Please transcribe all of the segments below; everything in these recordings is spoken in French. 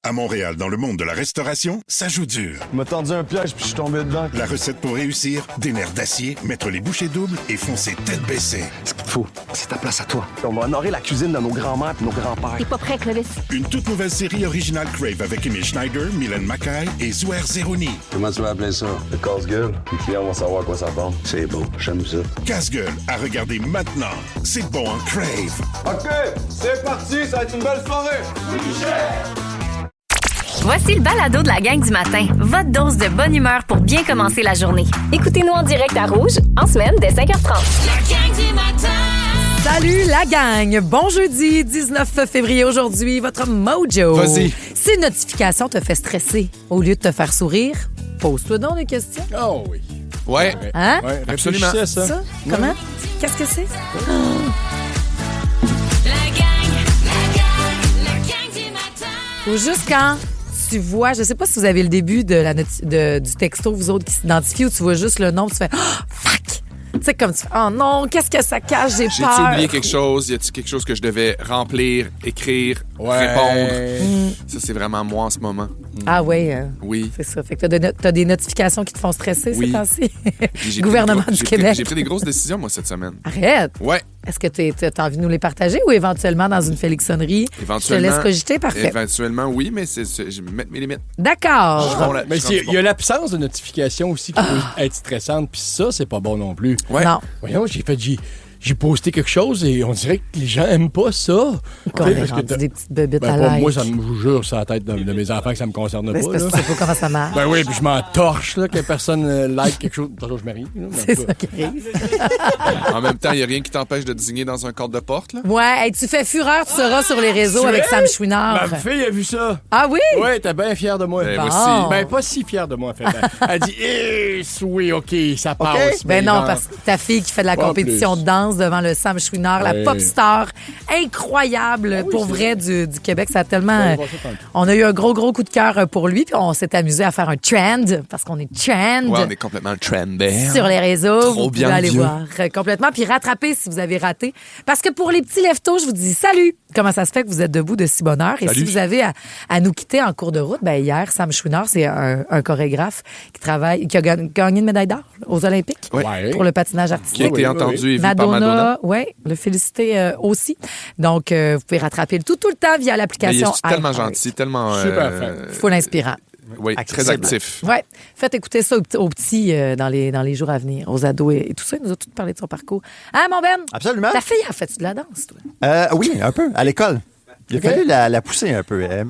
À Montréal, dans le monde de la restauration, ça joue dur. Il m'a tendu un piège puis je suis tombé dedans. La recette pour réussir, des nerfs d'acier, mettre les bouchées doubles et foncer tête baissée. Ce qu'il te faut, c'est ta place à toi. On va honorer la cuisine de nos grands-mères et nos grands-pères. T'es pas prêt, Clovis? Une toute nouvelle série originale Crave avec Emile Schneider, Mylène Mackay et Zouer Zeroni. Comment tu vas appeler ça? Le casse-gueule. Les clients vont savoir à quoi ça ressemble. C'est beau, j'aime ça. Casse-gueule, à regarder maintenant. C'est bon en Crave. OK, c'est parti, ça va être une belle soirée. Voici le balado de la gang du matin. Votre dose de bonne humeur pour bien commencer la journée. Écoutez-nous en direct à Rouge, en semaine, dès 5h30. La gang du matin! Salut la gang! Bon jeudi, 19 février aujourd'hui, votre mojo. Vas-y. Si une notification te fait stresser au lieu de te faire sourire, pose-toi donc des questions. Oh oui. Ouais. Hein? Ouais, Absolument. réfléchissez à ça. Ça? Comment? Qu'est-ce que c'est? La gang du matin! Ou juste quand tu vois, je sais pas si vous avez le début de du texto, vous autres qui s'identifient, ou tu vois juste le nom, tu fais « Oh, fuck! » Tu sais, comme tu fais « Oh non, qu'est-ce que ça cache? J'ai J'ai-tu peur! » oublié quelque chose? Y a-t-il quelque chose que je devais remplir, écrire, répondre? Ça, c'est vraiment moi en ce moment. Ah ouais, Oui. c'est ça. Fait que t'as des notifications qui te font stresser ces Oui. temps-ci. Puis j'ai Gouvernement pris des du gros- Québec. J'ai pris des grosses décisions, moi, cette semaine. Arrête! Ouais. Est-ce que t'as envie de nous les partager ou éventuellement dans une félixonnerie? Je te Éventuellement. laisse cogiter, parfait. Éventuellement, oui, mais je vais mettre mes limites. D'accord. Mais il y a l'absence de notification aussi qui peut être stressante, puis ça, c'est pas bon non plus. Ouais. Non. Voyons, j'ai posté quelque chose et on dirait que les gens aiment pas ça. Qu'on Tu sais, est parce que rendu des petites bébites ben, à pas l'ail. moi, ça me vous jure, c'est la tête de mes enfants que ça me concerne Mais pas. c'est parce là. que tu sais pas comment ça marche. Ben oui, puis je m'en torche là, que personne like quelque chose. Toujours, je m'arrive. C'est ça qui arrive. En même temps, il n'y a rien qui t'empêche de désigner dans un cadre de porte, là. Ouais, hey, tu fais fureur, tu seras sur les réseaux avec Sam Chouinard. Ma fille a vu ça. Ah oui? Ouais, t'es bien fière de moi. Ben, Bon. moi aussi. Ben, pas si fière de moi, en fait. Elle dit, oui, OK, ça passe. Ben mais non, genre- parce que ta fille qui fait de la Pas compétition plus. de danse devant le Sam Chouinard, la Ouais. pop star incroyable pour c'est vrai du Québec. Ça a tellement. Ouais, on va voir ça tantôt. On a eu un gros coup de cœur pour lui, puis on s'est amusé à faire un trend, parce qu'on est trend. Ouais, on est complètement trendé. Sur les réseaux, Trop vous pouvez bien aller vieux. voir complètement, puis rattraper si vous avez raté. Parce que pour les petits leftos, je vous dis salut! Comment ça se fait que vous êtes debout de si bonne heure? Et Salut. si vous avez à nous quitter en cours de route, ben hier, Sam Chouinard, c'est un chorégraphe qui a gagné une médaille d'or aux Olympiques Ouais. pour le patinage Qui a artistique. été entendu et vu par Madonna. Oui, le féliciter aussi. Donc, vous pouvez rattraper le tout le temps via Mais il l'application est tellement iHeart. gentil, tellement... Super fin. Full inspirant. Oui, très Accessible. actif. Ouais, faites écouter ça aux petits dans les jours à venir, aux ados et tout ça. Il nous a tout parlé de son parcours. Hein, mon Ben? Absolument. Ta fille a fait de la danse, toi? Oui, un peu, à l'école. Il a fallu la pousser un peu. Elle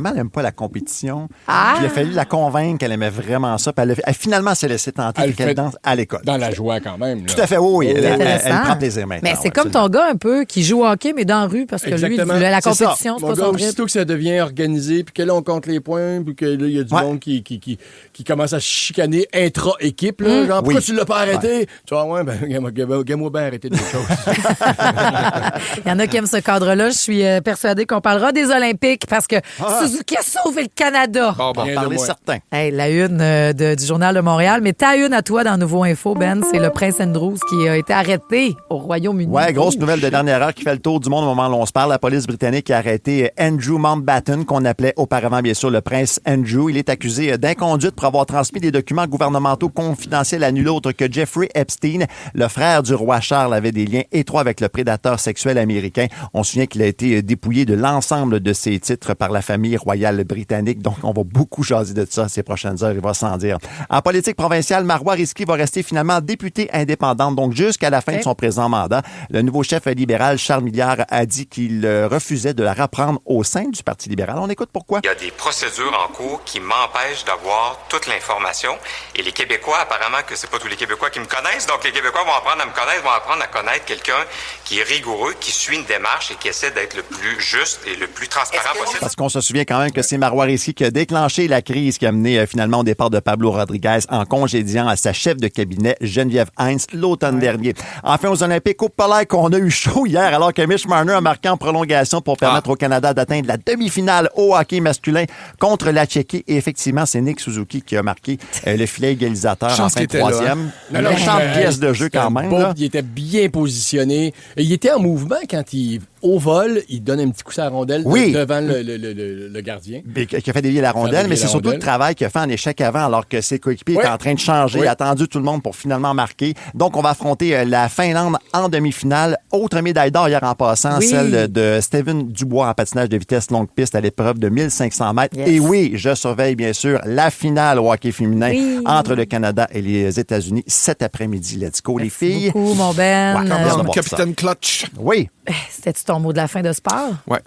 n'aime pas la compétition. Ah! Puis il a fallu la convaincre qu'elle aimait vraiment ça. Puis elle finalement s'est laissée tenter Elle et qu'elle fait danse à l'école. Dans la joie, quand même. là. Tout à fait, oui. Elle Intéressant. prend plaisir maintenant. Mais c'est ouais, comme absolument. ton gars un peu qui joue au hockey, mais dans la rue, parce que Exactement. lui, la C'est ça. compétition, c'est Mon pas gars, son rythme. aussitôt que ça devient organisé, puis que là, on compte les points, puis que là, il y a du Ouais. monde qui commence à se chicaner intra-équipe, là, genre, pourquoi Oui. tu l'as pas arrêté? Tu vois, ouais, ben, gagne-moi bien arrêter des choses. Il y en a qui aiment ce cadre-là. Je suis persuadée qu'on parlera des Olympiques parce que Suzuki a sauvé le Canada. Bon, On bon. va parler de moi. certains. Hey, la une du Journal de Montréal. Mais ta une à toi dans Nouveau Info, Ben, c'est le prince Andrew qui a été arrêté au Royaume-Uni. Ouais, grosse nouvelle de dernière heure qui fait le tour du monde au moment où on se parle. La police britannique a arrêté Andrew Mountbatten, qu'on appelait auparavant, bien sûr, le prince Andrew. Il est accusé d'inconduite pour avoir transmis des documents gouvernementaux confidentiels à nul autre que Jeffrey Epstein. Le frère du roi Charles avait des liens étroits avec le prédateur sexuel américain. On se souvient qu'il a été dépouillé de l'ensemble de ses titres par la famille royale britannique. Donc, on va beaucoup jaser de ça ces prochaines heures, il va sans dire. En politique provinciale, Marois Risky va rester finalement députée indépendante, donc jusqu'à la fin de son présent mandat. Le nouveau chef libéral, Charles Milliard, a dit qu'il refusait de la reprendre au sein du Parti libéral. On écoute pourquoi. Il y a des procédures en cours qui m'empêchent d'avoir toute l'information. Et les Québécois, apparemment que c'est pas tous les Québécois qui me connaissent, donc les Québécois vont apprendre à me connaître, vont apprendre à connaître quelqu'un qui est rigoureux, qui suit une démarche et qui essaie d'être le plus juste et le plus transparent possible. Parce qu'on se souvient quand même que c'est Marois Risky qui a déclenché la crise qui a mené finalement au départ de Pablo Rodriguez en congédiant à sa chef de cabinet, Geneviève Heinz, l'automne dernier. Enfin, aux Olympiques, au palais qu'on a eu chaud hier alors que Mitch Marner a marqué en prolongation pour permettre au Canada d'atteindre la demi-finale au hockey masculin contre la Tchéquie. Et effectivement, c'est Nick Suzuki qui a marqué le filet égalisateur en Chance fin de qu'il était là, troisième. Non, Méchante pièce de jeu c'était quand même. beau, là. il était bien positionné. Et il était en mouvement quand il au vol, il donne un petit coup sur la rondelle Oui. devant le gardien. Qui a fait dévier la rondelle, mais c'est surtout le travail qu'il a fait en échec avant, alors que ses coéquipiers étaient en train de changer. Il a attendu tout le monde pour finalement marquer. Donc, on va affronter la Finlande en demi-finale. Autre médaille d'or hier en passant, celle de Steven Dubois en patinage de vitesse longue piste à l'épreuve de 1500 mètres. Yes. Et oui, je surveille bien sûr la finale au hockey féminin entre le Canada et les États-Unis cet après-midi. Let's go, les filles. Beaucoup, mon Ben. Ouais, bien de voir Capitaine Clutch. Oui. C'était-tu ton mot de la fin de sport? Ouais.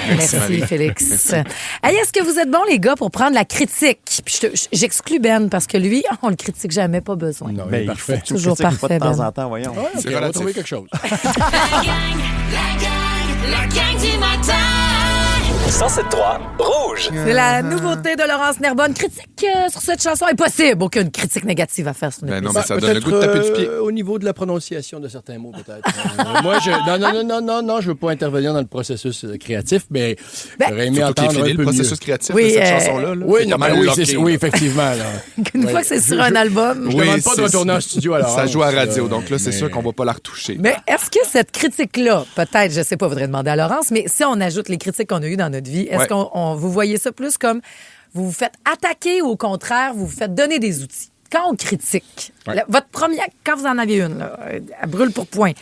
Merci, Félix. Hey, est-ce que vous êtes bons, les gars, pour prendre la critique? Puis j'exclus Ben parce que lui, on le critique jamais, pas besoin. Non, Ben, il est il faut parfait. que tu me Toujours critiques parfait, de temps Ben. en temps, voyons. Ouais, C'est ok, on va relatif. trouver quelque chose. La gang du matin. 107.3 Rouge. C'est la nouveauté de Laurence Nerbonne. Critique sur cette chanson. Impossible. Aucune critique négative à faire sur une Ben non, épisode. mais ça donne le goût de taper du pied. Au niveau de la prononciation de certains mots, peut-être. Moi, non, je veux pas intervenir dans le processus créatif, mais j'aurais aimé Surtout qu'il est entendre un fini, peu le mieux. processus créatif Oui, de cette chanson-là. là. Oui, C'est non, pas mal oui, locké, oui, là. effectivement. Là. Une fois que c'est sur un album. Je Oui, demande pas de c'est- retourner en studio alors. Ça joue à la radio, donc là, c'est sûr qu'on va pas la retoucher. Mais est-ce que cette critique-là, peut-être, je sais pas, faudrait demander à Laurence, mais si on ajoute les critiques qu'on a eues dans notre vie, est-ce Ouais. qu'on vous voyez ça plus comme vous vous faites attaquer ou au contraire, vous vous faites donner des outils? Quand on critique, Ouais. votre première, quand vous en avez une, là, elle brûle pour point,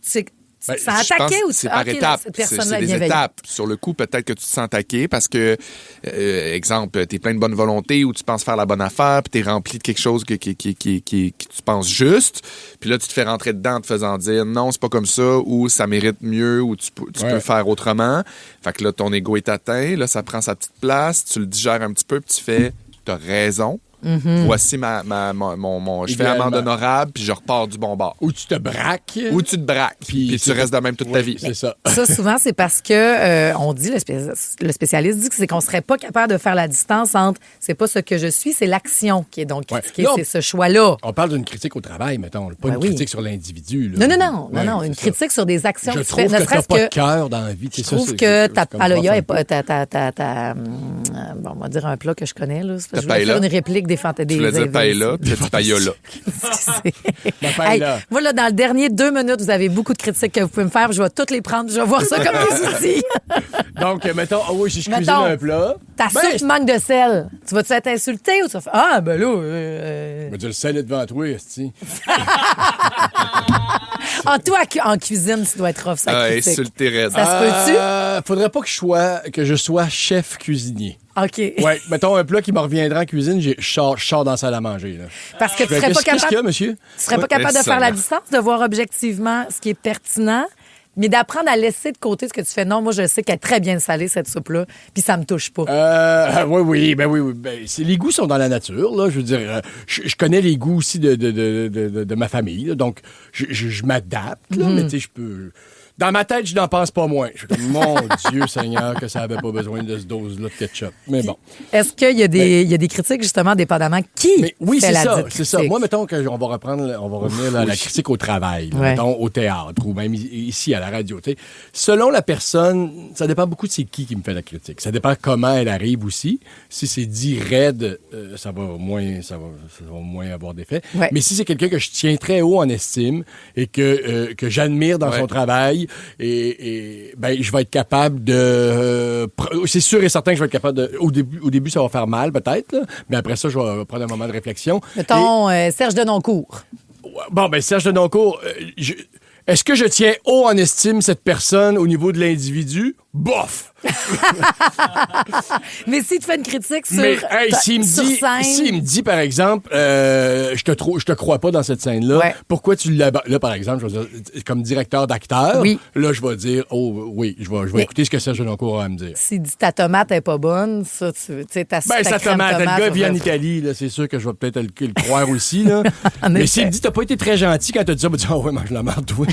c'est Ben, ça a je pense attaqué ou que c'est tu- par ok, non, étapes. cette C'est personne-là est des bienveillante. étapes. Sur le coup, peut-être que tu te sens attaqué parce que, exemple, tu es plein de bonne volonté ou tu penses faire la bonne affaire puis tu es rempli de quelque chose que tu penses juste. Puis là, tu te fais rentrer dedans en te faisant dire non, c'est pas comme ça ou ça mérite mieux ou tu peux faire autrement. Fait que là, ton ego est atteint. Là, ça prend sa petite place. Tu le digères un petit peu puis tu fais t'as raison. Voici mon je fais Idéalement. amende honorable puis je repars du bon bord. Ou tu te braques. Ou tu te braques puis tu restes de même toute ta vie. C'est ça. Ça, souvent, c'est parce que on dit, le spécialiste dit que c'est qu'on serait pas capable de faire la distance entre c'est pas ce que je suis, c'est l'action qui est donc Ouais. critiquée, Là, c'est ce choix-là. On parle d'une critique au travail, mettons. Pas Ben une oui. critique sur l'individu. là. Non, Ouais, une c'est ça. critique sur des actions Je que tu trouve fais, ne que t'as serait-ce pas de que cœur dans la vie. je trouve que ta paloya est pas bon, on va dire un plat que je connais là, c'est parce que je voulais paella. faire une réplique des fantaisies. Tu voulais dire paella, puis tu as dit payola. La paella. Moi, là, dans le dernier 2 minutes, vous avez beaucoup de critiques que vous pouvez me faire. Je vais toutes les prendre. Je vais voir ça comme des outils. Donc, mettons, oui, si je cuisine Mettons, un plat. Ta ben, soupe manque de sel. Tu vas-tu être insulté ou tu vas faire ah, ben là. Je vais dire le sel est devant toi, esti. Toi, en cuisine, tu dois être rough, ça Ah, critique. insulté raide. Ça se peut-tu? Faudrait pas que je sois chef cuisinier. OK. Ouais, mettons un plat qui me reviendra en cuisine, je sors dans la salle à manger. Là. Parce que tu Je fais, serais pas qu'est-ce qu'il y a, capable. monsieur? Tu serais pas capable de ça, faire la là. distance, de voir objectivement ce qui est pertinent, mais d'apprendre à laisser de côté ce que tu fais. Non, moi, je sais qu'elle est très bien salée, cette soupe-là, puis ça me touche pas. Oui. Les goûts sont dans la nature, là. Je veux dire, je connais les goûts aussi de ma famille, là, donc je m'adapte, là, mais tu sais, je peux. Dans ma tête, je n'en pense pas moins. Je suis comme, mon Dieu Seigneur, que ça avait pas besoin de ce dose-là de ketchup. Mais bon. Est-ce qu'il y a des critiques, justement, dépendamment qui Mais oui, fait c'est la ça, dite c'est ça. critique? Moi, mettons qu'on va revenir à la critique au travail, là, Ouais. mettons au théâtre ou même ici à la radio. Tu sais. Selon la personne, ça dépend beaucoup de c'est qui me fait la critique. Ça dépend comment elle arrive aussi. Si c'est dit raide, ça va moins avoir d'effet. Ouais. Mais si c'est quelqu'un que je tiens très haut en estime et que j'admire dans son travail, et ben je vais être capable de c'est sûr et certain que je vais être capable de au début ça va faire mal peut-être là, mais après ça je vais prendre un moment de réflexion. Mettons, Serge Denoncourt. Bon ben Serge Denoncourt, est-ce que je tiens haut en estime cette personne au niveau de l'individu? Bof! Mais si tu fais une critique sur, Mais hey, sur s'il me dit, par exemple, je te crois pas dans cette scène-là, Ouais. pourquoi tu l'as... Là, par exemple, je vais dire, comme directeur d'acteur, Oui. là, je vais dire, oh oui, je vais Mais- écouter ce que Serge Denoncourt a à me dire. s'il dit ta tomate est pas bonne, ça, tu sais, ta Ben, ta sa crème tomate, le gars ça vit en fait- Italie, là, c'est sûr que je vais peut-être le croire aussi, là. En Mais effet. s'il me dit, t'as pas été très gentil quand t'as dit ça, ben, dis, oh, ouais, mange la marde, toi.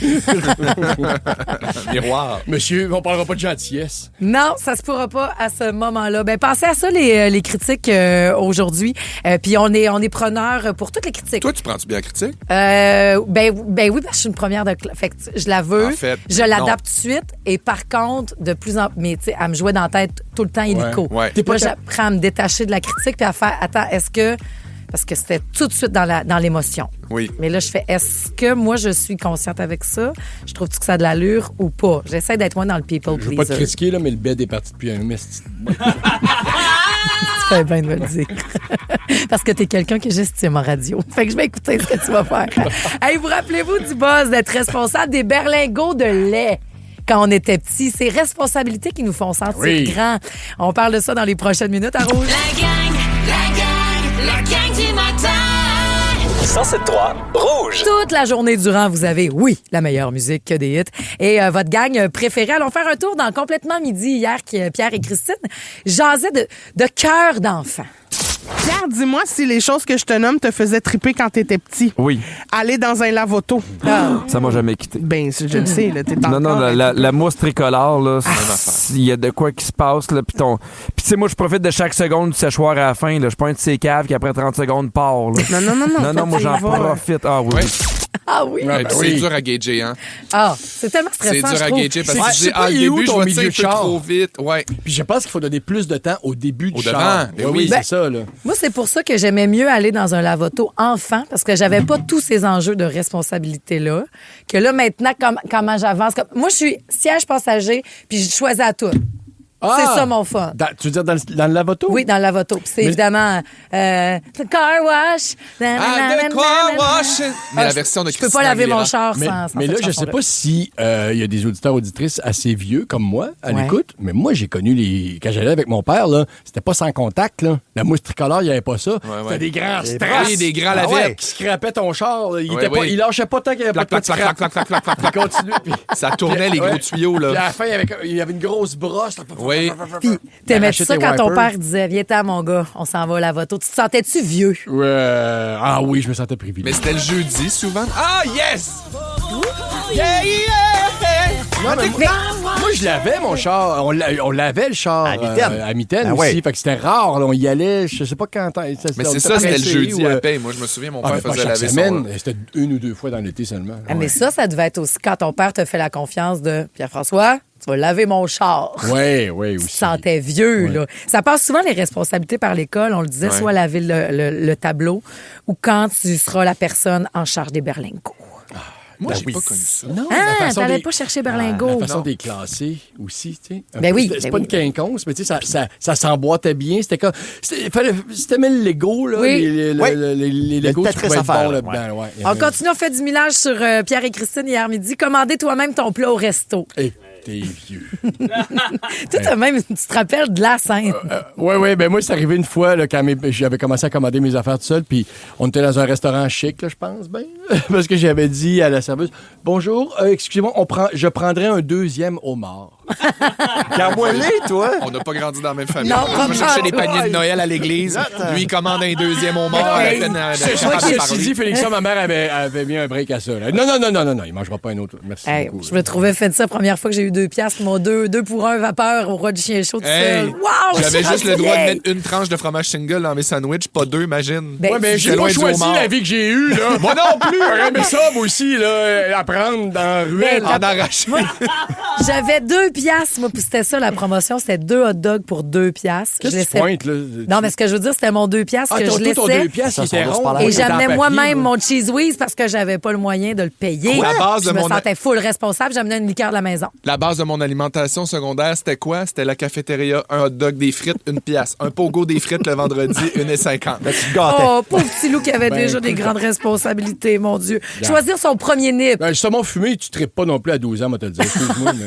Miroir. Monsieur, on parlera pas de gentillesse. Non, ça se pourra pas à ce moment-là. Ben, pensez à ça, les critiques aujourd'hui. Puis on est preneur pour toutes les critiques. Toi, tu prends-tu bien la critique? Ben oui, parce que je suis une première de fait que je la veux. En fait, je l'adapte tout de suite. Et par contre, de plus en plus, mais tu sais, elle me jouait dans la tête tout le temps illico. Ouais. T'es pas Là, j'apprends à me détacher de la critique puis à faire, attends, est-ce que... parce que c'était tout de suite dans l'émotion. Oui. Mais là, je fais, est-ce que moi, je suis consciente avec ça? Je trouve-tu que ça a de l'allure ou pas? J'essaie d'être moins dans le people Je veux pas te pleaser. critiquer, là, mais le bed est parti depuis un mes. Tu fais bien de me le dire. Parce que t'es quelqu'un que j'estime en radio. Fait que je vais écouter ce que tu vas faire. Hey, vous rappelez-vous du buzz d'être responsable des berlingots de lait? Quand on était petits, ces responsabilités qui nous font sentir grands. On parle de ça dans les prochaines minutes à Rouge. La gang du matin. 107.3 Rouge. Toute la journée durant, vous avez, oui, la meilleure musique que des hits. Et votre gang préférée. Allons faire un tour dans Complètement Midi hier, Pierre et Christine jasaient de cœur d'enfant. Pierre, dis-moi si les choses que je te nomme te faisaient triper quand t'étais petit. Oui. Aller dans un lave-auto. Ça m'a jamais quitté. Ben, je le sais, là, t'es Non, la mousse tricolore, là, il y a de quoi qui se passe, là, puis tu sais, moi, je profite de chaque seconde du séchoir à la fin, là. Je pointe ses caves qui, après 30 secondes, part, là. Non, moi, j'en profite. Ah oui. Ah oui? Ouais, c'est dur à gager, hein? Ah, c'est tellement stressant, C'est dur je à trouve. gager parce que tu dis, pas, le il est où début, je ton vais milieu un de peu char? trop vite. Ouais. Puis je pense qu'il faut donner plus de temps au début du Au char. devant. Ben oui, oui. c'est ça, là. Moi, c'est pour ça que j'aimais mieux aller dans un lave-auto enfant, parce que j'avais pas tous ces enjeux de responsabilité-là. Que là, maintenant, comment j'avance. Moi, je suis siège passager, puis je choisis à tout. C'est ça, mon fun. Tu veux dire dans le lave-auto? Oui, dans le lave-auto. Puis c'est évidemment the car wash. The car wash. Mais la version de Je peux pas laver mon char Mais sans là, cette je sais chanson-là. pas si il y a des auditeurs auditrices assez vieux comme moi à l'écoute, mais moi, j'ai connu quand j'allais avec mon père, là, c'était pas sans contact, là. La mousse tricolore, il n'y avait pas ça. C'était des grands strass. Oui, des grands lavettes. Qui scrapaient ton char. Là. Il lâchait pas tant qu'il y avait Clac, pas de clac, scrap. clac, clac, clac, clac, clac. Il continuait. Puis Ça tournait les gros tuyaux, puis à là. la fin, il y avait une grosse brosse. Oui. Puis, t'aimais Arracher ça tes quand ton wipers. père disait, viens-t'en, mon gars, on s'en va à la lave-auto. Tu te sentais-tu vieux? Ah oui, je me sentais privilégié. Mais c'était le jeudi, souvent. Ah, yes! Non, mais moi, je lavais mon char. On lavait le char à Mitaine aussi. oui. Fait que c'était rare. Là, on y allait, je sais pas quand. Mais c'est ça, c'était le jeudi à paye. Moi, je me souviens, mon père pas faisait chaque laver semaine. son... C'était 1 ou 2 fois dans l'été seulement. Ah, mais ça devait être aussi quand ton père te fait la confiance de Pierre-François, tu vas laver mon char. Oui, Tu aussi. te sentais vieux, là. Ça passe souvent les responsabilités par l'école. On le disait, soit laver le tableau ou quand tu seras la personne en charge des berlingots. Moi, j'ai pas connu ça. Non, Ah, t'allais pas chercher berlingot. La façon des classer aussi, tu sais. Ben oui, C'est ben pas oui. une quinconce, mais tu sais, ça s'emboîtait bien. C'était comme. C'était même le Lego, là. Oui. Les Legos, tu Tetris pouvais à être faire, bon là, là-dedans. Ouais. On continue, on fait du millage sur Pierre et Christine hier midi. Commandez toi-même ton plat au resto. Hey, t'es vieux. Toi, toi-même, tu te rappelles de la scène. Oui, ben moi, c'est arrivé une fois là, quand j'avais commencé à commander mes affaires tout seul, puis on était dans un restaurant chic, là, je pense, ben, parce que j'avais dit à la serveuse, bonjour, excusez-moi, je prendrais un 2e homard. Carboilé, toi? On n'a pas grandi dans la même famille. Non, Moi, je cherchais des pas. paniers de Noël à l'église. Lui, il commande un 2e au mort. Hey, Ceci dit, Félixon, ma mère avait mis un break à ça. Là. Non, il mangera pas un autre. Merci Hey, beaucoup. je me trouvais fait de ça la première fois que j'ai eu 2 piastres. Mon 2 pour 1 vapeur au roi du chien chaud tout seul. Wow! J'avais je juste suis le droit de vieille. mettre une tranche de fromage single dans mes sandwichs, pas 2, imagine. Ben, Ouais, mais j'ai J'étais pas loin du choisi homard. la vie que j'ai eue, là. Moi non plus. J'aurais aimé ça, moi aussi, là, apprendre dans la ruelle. Ben, En arraché. J'avais 2 piastres, moi, puis c'était ça la promotion. C'était 2 hot dogs pour 2 piastres. Qu'est-ce Je que tu laissais- pointes, là? Non, mais ce que je veux dire, c'était mon 2 piastres que je ton laissais. 2 piastres, il était Ça, ça, rond. on se Et Oui, j'amenais Dans moi-même papier, mon cheese whiz parce que j'avais pas le moyen de le payer. La base je de me mon- sentais full responsable. J'amenais une liqueur de la maison. La base de mon alimentation secondaire, c'était quoi? C'était la cafétéria, un hot dog, des frites, 1 piastre. Un pogo des frites le vendredi, 1,50. Là, tu te gâtais. Oh, pauvre petit loup qui avait Ben, déjà des écoute, grandes responsabilités, mon Dieu. Choisir son premier nip. Ben, justement, fumé, tu tripes pas non plus à 12 ans, moi, te le dire. Excuse-moi, mais.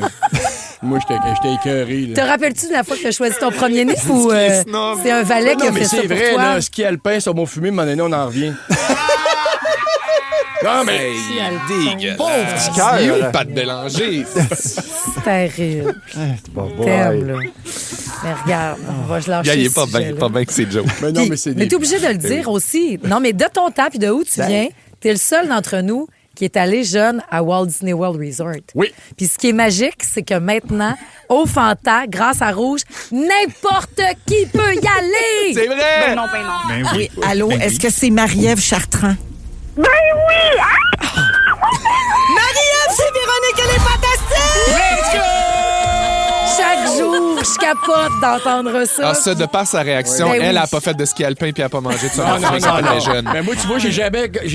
Moi, j'étais écœuré. Te Là. rappelles-tu de la fois que tu as choisi ton premier nip ou snob. c'est un valet qui a Non, mais fait ça c'est pour vrai, toi? là, ski alpin, saumon fumé, à un moment donné, on en revient. Non, mais. Hey, dégueulasse. Pauvre petit cœur. Pas de Bélanger. C'est terrible. T'aimes, là. Mais regarde, on va je lâcher Il est ce pas bien, sujet-là. pas bien que c'est Joe. Mais non, mais c'est Mais des. t'es obligé de le dire aussi. Non, mais de ton temps puis de où tu viens, t'es le seul d'entre nous qui est allé jeune à Walt Disney World Resort. Oui. Puis ce qui est magique, c'est que maintenant, au Fanta, grâce à Rouge, n'importe qui peut y aller! C'est vrai! Ben oui. Allô, Ben est-ce oui. que c'est Marie-Ève Chartrand? Ben oui! Marie-Ève, c'est Véronique, elle est fantastique! Chaque jour, Je capote d'entendre ça. Ah, ça, de par sa réaction, Ben elle oui. a pas fait de ski alpin puis elle a pas mangé de son Non, enfant quand elle était jeune. Mais moi, tu vois, j'ai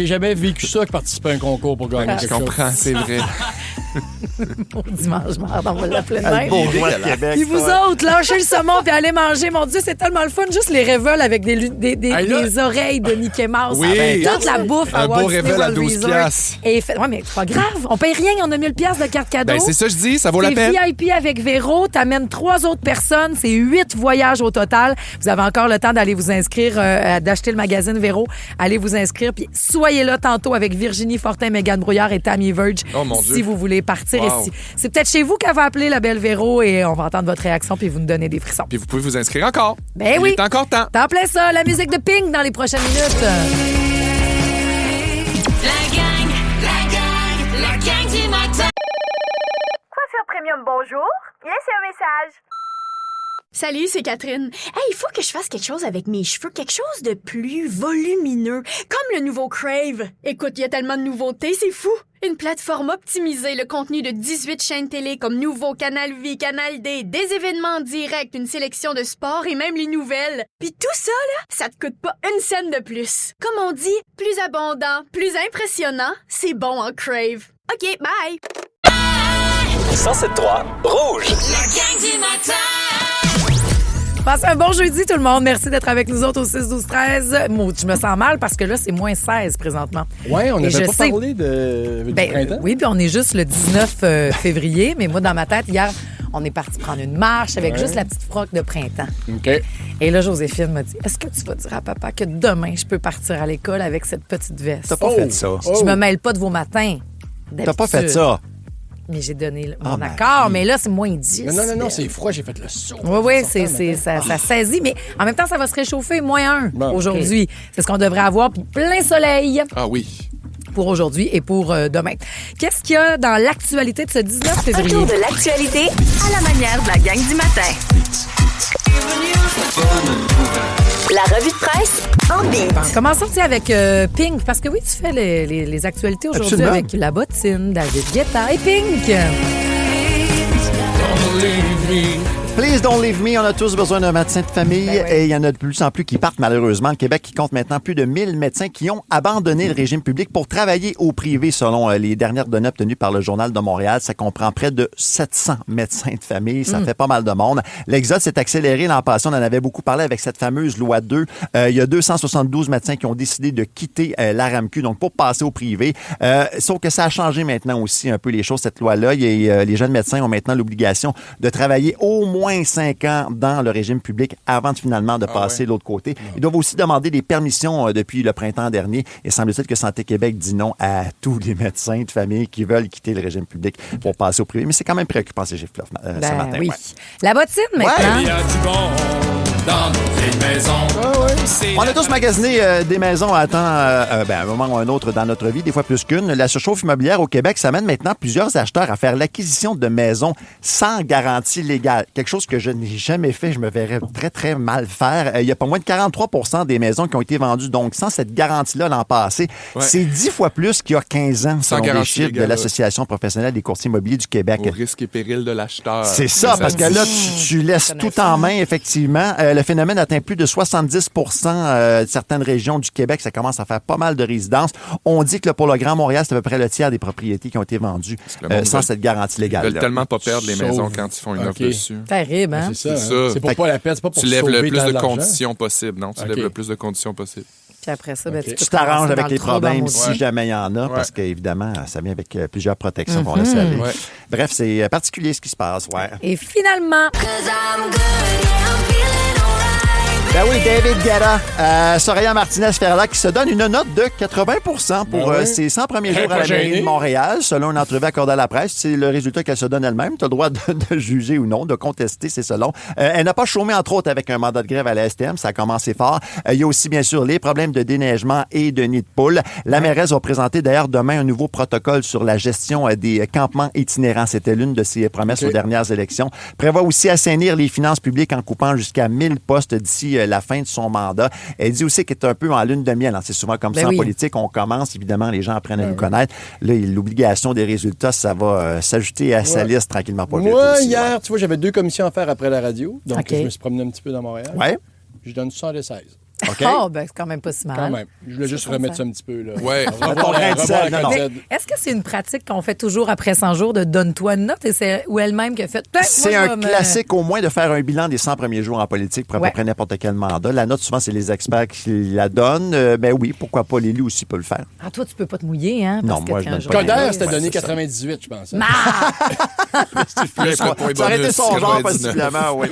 jamais vécu ça que participer à un concours pour gagner Je quelque chose. comprends, c'est vrai. Mon dimanche marde, on va l'appeler de Le même. bourgeois de Québec. Puis vous autres, lâchez le saumon puis allez manger. Mon Dieu, c'est tellement le fun. Juste les révels avec des oreilles de Mickey Mouse. Oui. Toute la bouffe à Un Walt beau Disney révèle à World 12 Resort. piastres. Et ouais, mais c'est pas grave. On paye rien. On a 1000 piastres de carte cadeau. Ben, c'est ça, je dis, ça vaut la T'es peine. VIP avec Véro. T'amènes 3 autres personnes. C'est 8 voyages au total. Vous avez encore le temps d'aller vous inscrire, d'acheter le magazine Véro. Allez vous inscrire. Puis soyez là tantôt avec Virginie Fortin, Mégane Brouillard et Tammy Verge. Oh, mon Dieu. Si vous voulez partir. Wow. Et c'est peut-être chez vous qu'elle va appeler la belle Véro et on va entendre votre réaction puis vous nous donner des frissons. Puis vous pouvez vous inscrire encore. Ben Il oui. est encore temps. T'en plein ça, la musique de Pink dans les prochaines minutes. La gang du matin. Coiffure Premium, bonjour. Laissez un message. Salut, c'est Catherine. Hey, il faut que je fasse quelque chose avec mes cheveux, quelque chose de plus volumineux, comme le nouveau Crave. Écoute, il y a tellement de nouveautés, c'est fou. Une plateforme optimisée, le contenu de 18 chaînes télé comme Nouveau, Canal Vie, Canal D, des événements en direct, une sélection de sports et même les nouvelles. Puis tout ça, là, ça te coûte pas une scène de plus. Comme on dit, plus abondant, plus impressionnant, c'est bon en Crave. OK, bye! 107.3 Rouge. La gang du matin. Passez un bon jeudi, tout le monde. Merci d'être avec nous autres au 6-12-13. Je me sens mal parce que là, c'est moins 16 présentement. Ouais, on Et n'avait je pas sais- parlé du printemps. Oui, puis on est juste le 19 février, mais moi, dans ma tête, hier, on est parti prendre une marche avec Ouais. juste la petite froc de printemps. OK. Et là, Joséphine m'a dit, est-ce que tu vas dire à papa que demain, je peux partir à l'école avec cette petite veste? T'as pas fait ça. Je me mêle pas de vos matins. T'as pas fait ça. Mais j'ai donné mon Ah, ben accord, mais là, c'est moins 10. Non, c'est froid, j'ai fait le saut. Oui, ça saisit, mais en même temps, ça va se réchauffer moins 1 Bon, aujourd'hui. C'est ce qu'on devrait avoir, puis plein soleil Ah oui. pour aujourd'hui et pour demain. Qu'est-ce qu'il y a dans l'actualité de ce 19 Un février? tour de l'actualité à la manière de la gang du matin. La revue de presse en beat. Commençons avec Pink, parce que oui, tu fais les actualités aujourd'hui Absolument. avec la bottine, David Guetta et Pink. Please don't leave me. On a tous besoin d'un médecin de famille Ben oui. et il y en a de plus en plus qui partent malheureusement. Le Québec qui compte maintenant plus de 1000 médecins qui ont abandonné le régime public pour travailler au privé selon les dernières données obtenues par le Journal de Montréal. Ça comprend près de 700 médecins de famille. Ça fait pas mal de monde. L'exode s'est accéléré l'an passé. On en avait beaucoup parlé avec cette fameuse loi 2. Il y a 272 médecins qui ont décidé de quitter la RAMQ, donc pour passer au privé. Sauf que ça a changé maintenant aussi un peu les choses, cette loi-là. Les jeunes médecins ont maintenant l'obligation de travailler au moins 5 ans dans le régime public avant finalement de passer de l'autre côté. Ils doivent aussi demander des permissions depuis le printemps dernier. Et semble-t-il que Santé Québec dit non à tous les médecins de famille qui veulent quitter le régime public pour passer au privé. Mais c'est quand même préoccupant ces chiffres-là ce Ben matin. oui. Ouais. La bottine maintenant. Il y a du bon dans nos vieilles maisons. On a tous magasiné des maisons à temps, un moment ou un autre dans notre vie, des fois plus qu'une. La surchauffe immobilière au Québec, ça mène maintenant plusieurs acheteurs à faire l'acquisition de maisons sans garantie légale. Quelque chose que je n'ai jamais fait, je me verrais très, très mal faire. Il y a pas moins de 43 des maisons qui ont été vendues, donc sans cette garantie-là l'an passé. Ouais. C'est 10 fois plus qu'il y a 15 ans, Sans selon les garantie chiffres légale, de l'Association professionnelle des courtiers immobiliers du Québec. Au risque et péril de l'acheteur. C'est ça, parce que là, tu laisses tout en main, effectivement. Le phénomène atteint plus de 70 de certaines régions du Québec. Ça commence à faire pas mal de résidences. On dit que là, pour le Grand Montréal, c'est à peu près le tiers des propriétés qui ont été vendues le monde sans veut- cette garantie Ils légale. veulent tellement pas perdre les Sauf- maisons quand ils font une offre OK. dessus. Terrible, hein? C'est ça. C'est hein. ça. C'est pour pas la perte, c'est pas pour Tu lèves sauver le plus dans de l'argent. conditions possible. Non, tu OK. lèves le plus de conditions possible. Puis après ça, ben, OK. tu peux Tu t'arranges commencer avec dans les le trouble en problèmes maudit. si jamais il y en a, parce qu'évidemment, ça vient avec plusieurs protections qu'on laisse aller. Ouais. Bref, c'est particulier ce qui se passe. Ouais. Et finalement, Ben oui, David Guetta, Soraya Martinez-Ferla qui se donne une note de 80 pour Ben oui. ses 100 premiers jours Pas à la mairie gêné. de Montréal, selon une entrevue accordée à la presse. C'est le résultat qu'elle se donne elle-même. Tu as le droit de juger ou non, de contester, c'est selon. Elle n'a pas chômé, entre autres, avec un mandat de grève à la STM. Ça a commencé fort. Il y a aussi, bien sûr, les problèmes de déneigement et de nids de poules. La mairesse va présenter d'ailleurs demain un nouveau protocole sur la gestion des campements itinérants. C'était l'une de ses promesses aux dernières élections. Prévoit aussi assainir les finances publiques en coupant jusqu'à 1000 postes d'ici la fin de son mandat. Elle dit aussi qu'elle est un peu en lune de miel. C'est souvent comme ça en politique. On commence, évidemment, les gens apprennent à nous connaître. Là, l'obligation des résultats, ça va s'ajouter à sa liste tranquillement pas vite. Moi, hier, tu vois, j'avais 2 commissions à faire après la radio. Donc, je me suis promené un petit peu dans Montréal. Ouais. Je donne 76. OK. Oh, ben, c'est quand même pas si mal. Quand même. Je voulais juste remettre ça un petit peu. Là. Ouais. Est-ce que c'est une pratique qu'on fait toujours après 100 jours de donne-toi une note et c'est ou elle-même qui a fait? C'est un classique au moins de faire un bilan des 100 premiers jours en politique pour à peu près n'importe quel mandat. La note, souvent, c'est les experts qui la donnent. Ben oui, pourquoi pas? L'élu aussi peut le faire. Ah, toi, tu peux pas te mouiller, hein? Non, moi, je donne pas. Coder, c'était donné 98, je pense. Ça aurait été son genre, possiblement, oui.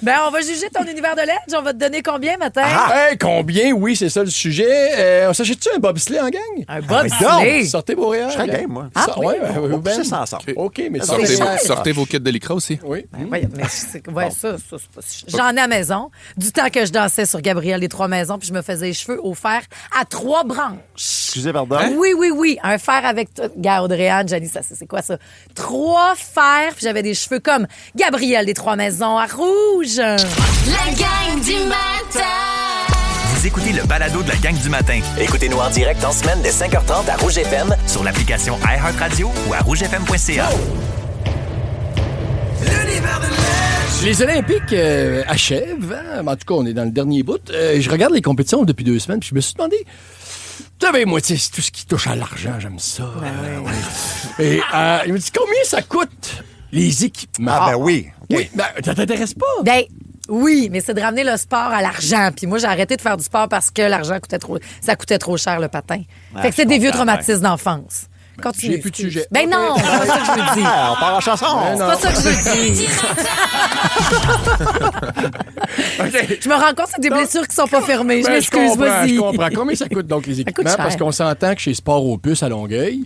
Ben, on va juger ton univers de l'Edge. On va te donner combien, matin? Hey, combien? Oui, c'est ça le sujet. On s'achète-tu un bobsleigh en gang? Un bobsleigh? Sortez vos réels. Je serais game, moi. Oui, ben. Ça ensemble. OK, mais sortez vos kits de l'ICRA aussi. Oui. Mais c'est ça, c'est pas... J'en ai à la maison. Du temps que je dansais sur Gabriel des 3 maisons, puis je me faisais les cheveux au fer à 3 branches. Excusez, pardon? Oui. Un fer avec... Gars, Audrey-Anne, Janie, ça, c'est quoi ça? 3 fers, puis j'avais des cheveux comme Gabriel des 3 maisons à rouge. La gang du matin. Vous écoutez le balado de la gang du matin. Écoutez-nous en direct en semaine dès 5h30 à Rouge FM, sur l'application iHeartRadio ou à rougefm.ca. Les Olympiques achèvent. Hein? En tout cas, on est dans le dernier bout. Je regarde les compétitions depuis 2 semaines, puis je me suis demandé... Tu sais, moi, c'est tout ce qui touche à l'argent, j'aime ça. Et il me dit, combien ça coûte les équipements? Ah, ben oui. Okay. Oui, ben, ça t'intéresse pas? Ben, oui, mais c'est de ramener le sport à l'argent. Puis moi, j'ai arrêté de faire du sport parce que l'argent coûtait trop cher, le patin. Fait que c'est des vieux traumatismes d'enfance. Continue. J'ai plus de sujet. Ben non, c'est pas ça que je veux dire. On part en chanson. C'est pas ça que je veux dire. Je me rends compte que c'est des blessures qui sont pas fermées. Je m'excuse, vas-y. Je comprends. Combien ça coûte donc les équipements? Parce qu'on s'entend que chez Sport Opus à Longueuil,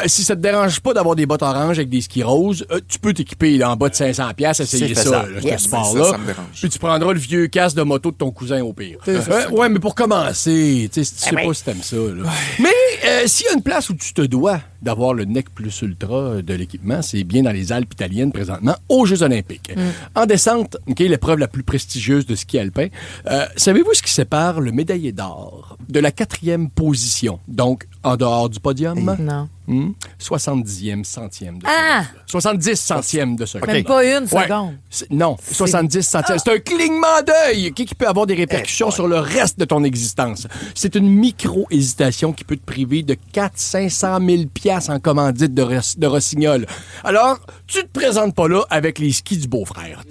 si ça te dérange pas d'avoir des bottes oranges avec des skis roses, tu peux t'équiper en bas de 500$, essayer ça, ce sport-là. Ça me dérange. Puis tu prendras le vieux casque de moto de ton cousin au pire. Ouais, mais pour commencer, tu sais pas si t'aimes ça. Là. Mais s'il y a une place où tu te dois d'avoir le nec plus ultra de l'équipement, c'est bien dans les Alpes italiennes présentement, aux Jeux olympiques. En descente, l'épreuve la plus prestigieuse de ski alpin, savez-vous ce qui sépare le médaillé d'or de la 4e position, donc en dehors du podium? Non. 70e centième de seconde. 70 centièmes de seconde. Même pas une seconde. Non, 70 centièmes. C'est un clignement d'œil qui peut avoir des répercussions sur le reste de ton existence. C'est une micro-hésitation qui peut te priver de 400-500 000 piastres en commandite de Rossignol. Alors, tu te présentes pas là avec les skis du beau-frère.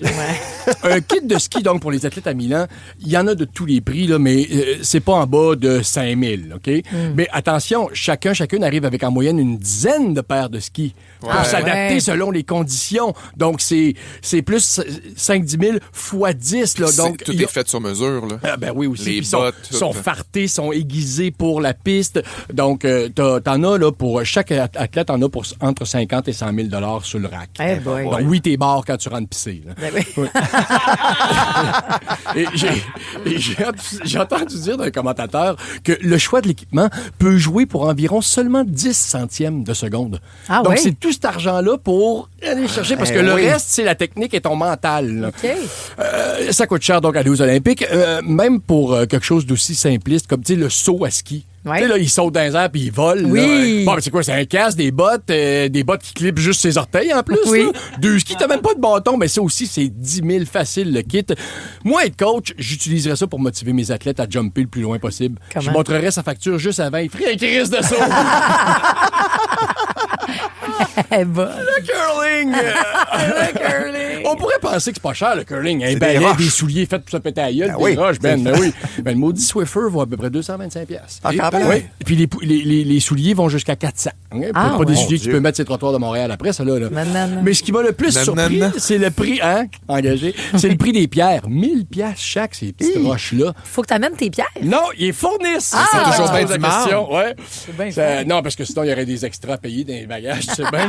Un kit de ski, donc, pour les athlètes à Milan, il y en a de tous les prix, là, mais c'est pas en bas de 5 000, OK? Mais attention, chacune arrive avec en moyenne une dizaine de paires de skis pour s'adapter selon les conditions. Donc, c'est plus 5-10 000 fois 10. Là. Donc, tout est fait sur mesure. Là. Ben oui, aussi. Les bottes. Sont fartés, sont aiguisés pour la piste. Donc, t'en as, là, pour chaque athlète, t'en as pour entre 50 et 100 000 sur le rack. Donc, oui, t'es barre quand tu rentres pisser. Là. Ben oui. Et j'ai entendu dire d'un commentateur que le choix de l'équipement peut jouer pour environ seulement 10 centièmes de seconde. Donc, c'est tout cet argent-là pour aller chercher, parce que le reste, c'est la technique et ton mental. Ça coûte cher, donc, aller aux Olympiques, même pour quelque chose d'aussi simpliste comme, tu sais, le saut à ski. Tu sais, là, il saute dans les airs puis il vole. Oui. Bon, mais c'est quoi? C'est un casque, des bottes qui clipent juste ses orteils en plus. Oui. Là. 2 skis, t'as même pas de bâton, mais ça aussi, c'est 10 000 facile le kit. Moi, être coach, j'utiliserais ça pour motiver mes athlètes à jumper le plus loin possible. Comment? Je montrerais sa facture juste avant. Il ferait un crise de saut. Le curling! Le curling! On pourrait penser que c'est pas cher, le curling. Un balai, des souliers faits pour se péter à la gueule, des roches, ben oui. Ben, le maudit Swiffer vaut à peu près 225$. Oui. Puis les souliers vont jusqu'à 400$. Okay? Pas des souliers que tu peux mettre sur les trottoirs de Montréal après, ça là. Mais ce qui m'a le plus surpris, c'est le prix, engagé, c'est le prix des pierres. 1000$ chaque, ces petites roches-là. Faut que tu amènes tes pierres. Non, ils fournissent. C'est toujours bien la question. C'est bien Non, parce que sinon, il y aurait des extras payés dans les bagages. Tu sais bien,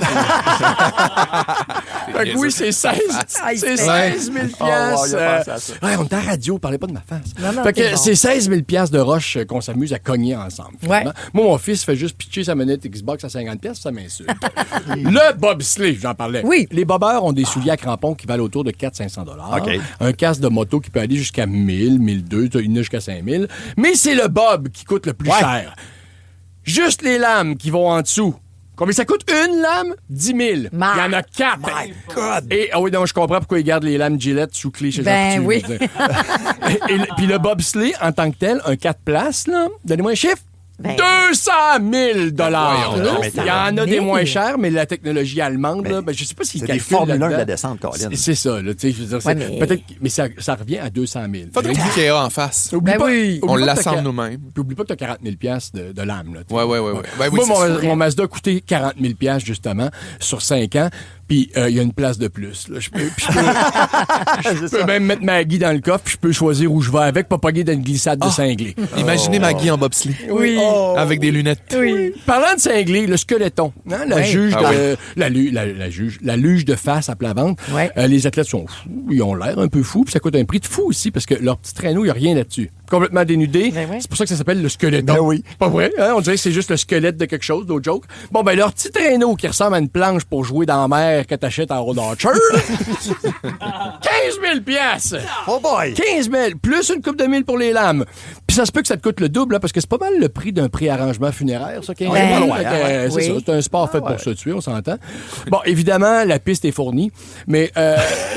Fait que oui, c'est 16 000 Oh, wow, il a pensé à ça. On est en radio, parlez pas de ma face. Non, Fait c'est que bon. c'est 16 000 de roche qu'on s'amuse à cogner ensemble. finalement. Moi, mon fils fait juste pitcher sa manette Xbox à 50$, ça m'insulte. Le bobsleigh, j'en parlais. Oui. Les bobeurs ont des souliers à crampons qui valent autour de 400-500$. OK. Un casque de moto qui peut aller jusqu'à 1000, 1200, il y en a jusqu'à 5000. Mais c'est le bob qui coûte le plus cher. Juste les lames qui vont en dessous. Combien ça coûte une lame? 10 000. Il y en a 4. My God! Et oui, donc je comprends pourquoi ils gardent les lames Gillette sous clé chez Ben Jean oui. Puis le bobsleigh, en tant que tel, un 4 places, là, donnez-moi un chiffre. 200 000 dollars. Voyons donc. Il y en a des moins chers, mais la technologie allemande, là, ben, je sais pas s'ils C'est des calculent Formule 1 de là-dedans. la descente, Colin. C'est ça, là, tu sais, je veux dire, Ouais, mais- peut-être, mais ça revient à 200 000. Faudrait qu'il y ait en face. Oublie Ben pas- oui. oublie On pas que l'assemble t'as- nous-mêmes. Puis oublie pas que tu as 40 000 de lame. Là, tu sais. Ouais. Ben oui, Moi, c'est mon Mazda a coûté 40 000 justement, sur 5 ans. Puis il y a une place de plus. Là. Je peux même mettre Maggie dans le coffre, puis je peux choisir où je vais avec, pas pogner dans une glissade de cinglé. Imaginez Maggie en bobsleigh. Oui. Avec des lunettes. Oui. Parlant de cinglé, le squeletton, hein, la juge Ah de, la luge de face à plat ventre, Ouais. les athlètes sont fous, ils ont l'air un peu fous, puis ça coûte un prix de fou aussi, parce que leur petit traîneau, il n'y a rien là-dessus. Complètement dénudé. Ben ouais. C'est pour ça que ça s'appelle le squeletton. Ben oui. Pas vrai, hein? On dirait que c'est juste le squelette de quelque chose, d'autres joke. Bon, ben, leur petit traîneau qui ressemble à une planche pour jouer dans la mer que t'achètes en road archer. 15 000 piastres! Oh boy! 15 000, plus une coupe de mille pour les lames. Puis ça se peut que ça te coûte le double, là, parce que c'est pas mal le prix d'un préarrangement funéraire, ça, 15 000. Ben, Pas loin, hein? C'est oui. ça, c'est un sport fait pour se tuer, on s'entend. Bon, évidemment, la piste est fournie, mais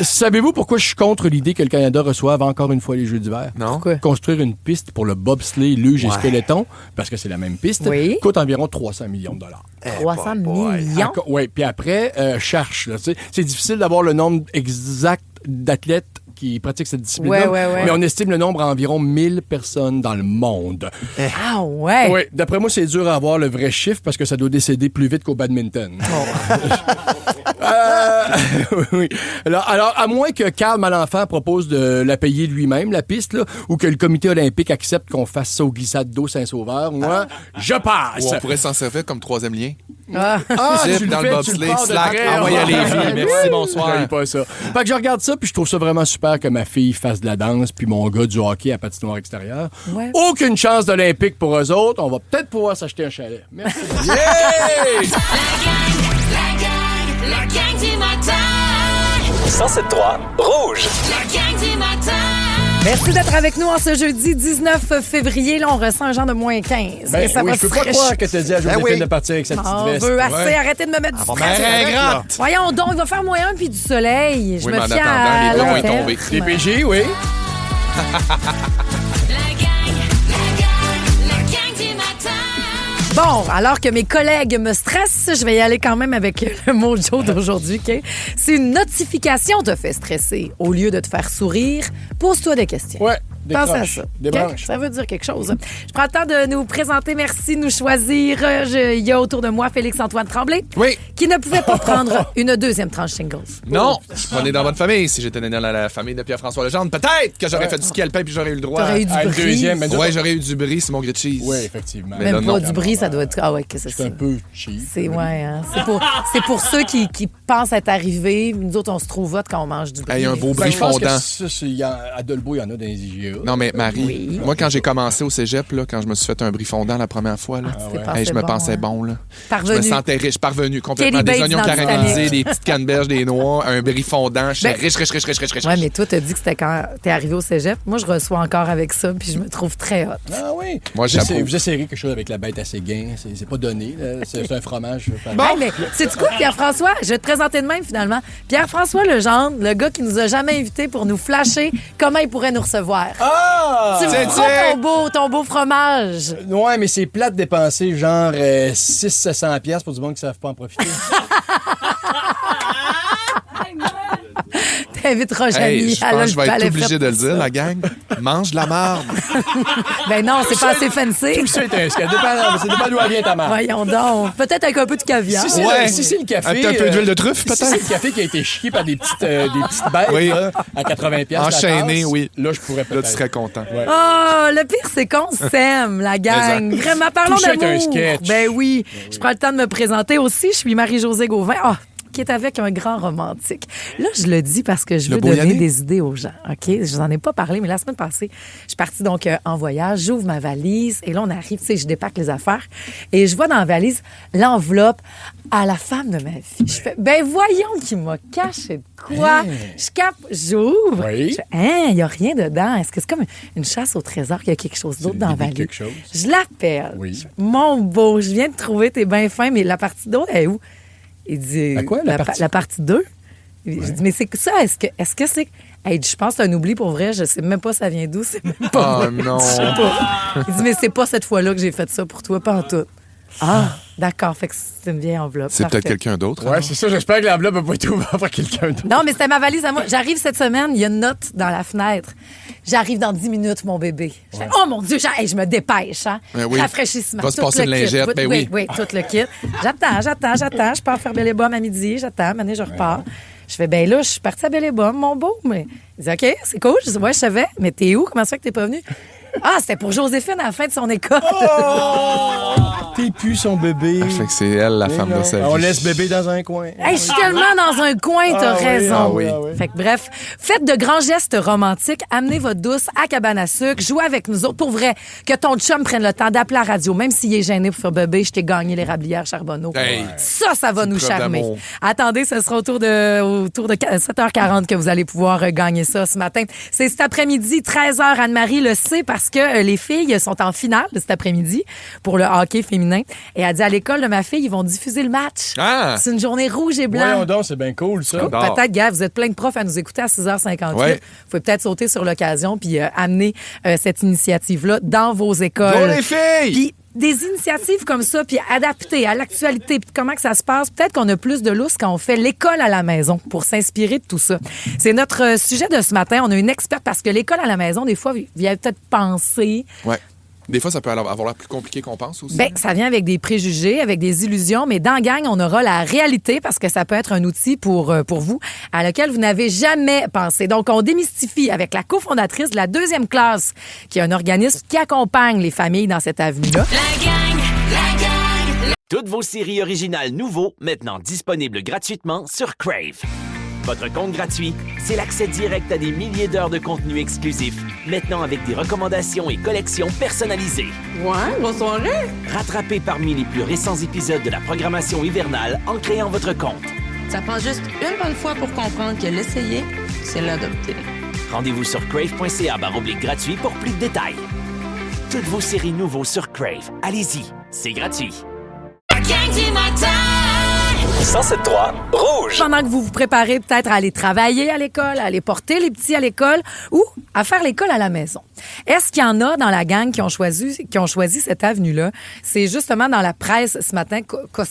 savez-vous pourquoi je suis contre l'idée que le Canada reçoive encore une fois les Jeux d'hiver? Non? Pourquoi? Construire une piste pour le bobsleigh, luge et squeletton, parce que c'est la même piste, Oui. coûte environ 300 millions de dollars. 300 millions. Oui, puis après, cherche. Là, tu sais, c'est difficile d'avoir le nombre exact d'athlètes qui pratiquent cette discipline-là, Ouais. mais on estime le nombre à environ 1000 personnes dans le monde. Ah ouais. Oui, d'après moi, c'est dur à avoir le vrai chiffre parce que ça doit décéder plus vite qu'au badminton. Oui. Alors, à moins que Karl Malenfant propose de la payer lui-même, la piste, là, ou que le comité olympique accepte qu'on fasse ça au glissade d'eau Saint-Sauveur, moi, je passe. Ou on pourrait s'en servir comme troisième lien. Ah. Zip tu dans le le fais, tu bobsleigh, le pars de slack, près. envoyez à Lévis. Merci, bonsoir. J'aime pas ça. Fait que je regarde ça, puis je trouve ça vraiment super que ma fille fasse de la danse, puis mon gars du hockey à patinoire extérieure. Ouais. Aucune chance d'Olympique pour eux autres. On va peut-être pouvoir s'acheter un chalet. Merci. La gang du matin. 107.3 Rouge. La gang du matin. Merci d'être avec nous en ce jeudi 19 février. Là, on ressent un genre de moins 15. Ben, Et ça oui, va je peux pas se croire que tu as dit à Joséphine oui. de partir avec sa petite On veste. veut assez. Arrêtez de me mettre du stress. ingrate. Voyons donc, il va faire moins 1 puis du soleil. Je Oui, me mais en fie attendant, à les bons vont long y tomber. terme. Les PG, oui. La gang du matin. Bon, alors que mes collègues me stressent, je vais y aller quand même avec le mojo d'aujourd'hui. OK? Si une notification te fait stresser au lieu de te faire sourire, pose-toi des questions. Ouais. Pense à Décroche. ça. OK? Débranche. Ça veut dire quelque chose. Je prends le temps de nous présenter. Merci de nous choisir. Il y a autour de moi Félix-Antoine Tremblay, Oui. qui ne pouvait pas prendre une deuxième tranche singles. Non, on est dans votre famille. Si j'étais né dans la famille de Pierre-François Legendre, peut-être que j'aurais fait du ski alpin puis j'aurais eu le droit. T'aurais eu du À une bris. deuxième, mais Ouais, j'aurais eu du bris sur mon grilled cheese. Oui, effectivement. Mais là, Même non. pas du bris, ça doit être... Ah ouais, qu'est-ce que C'est un c'est? peu cheap. C'est ouais, hein? C'est pour ceux qui pensent être arrivés. Nous autres, on se trouve hot quand on mange du bris. Il y a un beau Ben, bris je pense que fondant. à Dolbeau, il y en a dans les IGA. Non, mais Marie, Oui. moi, quand j'ai commencé au cégep, là, quand je me suis fait un bris fondant la première fois, là, C'est je me bon, pensais hein? bon. Là. Parvenu. Je me sentais riche, parvenu complètement. Kelly Des Bates oignons dans le caramélisés, Titanic. des petites canneberges, des noix, un bris fondant. Je suis Ben, riche. Ouais, mais toi, t'as dit que c'était quand t'es arrivé au cégep. Moi, je reçois encore avec ça, puis je me trouve très hot. Ah oui. Moi, j'approuve. Vous essayerez quelque chose avec la bête à Séguin. C'est pas donné. là. C'est un fromage. Hey, mais sais-tu quoi, Pierre-François? Je vais te présenter de même, finalement. Pierre-François Legendre, le gars qui nous a jamais invités pour nous flasher comment il pourrait nous recevoir. Ah! Tu me feras ton beau fromage. Ouais, mais c'est plate de dépenser genre 600-700$ pour du monde qui ne savent pas en profiter. t'inviteras, Janie. Hey, je pense que je vais être obligé de le dire, la gang. Mange de la marde. Ben non, c'est pas assez fancy. Tout ça est un sketch. Ça dépend d'où elle vient ta marde. Voyons donc. Peut-être avec un peu de caviar. Si c'est le café... Avec un peu d'huile de truffe, peut-être? Si c'est le café qui a été chié par des petites bêtes là, à 80$. Enchaîné, oui. Là, je pourrais peut-être. Là, tu serais content. Ouais. Oh, le pire, c'est qu'on s'aime, la gang. Exact. Vraiment, parlons Tout ça est d'amour. un sketch. Ben oui. Je prends le temps de me présenter aussi. Je suis Marie-Josée Gauvin. Ah, qui est avec un grand romantique. Là, je le dis parce que je veux donner des idées aux gens. OK? Je vous en ai pas parlé, mais la semaine passée, je suis partie donc en voyage, j'ouvre ma valise et là, on arrive, tu sais, je dépaque les affaires et je vois dans la valise l'enveloppe à la femme de ma fille. Je fais, ben voyons qu'il m'a caché de quoi. Je capte, j'ouvre. Oui. Je fais, il n'y a rien dedans. Est-ce que c'est comme une chasse au trésor qu'il y a quelque chose d'autre dans la valise? Quelque chose. Je l'appelle. Oui. Je fais, mon beau, je viens de trouver, t'es bien fin, mais la partie d'autre, elle est où? Il dit, la partie 2. Je dis, mais c'est ça, est-ce que c'est... Hey, je pense que c'est un oubli pour vrai, je sais même pas ça vient d'où, c'est même pas... Oh non! Je sais pas. Il dit, mais c'est pas cette fois-là que j'ai fait ça pour toi, pas en tout. Ah, d'accord, fait que c'est une vieille enveloppe. C'est peut-être quelqu'un d'autre. Ouais, c'est ça, j'espère que l'enveloppe n'a pas été ouverte par quelqu'un d'autre. Non, mais c'était ma valise à moi. J'arrive cette semaine, il y a une note dans la fenêtre. J'arrive dans 10 minutes, mon bébé. Je fais, oh mon Dieu, je me dépêche, hein. Oui. Rafraîchissement. Va se tout passer le une kit. lingette, ben oui. Oui, tout le kit. J'attends. Je pars faire Belle et Bomme à midi. J'attends, maintenant je repars. Je fais, ben là, je suis partie à Belle et Bomme, mon beau. Mais il dit, OK, c'est cool. Je dis, ouais, je savais. Mais t'es où? Comment ça fait que t'es pas venu? Ah, c'était pour Joséphine à la fin de son école. T'es plus son bébé. Ah, fait que c'est elle, la femme de sa vie. On laisse bébé dans un coin. Hey, je suis tellement dans un coin, t'as raison. oui. Fait que bref, faites de grands gestes romantiques, amenez votre douce à cabane à sucre, jouez avec nous autres. Pour vrai, que ton chum prenne le temps d'appeler la radio, même s'il est gêné pour faire bébé, je t'ai gagné les rablières Charbonneau. Hey. Ça va nous preuve charmer. d'amour. Attendez, ce sera autour de 7h40 que vous allez pouvoir gagner ça ce matin. C'est cet après-midi, 13h. Anne-Marie le sait parce que les filles sont en finale de cet après-midi pour le hockey féminin. Et elle dit, à l'école de ma fille, ils vont diffuser le match. Ah! C'est une journée rouge et blanc. Voyons donc, c'est bien cool, ça. Cool. Peut-être, gars, vous êtes plein de profs à nous écouter à 6h58. Ouais. Vous pouvez peut-être sauter sur l'occasion puis amener cette initiative-là dans vos écoles. Go les filles! Puis des initiatives comme ça, puis adaptées à l'actualité, puis comment que ça se passe, peut-être qu'on a plus de lousse quand on fait l'école à la maison pour s'inspirer de tout ça. C'est notre sujet de ce matin. On a une experte parce que l'école à la maison, des fois, vient peut-être penser... Ouais. Des fois, ça peut avoir l'air plus compliqué qu'on pense aussi. Bien, ça vient avec des préjugés, avec des illusions, mais dans la gang, on aura la réalité parce que ça peut être un outil pour vous à lequel vous n'avez jamais pensé. Donc, on démystifie avec la cofondatrice de la 2e classe, qui est un organisme qui accompagne les familles dans cette avenue-là. La gang. Toutes vos séries originales nouveaux, maintenant disponibles gratuitement sur Crave. Votre compte gratuit, c'est l'accès direct à des milliers d'heures de contenu exclusif, maintenant avec des recommandations et collections personnalisées. Ouais, bonne soirée. Rattrapez parmi les plus récents épisodes de la programmation hivernale en créant votre compte. Ça prend juste une bonne fois pour comprendre que l'essayer, c'est l'adopter. Rendez-vous sur crave.ca/gratuit pour plus de détails. Toutes vos séries nouveaux sur Crave. Allez-y, c'est gratuit. La gang du matin. 107.3 Rouge. Pendant que vous vous préparez peut-être à aller travailler à l'école, à aller porter les petits à l'école ou à faire l'école à la maison. Est-ce qu'il y en a dans la gang qui ont choisi cette avenue-là? C'est justement dans la presse ce matin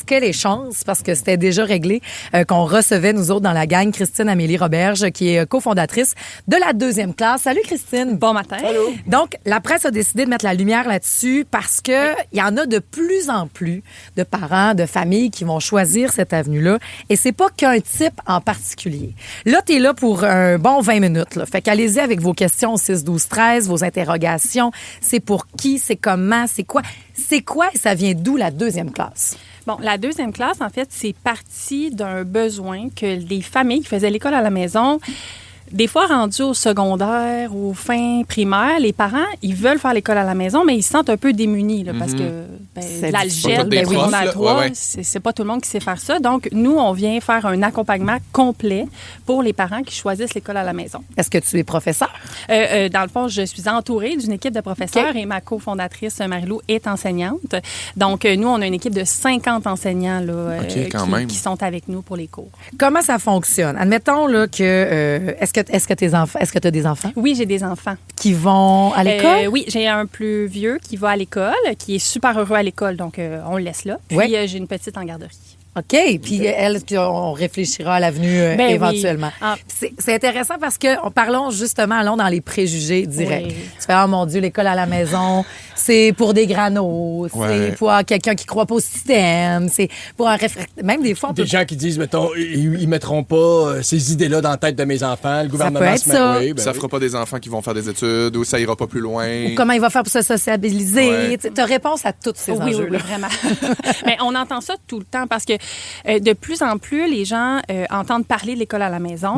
qu'est les chances, parce que c'était déjà réglé, qu'on recevait, nous autres, dans la gang, Christine Amélie Roberge, qui est cofondatrice de la 2e classe. Salut, Christine. Bon matin. Allô. Donc, la presse a décidé de mettre la lumière là-dessus parce que il y en a de plus en plus de parents, de familles qui vont choisir cette avenue-là. Et c'est pas qu'un type en particulier. Là, t'es là pour un bon 20 minutes. Là. Fait qu'allez-y avec vos questions au 6-12-13, vos interrogations. C'est pour qui? C'est comment? C'est quoi? C'est quoi et ça vient d'où la 2e classe? Bon, la 2e classe, en fait, c'est parti d'un besoin que les familles qui faisaient l'école à la maison... Des fois, rendus au secondaire, aux fins primaires, les parents, ils veulent faire l'école à la maison, mais ils se sentent un peu démunis là, parce que l'algèbre, secondaire 3, c'est pas tout le monde qui sait faire ça. Donc, nous, on vient faire un accompagnement complet pour les parents qui choisissent l'école à la maison. Est-ce que tu es professeur? Dans le fond, je suis entourée d'une équipe de professeurs et ma cofondatrice, Marie-Lou, est enseignante. Donc, nous, on a une équipe de 50 enseignants là, qui sont avec nous pour les cours. Comment ça fonctionne? Admettons là, que... Est-ce que tu as des enfants? Oui, j'ai des enfants. Qui vont à l'école? Oui, j'ai un plus vieux qui va à l'école, qui est super heureux à l'école, donc on le laisse là. Puis j'ai une petite en garderie. OK. Puis elle, on réfléchira à l'avenue éventuellement. Oui. Ah. C'est intéressant parce que parlons justement, allons dans les préjugés directs. Oui. Tu fais, oh mon Dieu, l'école à la maison, c'est pour des granos, c'est pour quelqu'un qui croit pas au système, c'est pour un même des fois... Des gens qui disent, mettons, ils mettront pas ces idées-là dans la tête de mes enfants, le gouvernement se met... Ça. Oui, ça fera pas des enfants qui vont faire des études ou ça ira pas plus loin. Ou comment il va faire pour se sociabiliser. Ouais. Tu as réponse à tous ces enjeux-là. Oui, vraiment. Mais on entend ça tout le temps parce que de plus en plus, les gens entendent parler de l'école à la maison,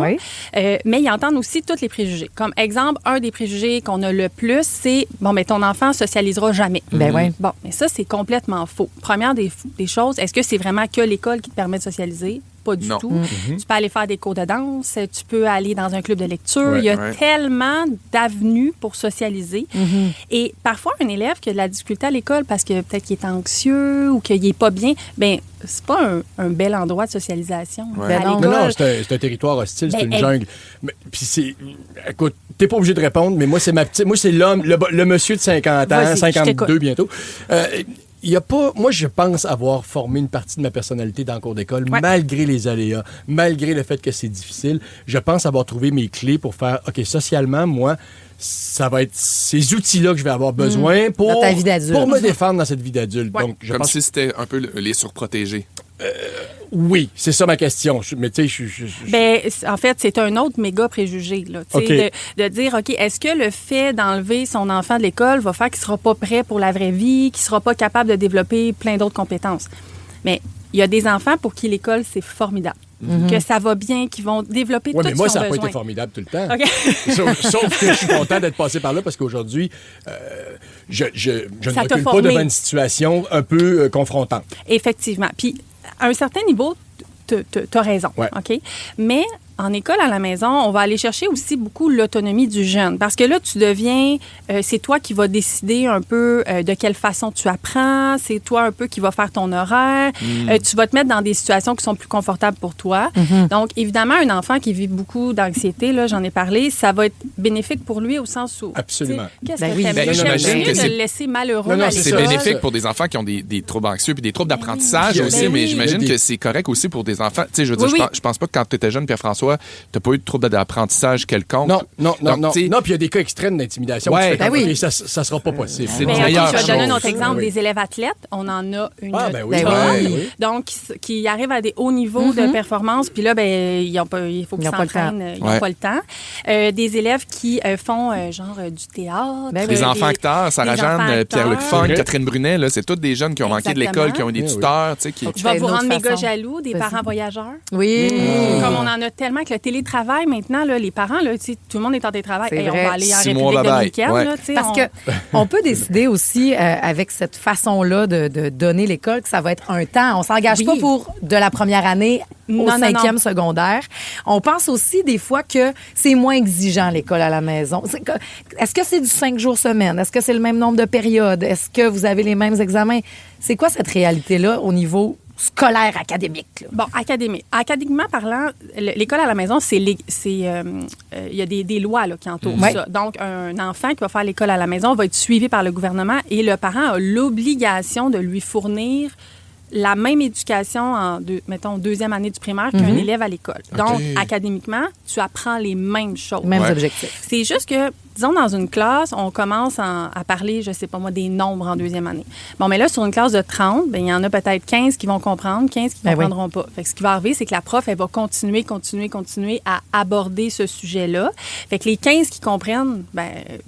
mais ils entendent aussi tous les préjugés. Comme exemple, un des préjugés qu'on a le plus, c'est, bon, mais ton enfant socialisera jamais. Bon, mais ça, c'est complètement faux. Première des choses, est-ce que c'est vraiment que l'école qui te permet de socialiser? Pas du tout. Tu peux aller faire des cours de danse, tu peux aller dans un club de lecture. Il y a tellement d'avenues pour socialiser. Et parfois, un élève qui a de la difficulté à l'école parce que peut-être qu'il est anxieux ou qu'il n'est pas bien, bien, c'est pas un bel endroit de socialisation. Non, c'est un territoire hostile, c'est une jungle. Puis c'est... Écoute, t'es pas obligé de répondre, mais moi, c'est ma petite... Moi, c'est l'homme, le monsieur de 50 ans, 52 bientôt. Il y a pas... Moi, je pense avoir formé une partie de ma personnalité dans le cours d'école, malgré les aléas, malgré le fait que c'est difficile. Je pense avoir trouvé mes clés pour faire, OK, socialement, moi, ça va être ces outils-là que je vais avoir besoin pour me défendre dans cette vie d'adulte. Donc, Comme si c'était un peu les surprotégés. Oui, c'est ça ma question. Mais tu sais, Ben, en fait, c'est un autre méga préjugé. Là, de dire, OK, est-ce que le fait d'enlever son enfant de l'école va faire qu'il ne sera pas prêt pour la vraie vie, qu'il ne sera pas capable de développer plein d'autres compétences? Mais il y a des enfants pour qui l'école, c'est formidable. Que ça va bien, qui vont développer tout ce qu'ils ont besoin. Mais moi, ça n'a pas été formidable tout le temps. Okay. Sauf que je suis content d'être passé par là parce qu'aujourd'hui, je ne recule pas devant une situation un peu confrontante. Effectivement. Puis, à un certain niveau, tu as raison. OK? Mais en école à la maison, on va aller chercher aussi beaucoup l'autonomie du jeune. Parce que là, tu deviens... c'est toi qui vas décider un peu de quelle façon tu apprends. C'est toi un peu qui va faire ton horaire. Tu vas te mettre dans des situations qui sont plus confortables pour toi. Donc, évidemment, un enfant qui vit beaucoup d'anxiété, là, j'en ai parlé, ça va être bénéfique pour lui au sens où... Absolument. Qu'est-ce que t'aimerais? J'aimerais de le laisser malheureux à c'est bénéfique pour des enfants qui ont des troubles anxieux puis des troubles d'apprentissage aussi, mais j'imagine que c'est correct aussi pour des enfants. Tu sais, je veux dire, je pense pas que quand tu étais jeune, Pierre-François, t'as pas eu de trouble d'apprentissage quelconque. Non. Non, puis il y a des cas extrêmes d'intimidation. Ça sera pas possible. C'est je vais donner un autre exemple des élèves athlètes. On en a une tonne. Donc, qui arrivent à des hauts niveaux de performance, puis là, il faut qu'ils s'entraînent. Ils n'ont pas le temps. Des élèves qui font genre du théâtre. Des enfants acteurs, Sarah-Jeanne, Pierre-Luc Funk, Catherine Brunet, là, c'est tous des jeunes qui ont manqué de l'école, qui ont eu des tuteurs. Je vais vous rendre méga jaloux, des parents voyageurs. Oui. Comme on en a tellement avec le télétravail maintenant, là, les parents, là, tout le monde est en télétravail. On va aller en République dominicaine. Parce qu'on peut décider aussi, avec cette façon-là de donner l'école, que ça va être un temps. On s'engage pas pour de la première année au 5e secondaire. On pense aussi des fois que c'est moins exigeant, l'école à la maison. Est-ce que c'est du 5 jours semaine? Est-ce que c'est le même nombre de périodes? Est-ce que vous avez les mêmes examens? C'est quoi cette réalité-là au niveau scolaire, académique? Là? Bon, académiquement parlant, l'école à la maison, il y a des lois là, qui entourent ça. Donc, un enfant qui va faire l'école à la maison va être suivi par le gouvernement et le parent a l'obligation de lui fournir la même éducation en, deuxième année du primaire qu'un élève à l'école. Donc, académiquement, tu apprends les mêmes choses. Mêmes objectifs. C'est juste que, disons, dans une classe, on commence à parler, je sais pas moi, des nombres en deuxième année. Bon, mais là, sur une classe de 30, il y en a peut-être 15 qui vont comprendre, 15 qui ne comprendront pas. Fait que ce qui va arriver, c'est que la prof, elle va continuer à aborder ce sujet-là. Fait que les 15 qui comprennent,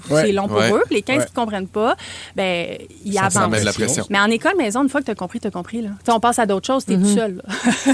c'est long pour eux. Puis les 15 qui ne comprennent pas, ils avancent. Ça met de la pression. Mais en école maison, une fois que tu as compris, tu as compris. Là. On passe à d'autres choses, tu es tout seul.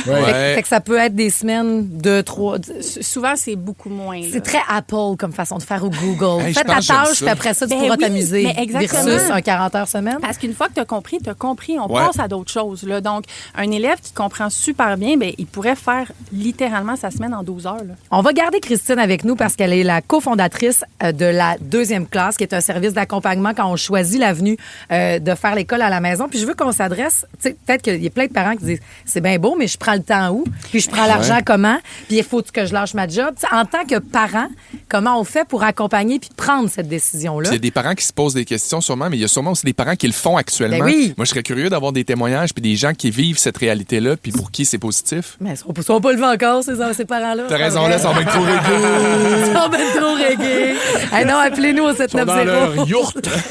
Fait que ça peut être des semaines, 2, 3... Souvent, c'est beaucoup moins. C'est très Apple comme façon de faire au Google. Fais ta tâche, puis après ça, tu pourras t'amuser. Versus un 40 heures semaine. Parce qu'une fois que tu as compris. On passe à d'autres choses. Là. Donc, un élève qui comprend super bien, il pourrait faire littéralement sa semaine en 12 heures. Là. On va garder Christine avec nous parce qu'elle est la cofondatrice de la 2e classe, qui est un service d'accompagnement quand on choisit l'avenue de faire l'école à la maison. Puis je veux qu'on s'adresse, peut-être qu'il y a plein de parents qui disent c'est bien beau, mais je prends le temps où? Puis je prends l'argent comment? Puis il faut que je lâche ma job. T'sais, en tant que parent, comment on fait pour accompagner puis prendre cette décision-là? Il y a des parents qui se posent des questions sûrement, mais il y a sûrement aussi des parents qui le font actuellement. Ben oui. Moi, je serais curieux d'avoir des témoignages puis des gens qui vivent cette réalité-là puis pour qui c'est positif. Mais ils sont pas levés encore, ces parents-là. T'as raison, là, ils sont bien trop reggae. Ils sont bien trop reggae. Hey, non, appelez-nous au 790.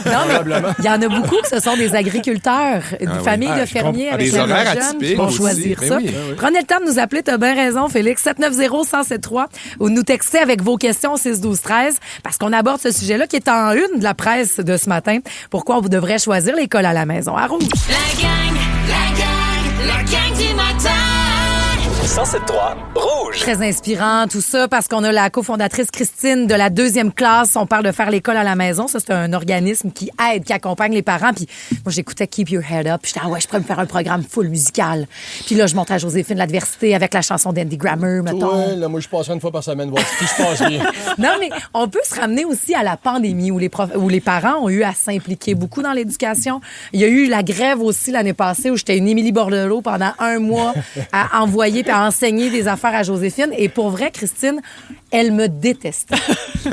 Non, mais il y en a beaucoup que ce sont des agriculteurs, des familles de fermiers avec des leurs horaires jeunes qui atypiques vont aussi. choisir Ben ça. oui. Prenez le temps de nous appeler, t'as bien raison, Félix. 790-1073 ou nous texter avec vos questions 6-12-13 parce qu'on aborde ce sujet-là qui est en une de la presse de ce matin. Pourquoi on devrait choisir l'école à la maison? À Rouge. La gang du matin. 107.3 Rouge. Très inspirant, tout ça, parce qu'on a la cofondatrice Christine de la 2e classe. On parle de faire l'école à la maison. Ça, c'est un organisme qui aide, qui accompagne les parents. Puis moi, j'écoutais Keep Your Head Up. Puis j'étais, je pourrais me faire un programme full musical. Puis là, je monte à Joséphine l'adversité avec la chanson d'Andy Grammer, mettons. Ouais, là, moi, je passerai une fois par semaine voir si tout se passe bien. Non, mais on peut se ramener aussi à la pandémie où les parents ont eu à s'impliquer beaucoup dans l'éducation. Il y a eu la grève aussi l'année passée où j'étais une Émilie Bordelot pendant un mois à envoyer puis à enseigner des affaires à Joséphine. Et pour vrai, Christine, elle me détestait.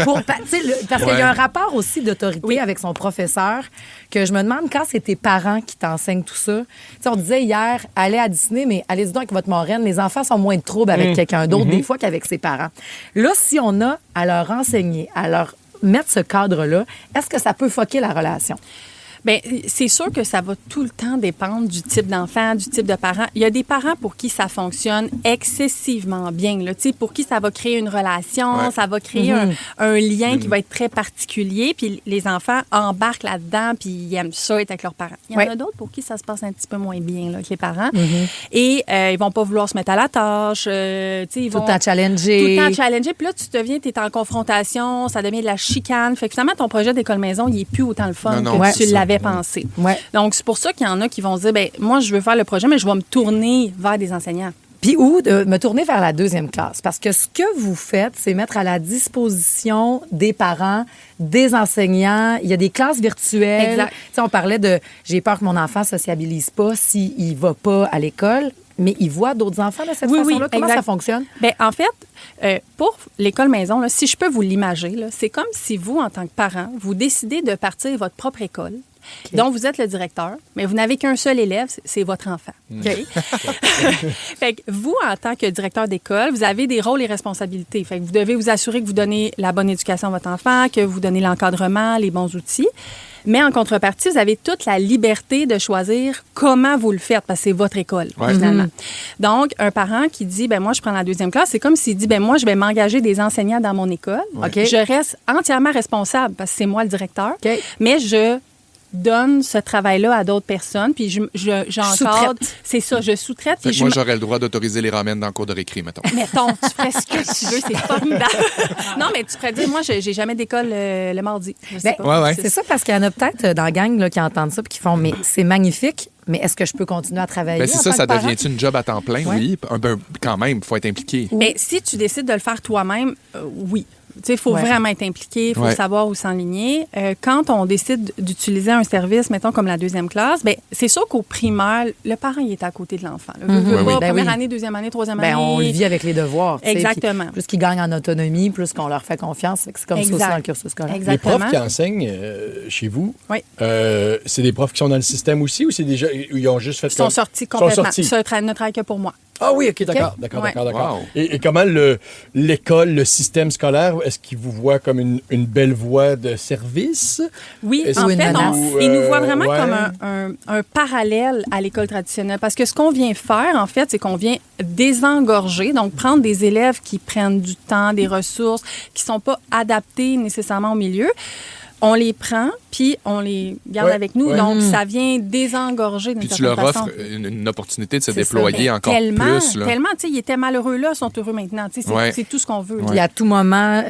Parce qu'il y a un rapport aussi d'autorité avec son professeur que je me demande quand c'est tes parents qui t'enseignent tout ça. T'sais, on disait hier, allez à Disney, mais allez-y donc avec votre marraine. Les enfants sont moins de troubles avec quelqu'un d'autre des fois qu'avec ses parents. Là, si on a à leur enseigner, à leur mettre ce cadre-là, est-ce que ça peut fucker la relation? Bien, c'est sûr que ça va tout le temps dépendre du type d'enfant, du type de parent. Il y a des parents pour qui ça fonctionne excessivement bien, là. Tu sais, pour qui ça va créer une relation, ça va créer un lien qui va être très particulier, puis les enfants embarquent là-dedans, puis ils aiment ça être avec leurs parents. Il y en a d'autres pour qui ça se passe un petit peu moins bien, là, avec les parents. Et ils vont pas vouloir se mettre à la tâche. Tu sais, ils vont tout le temps challenger. Tout le temps challenger. Puis là, tu es en confrontation, ça devient de la chicane. Fait que finalement, ton projet d'école maison, il est plus autant le fun que tu l'avais pensé. Donc, c'est pour ça qu'il y en a qui vont se dire, ben moi, je veux faire le projet, mais je vais me tourner vers des enseignants. Puis ou de me tourner vers la 2e classe. Parce que ce que vous faites, c'est mettre à la disposition des parents, des enseignants. Il y a des classes virtuelles. Exact. Tu sais, on parlait de « j'ai peur que mon enfant ne sociabilise pas s'il ne va pas à l'école ». Mais il voit d'autres enfants de cette façon-là. Comment ça fonctionne? Bien, en fait, pour l'école maison, là, si je peux vous l'imager, là, c'est comme si vous, en tant que parent, vous décidez de partir votre propre école, dont vous êtes le directeur, mais vous n'avez qu'un seul élève, c'est votre enfant. Okay? Fait que vous, en tant que directeur d'école, vous avez des rôles et responsabilités. Fait que vous devez vous assurer que vous donnez la bonne éducation à votre enfant, que vous donnez l'encadrement, les bons outils. Mais en contrepartie, vous avez toute la liberté de choisir comment vous le faites, parce que c'est votre école, finalement. Donc, un parent qui dit, ben moi, je prends la 2e classe, c'est comme s'il dit, ben moi, je vais m'engager des enseignants dans mon école. Je reste entièrement responsable, parce que c'est moi le directeur, mais je donne ce travail-là à d'autres personnes, puis j'encadre. C'est ça, je sous-traite. Fait que moi, j'aurais le droit d'autoriser les ramen dans le cours de récré, mettons. Mettons, tu ferais ce que tu veux, c'est formidable. Non, mais tu pourrais dire, moi, j'ai jamais d'école le mardi. C'est ça, parce qu'il y en a peut-être dans la gang là, qui entendent ça et qui font, mais c'est magnifique, mais est-ce que je peux continuer à travailler? Ben, c'est ça, ça devient-tu une job à temps plein? Oui. Quand même, il faut être impliqué. Mais si tu décides de le faire toi-même, oui. Il faut vraiment être impliqué, il faut savoir où s'enligner. Quand on décide d'utiliser un service, mettons comme la 2e classe, ben, c'est sûr qu'au primaire, le parent il est à côté de l'enfant. Première année, 2e année, 3e année. On le vit avec les devoirs. Exactement. Plus qu'ils gagnent en autonomie, plus qu'on leur fait confiance. C'est comme ça aussi dans le cursus scolaire. Exactement. Les profs qui enseignent chez vous, c'est des profs qui sont dans le système aussi ou c'est déjà ils ont juste fait Ils sont sortis complètement. Ça ne travaille que pour moi. Ah oui, OK, d'accord. Wow. Et comment l'école, le système scolaire, est-ce qu'ils vous voient comme une belle voie de service? Oui, en fait, ils nous voient vraiment comme un parallèle à l'école traditionnelle. Parce que ce qu'on vient faire, en fait, c'est qu'on vient désengorger, donc prendre des élèves qui prennent du temps, des ressources, qui ne sont pas adaptés nécessairement au milieu. On les prend, puis on les garde avec nous. Donc, ça vient désengorger d'une certaine façon. Puis tu leur offres une opportunité de se déployer encore plus. Tellement, tu sais, ils étaient malheureux là, ils sont heureux maintenant. C'est tout ce qu'on veut. Puis à tout moment,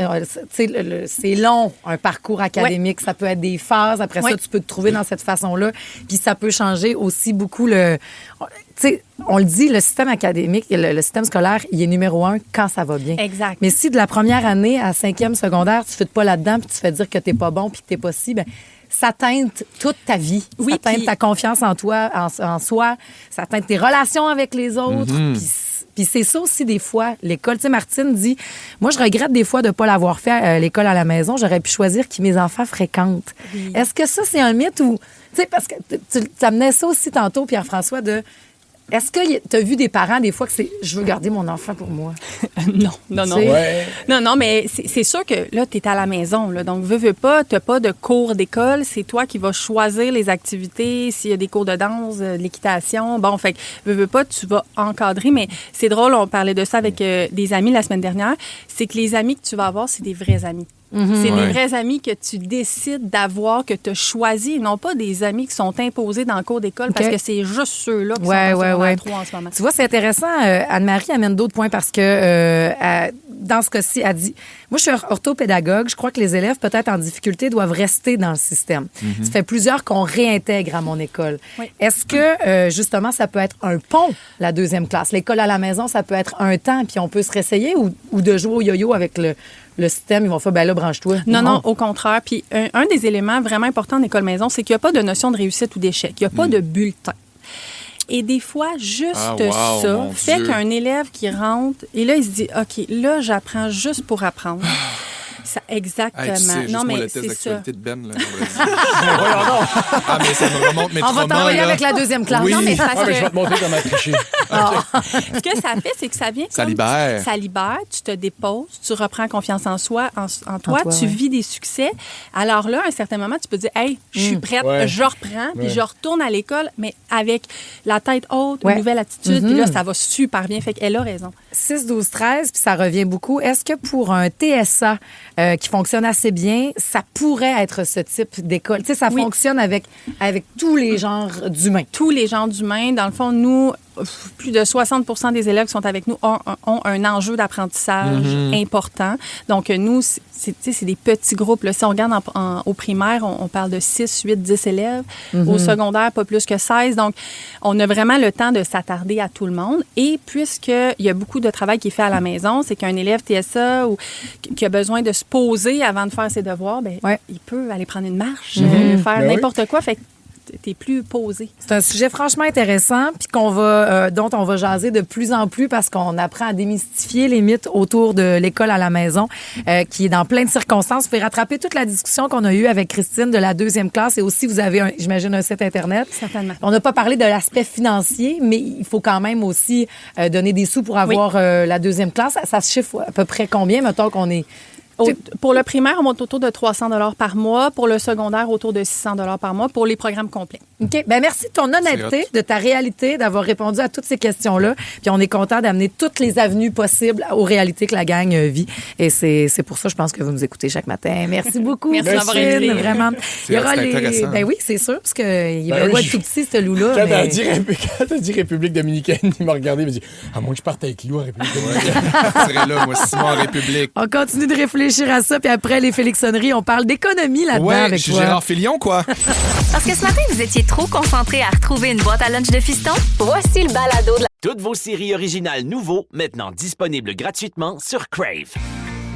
c'est long, un parcours académique. Ça peut être des phases. Après ça, tu peux te trouver dans cette façon-là. Puis ça peut changer aussi beaucoup tu sais, on le dit, le système académique, le système scolaire, il est numéro 1 quand ça va bien. Exact. Mais si de la première année à 5e secondaire, tu ne fais pas là-dedans puis tu fais dire que tu n'es pas bon puis que tu n'es pas si, ben ça teinte toute ta vie. Oui, ça teinte puis- ta confiance en toi, en soi. Ça teinte tes relations avec les autres. Puis c'est ça aussi, des fois, l'école. Tu sais, Martine dit, moi, je regrette des fois de ne pas l'avoir fait l'école à la maison. J'aurais pu choisir qui mes enfants fréquentent. Oui. Est-ce que ça, c'est un mythe ou... Tu sais, parce que tu amenais ça aussi tantôt, Pierre-François, de... Est-ce que tu as vu des parents, des fois, que c'est « je veux garder mon enfant pour moi ». Non. Ouais. Non, mais c'est sûr que là, tu es à la maison. Là, donc, veux pas, tu n'as pas de cours d'école. C'est toi qui vas choisir les activités, s'il y a des cours de danse, de l'équitation. Bon, fait que veux pas, tu vas encadrer. Mais c'est drôle, on parlait de ça avec des amis la semaine dernière. C'est que les amis que tu vas avoir, c'est des vrais amis. C'est des vrais amis que tu décides d'avoir, que tu as choisis, non pas des amis qui sont imposés dans le cours d'école parce que c'est juste ceux-là qui sont en secondaire 3 en ce moment. Tu vois, c'est intéressant. Anne-Marie amène d'autres points parce que dans ce cas-ci, elle dit, moi, je suis orthopédagogue. Je crois que les élèves, peut-être en difficulté, doivent rester dans le système. Ça fait plusieurs qu'on réintègre à mon école. Oui. Est-ce que, justement, ça peut être un pont, la deuxième classe? L'école à la maison, ça peut être un temps, puis on peut se réessayer ou de jouer au yo-yo avec le système, ils vont faire, ben là, branche-toi. Non, au contraire. Puis un des éléments vraiment importants en école-maison, c'est qu'il n'y a pas de notion de réussite ou d'échec. Il n'y a pas de bulletin. Et des fois, juste ça fait qu'un élève qui rentre, et là, il se dit, OK, là, j'apprends juste pour apprendre. Ça, exactement. Hey, tu sais, juste non, moi, mais le test c'est d'actualité ça. de Ben. Là, ah, mais ça me remonte mes On va t'envoyer avec la deuxième classe. Oui. Non, mais c'est parce mais je que- vais te montrer comment tricher. Ce que ça fait, c'est que ça vient Ça comme- libère. Ça libère, tu te déposes, tu reprends confiance en soi, en toi, toi, tu ouais. vis des succès. Alors là, à un certain moment, tu peux dire, hey, je suis prête, Ouais. je reprends, puis Ouais. je retourne à l'école, mais avec la tête haute, Ouais. une nouvelle attitude, puis là, ça va super bien. Fait qu'elle a raison. 6, 12, 13, puis ça revient beaucoup. Est-ce que pour un TSA qui fonctionne assez bien, ça pourrait être ce type d'école? Tu sais, ça Oui. fonctionne avec tous les genres d'humains. Tous les genres d'humains, dans le fond, nous, plus de 60% des élèves qui sont avec nous ont un enjeu d'apprentissage important. Donc, nous, c'est des petits groupes. Là. Si on regarde au primaire, on parle de 6, 8, 10 élèves. Au secondaire, pas plus que 16. Donc, on a vraiment le temps de s'attarder à tout le monde. Et puisqu'il y a beaucoup de travail qui est fait à la maison, c'est qu'un élève TSA ou qui a besoin de se poser avant de faire ses devoirs, ben, il peut aller prendre une marche, faire n'importe quoi. Fait que t'es plus posé. C'est un sujet franchement intéressant, puis dont on va jaser de plus en plus parce qu'on apprend à démystifier les mythes autour de l'école à la maison, qui est dans plein de circonstances. Vous pouvez rattraper toute la discussion qu'on a eue avec Christine de la deuxième classe et aussi vous avez, j'imagine, un site Internet. Certainement. On n'a pas parlé de l'aspect financier, mais il faut quand même aussi donner des sous pour avoir la deuxième classe. Ça se chiffre à peu près combien, mettons qu'on est... Pour le primaire, on monte autour de 300 $ par mois. Pour le secondaire, autour de 600 $ par mois pour les programmes complets. OK. Ben merci de ton honnêteté, de ta réalité, d'avoir répondu à toutes ces questions-là. Puis on est content d'amener toutes les avenues possibles aux réalités que la gang vit. Et c'est pour ça, je pense que vous nous écoutez chaque matin. Merci beaucoup. Merci d'avoir Christine, invité. vraiment. C'est intéressant. Ben oui, c'est sûr, parce qu'il Ben va oui, être tout petit, ce loup-là. Quand mais- t'as dit République dominicaine, il m'a regardé et m'a dit à moins que je parte avec Lou en République dominicaine. Je serais là, moi, Simon en République. On continue de réfléchir à ça, puis après les Félixonneries, on parle d'économie là-dedans Ouais, avec je suis toi. Gérard Filion, quoi. Parce que ce matin, vous étiez trop concentré à retrouver une boîte à lunch de fiston? Voici le balado de la... Toutes vos séries originales nouveaux, maintenant disponibles gratuitement sur Crave.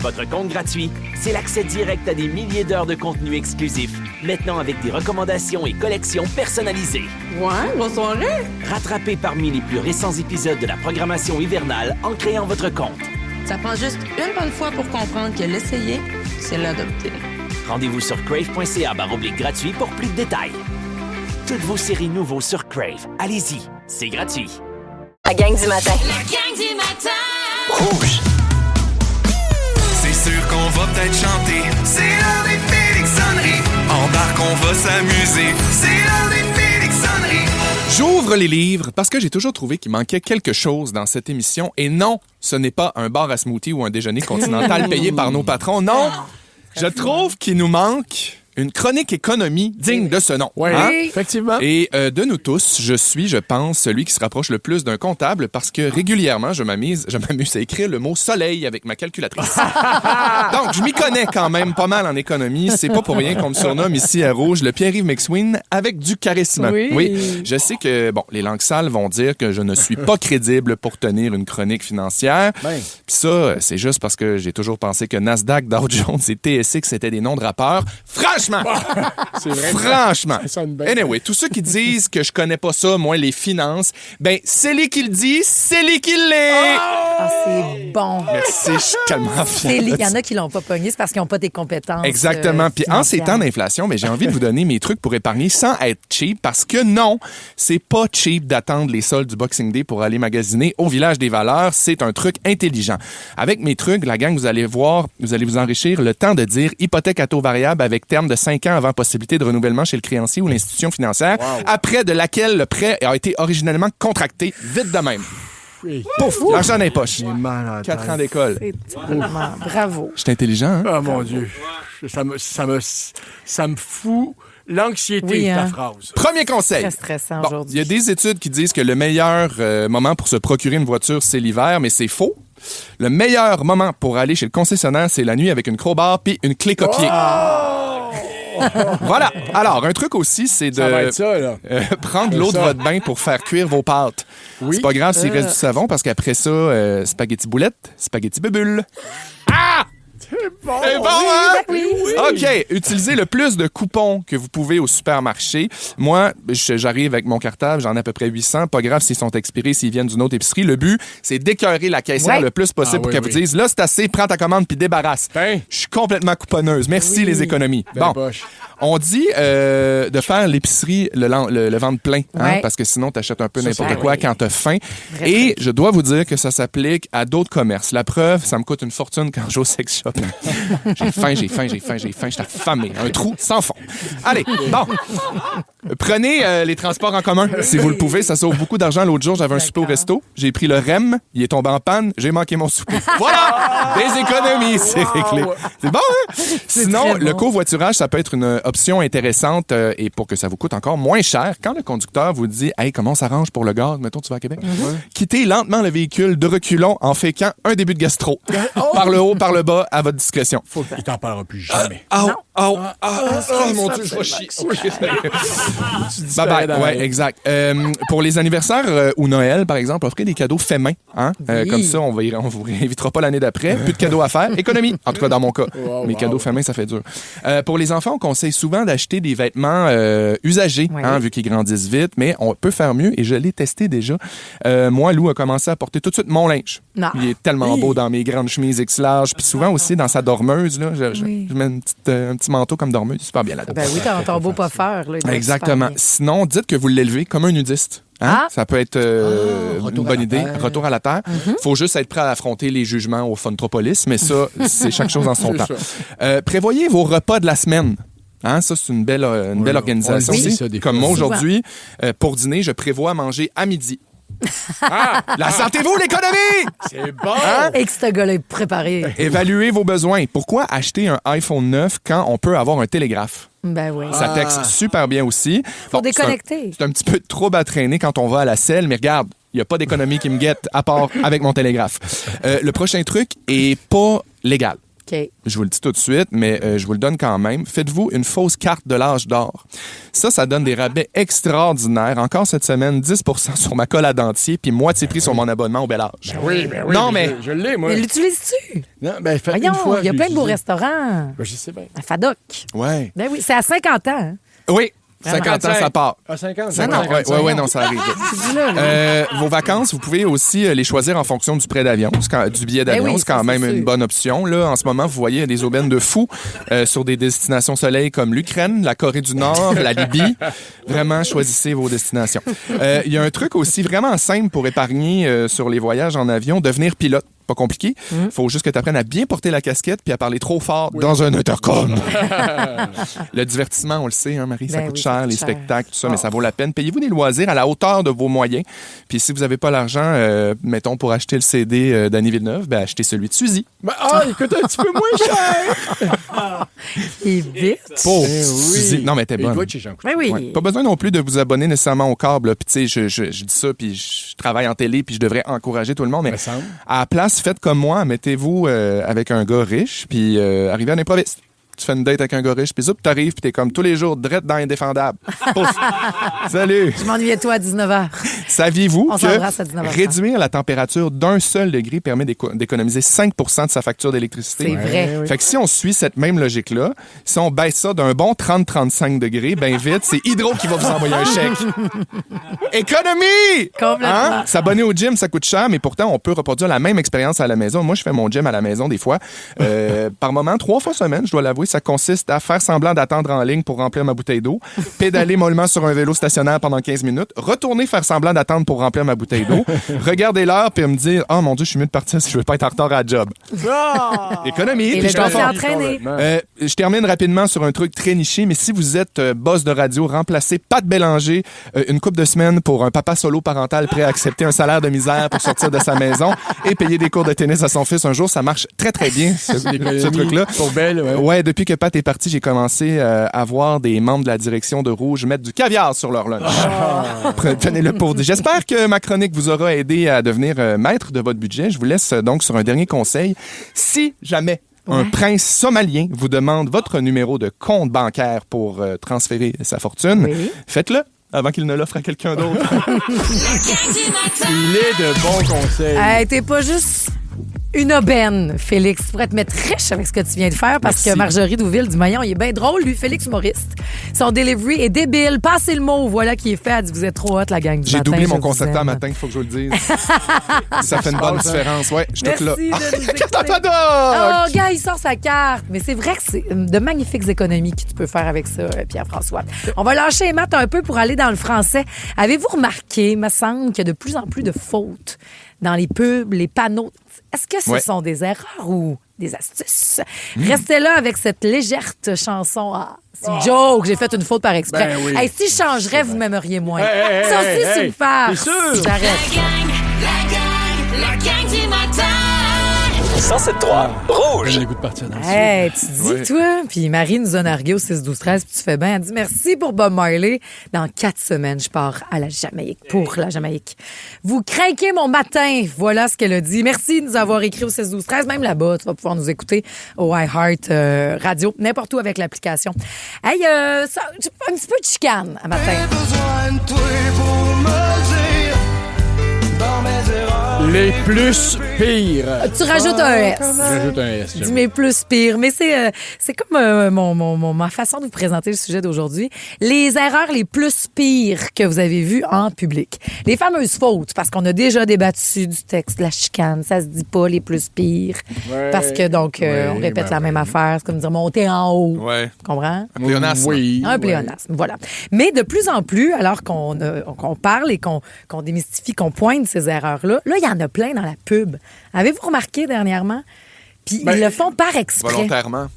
Votre compte gratuit, c'est l'accès direct à des milliers d'heures de contenu exclusif, maintenant avec des recommandations et collections personnalisées. Ouais, bonne soirée. Rattrapez parmi les plus récents épisodes de la programmation hivernale en créant votre compte. Ça prend juste une bonne fois pour comprendre que l'essayer, c'est l'adopter. Rendez-vous sur crave.ca/gratuit pour plus de détails. Toutes vos séries nouveaux sur Crave. Allez-y, c'est gratuit. La gang du matin. La gang du matin. Rouge. C'est sûr qu'on va peut-être chanter. C'est l'heure des Félixonneries. Embarque, on va s'amuser. C'est l'heure des Félixonneries. J'ouvre les livres parce que j'ai toujours trouvé qu'il manquait quelque chose dans cette émission. Et non, ce n'est pas un bar à smoothie ou un déjeuner continental payé par nos patrons. Non, je trouve qu'il nous manque une chronique économie digne de ce nom. Oui, Hein? effectivement. Et de nous tous, je pense, celui qui se rapproche le plus d'un comptable parce que régulièrement, je m'amuse à écrire le mot soleil avec ma calculatrice. Donc, je m'y connais quand même pas mal en économie. C'est pas pour rien qu'on me surnomme ici à Rouge le Pierre-Yves McSween avec du charisme. Oui. Je sais que, bon, les langues sales vont dire que je ne suis pas crédible pour tenir une chronique financière. Ben. Puis ça, c'est juste parce que j'ai toujours pensé que Nasdaq, Dow Jones et TSX étaient des noms de rappeurs. Franchement, Franchement. C'est vrai. Franchement. Ça sonne bien. Anyway, tous ceux qui disent que je connais pas ça, moi, les finances, ben, c'est lui qui le dit, c'est lui qui l'est. Ah, c'est bon. Merci, je suis tellement fier. Il y en a qui l'ont pas pogné, c'est parce qu'ils n'ont pas des compétences. Exactement. Puis en ces financières. temps d'inflation, ben, j'ai envie de vous donner mes trucs pour épargner sans être cheap parce que non, c'est pas cheap d'attendre les soldes du Boxing Day pour aller magasiner au Village des Valeurs. C'est un truc intelligent. Avec mes trucs, la gang, vous allez voir, vous allez vous enrichir le temps de dire hypothèque à taux variable avec terme de 5 ans avant possibilité de renouvellement chez le créancier ou l'institution financière, après de laquelle le prêt a été originellement contracté, vite de même. Pouf, l'argent dans les poches. 4 ans d'école. Bravo. Je suis intelligent, hein? Ah, mon Dieu. Ça me fout l'anxiété de ta phrase. Premier conseil. Très stressant Bon, aujourd'hui. il y a des études qui disent que le meilleur moment pour se procurer une voiture, c'est l'hiver, mais c'est faux. Le meilleur moment pour aller chez le concessionnaire, c'est la nuit avec une crowbar puis une clé copier. Voilà. Alors, un truc aussi, c'est de Ça va être ça, là. prendre l'eau de votre bain pour faire cuire vos pâtes. Oui. C'est pas grave s'il reste du savon, parce qu'après ça, spaghetti boulette, spaghetti bubule. Ah! C'est bon. C'est bon, hein? Oui. OK. Utilisez le plus de coupons que vous pouvez au supermarché. Moi, j'arrive avec mon cartable, j'en ai à peu près 800. Pas grave s'ils sont expirés, s'ils viennent d'une autre épicerie. Le but, c'est d'écœurer la caissière le plus possible pour qu'elle vous dise, là, c'est assez, prends ta commande puis débarrasse. Je suis complètement couponneuse. Merci les économies. Bon. On dit de faire l'épicerie le ventre plein, hein, parce que sinon, tu achètes un peu n'importe quoi quand tu as faim. Et je dois vous dire que ça s'applique à d'autres commerces. La preuve, ça me coûte une fortune quand je vais au sex shop. J'ai faim, je suis affamé. Un trou sans fond. Allez, bon. Prenez les transports en commun, si vous le pouvez. Ça sauve beaucoup d'argent. L'autre jour, j'avais un souper au resto. J'ai pris le REM. Il est tombé en panne. J'ai manqué mon souper. Voilà! Des économies, c'est réglé. C'est bon, hein? Sinon, le covoiturage, ça peut être une option intéressante et pour que ça vous coûte encore moins cher, quand le conducteur vous dit « Hey, comment on s'arrange pour le gaz? Mettons, tu vas à Québec. Quittez lentement le véhicule de reculons en féquant un début de gastro. Par le haut, par le bas, à votre discrétion. Il t'en parlera plus jamais. Oh, mon Dieu, je vais chier. Bye bye. Ouais, exact. Pour les anniversaires ou Noël, par exemple, offrez des cadeaux faits main. Hein? Comme ça, on vous réinvitera pas l'année d'après. Plus de cadeaux à faire. Économie. En tout cas, dans mon cas. Mes cadeaux faits main, ça fait dur. Pour les enfants, on conseille souvent d'acheter des vêtements usagés, hein, vu qu'ils grandissent vite, mais on peut faire mieux et je l'ai testé déjà. Moi, Lou a commencé à porter tout de suite mon linge. Non. Il est tellement beau dans mes grandes chemises X large, puis souvent aussi dans sa dormeuse. Là, je mets un petit manteau comme dormeuse, super bien là-dedans. Ben oui, t'as beau pas faire. Là, exactement. Sinon, dites que vous l'élevez comme un nudiste. Hein? Ça peut être une bonne idée. Retour à la terre. Faut juste être prêt à affronter les jugements au Funtropolis, mais ça, c'est chaque chose en son temps. Prévoyez vos repas de la semaine. Hein, ça, c'est une belle organisation. Comme moi, aujourd'hui, pour dîner, je prévois manger à midi. La sentez-vous, l'économie? C'est bon! Hein? Et que ce gars-là est préparé. Évaluez vos besoins. Pourquoi acheter un iPhone 9 quand on peut avoir un télégraphe? Ben oui. Ça texte super bien aussi. Faut déconnecter. C'est un petit peu de trouble à traîner quand on va à la selle, mais regarde, il n'y a pas d'économie qui me guette à part avec mon télégraphe. Le prochain truc est pas légal. Okay. Je vous le dis tout de suite, mais je vous le donne quand même. Faites-vous une fausse carte de l'âge d'or. Ça donne des rabais extraordinaires. Encore cette semaine, 10% sur ma colle à dentier, puis moitié prix sur mon abonnement au bel âge. Oui, non, mais je l'ai, moi. Mais l'utilises-tu? Non, ben, voyons, une fois, il y a plein de beaux utilisé. restaurants. Ben, je sais bien. À Fadoc. Ouais. Ben oui, c'est à 50 ans. Hein? Oui. 50 ans, ça part. À 50 Oui, non, ça arrive. Vos vacances, vous pouvez aussi les choisir en fonction du prêt d'avion, du billet d'avion. C'est quand même une bonne option. Là, en ce moment, vous voyez, il y a des aubaines de fous sur des destinations soleil comme l'Ukraine, la Corée du Nord, la Libye. Vraiment, choisissez vos destinations. Il y a un truc aussi vraiment simple pour épargner sur les voyages en avion, devenir pilote. Pas compliqué. Faut juste que tu apprennes à bien porter la casquette puis à parler trop fort dans un intercom. Le divertissement, on le sait, hein, Marie, ça coûte cher, les spectacles, tout ça, mais ça vaut la peine. Payez-vous des loisirs à la hauteur de vos moyens. Puis si vous n'avez pas l'argent, mettons, pour acheter le CD d'Annie Villeneuve, ben achetez celui de Suzy. Il coûte un petit peu moins cher. Et vite. Pauvre Suzy. Non, mais t'es bonne. Ben oui. Ouais. Pas besoin non plus de vous abonner nécessairement au câble. Puis tu sais, je dis ça, puis je travaille en télé, puis je devrais encourager tout le monde. Mais à la place, faites comme moi, mettez-vous avec un gars riche, puis arrivez à l'improviste. tu fais une date avec un gars riche, puis zoup, t'arrives, puis t'es comme tous les jours, drette dans Indéfendable. Pouf. Salut! Je m'ennuyais de toi à 19h. Saviez-vous On s'embrasse à 19h30. que réduire la température d'un seul degré permet d'économiser 5 % de sa facture d'électricité? C'est vrai. Fait que si on suit cette même logique-là, si on baisse ça d'un bon 30-35 degrés, ben vite, c'est Hydro qui va vous envoyer un chèque. Économie! Complètement. S'abonner au gym, ça coûte cher, mais pourtant, on peut reproduire la même expérience à la maison. Moi, je fais mon gym à la maison des fois. Par moment, 3 fois semaine, je dois l'avouer, ça consiste à faire semblant d'attendre en ligne pour remplir ma bouteille d'eau, pédaler mollement sur un vélo stationnaire pendant 15 minutes, retourner faire semblant d'attendre pour remplir ma bouteille d'eau, regarder l'heure puis me dire « Oh mon Dieu, je suis mieux de partir si je veux pas être en retard à la job. » Économie. Et puis le je gars t'en s'est forme. entraîné. Je termine rapidement sur un truc très niché, mais si vous êtes boss de radio, remplacez Pat Bélanger une couple de semaines pour un papa solo parental prêt à accepter un salaire de misère pour sortir de sa maison et payer des cours de tennis à son fils un jour. Ça marche très, très bien, ce truc-là. Pour Belle, Ouais, depuis que Pat est parti, j'ai commencé à voir des membres de la direction de Rouge mettre du caviar sur leur lunch. Tenez-le pour dit. J'espère que ma chronique vous aura aidé à devenir maître de votre budget. Je vous laisse donc sur un dernier conseil. Si jamais un prince somalien vous demande votre numéro de compte bancaire pour transférer sa fortune, faites-le avant qu'il ne l'offre à quelqu'un d'autre. Il est de bons conseils. Hey, t'es pas juste une aubaine, Félix. Tu pourrais te mettre riche avec ce que tu viens de faire parce que Marjorie Douville du Maillon, il est bien drôle, lui, Félix humoriste. Son delivery est débile. Passez le mot, voilà qui est fait. Elle dit, vous êtes trop hot, la gang du J'ai matin. doublé mon je vous concepteur aime. matin, il faut que je vous le dise. Ça fait une bonne différence. Ouais, je suis tout là. Merci de nous écouter. Carte à Oh, gars, il sort sa carte. Mais c'est vrai que c'est de magnifiques économies que tu peux faire avec ça, Pierre-François. On va lâcher les maths un peu pour aller dans le français. Avez-vous remarqué, me semble, qu'il y a de plus en plus de fautes dans les pubs, les panneaux? Est-ce que ce sont des erreurs ou des astuces? Restez là avec cette légère chanson. Ah, c'est une joke. J'ai fait une faute par exprès. Ben oui. Hey, si je changerais, vous m'aimeriez moins. Hey, ça aussi, hey, c'est hey, une farce. t'es sûr? J'arrête. La gang du matin! 107.3 Rouge. J'ai le goût de partir dans le Hey, tu dis, toi, puis Marie nous a nargué au 6-12-13, puis tu fais bien. Elle dit merci pour Bob Marley. Dans 4 semaines, je pars à la Jamaïque, pour la Jamaïque. Vous craquez mon matin. Voilà ce qu'elle a dit. Merci de nous avoir écrit au 6-12-13. Même là-bas, tu vas pouvoir nous écouter au iHeart Radio, n'importe où avec l'application. Hey, ça, un petit peu de chicane à matin. Les plus pires. Tu rajoutes un S. J'ajoute un S. Dis mes plus pires. Mais c'est comme ma façon de vous présenter le sujet d'aujourd'hui. Les erreurs les plus pires que vous avez vues en public. Les fameuses fautes, parce qu'on a déjà débattu du texte, la chicane, ça se dit pas les plus pires. Ouais. Parce que donc, on répète la même affaire. C'est comme dire monter en haut. Ouais. Tu comprends? Un pléonasme. Oui. Un pléonasme, voilà. Mais de plus en plus, alors qu'on parle et qu'on démystifie, qu'on pointe ces erreurs-là, là, il y en a plein dans la pub. Avez-vous remarqué dernièrement? Puis ils le font par exprès.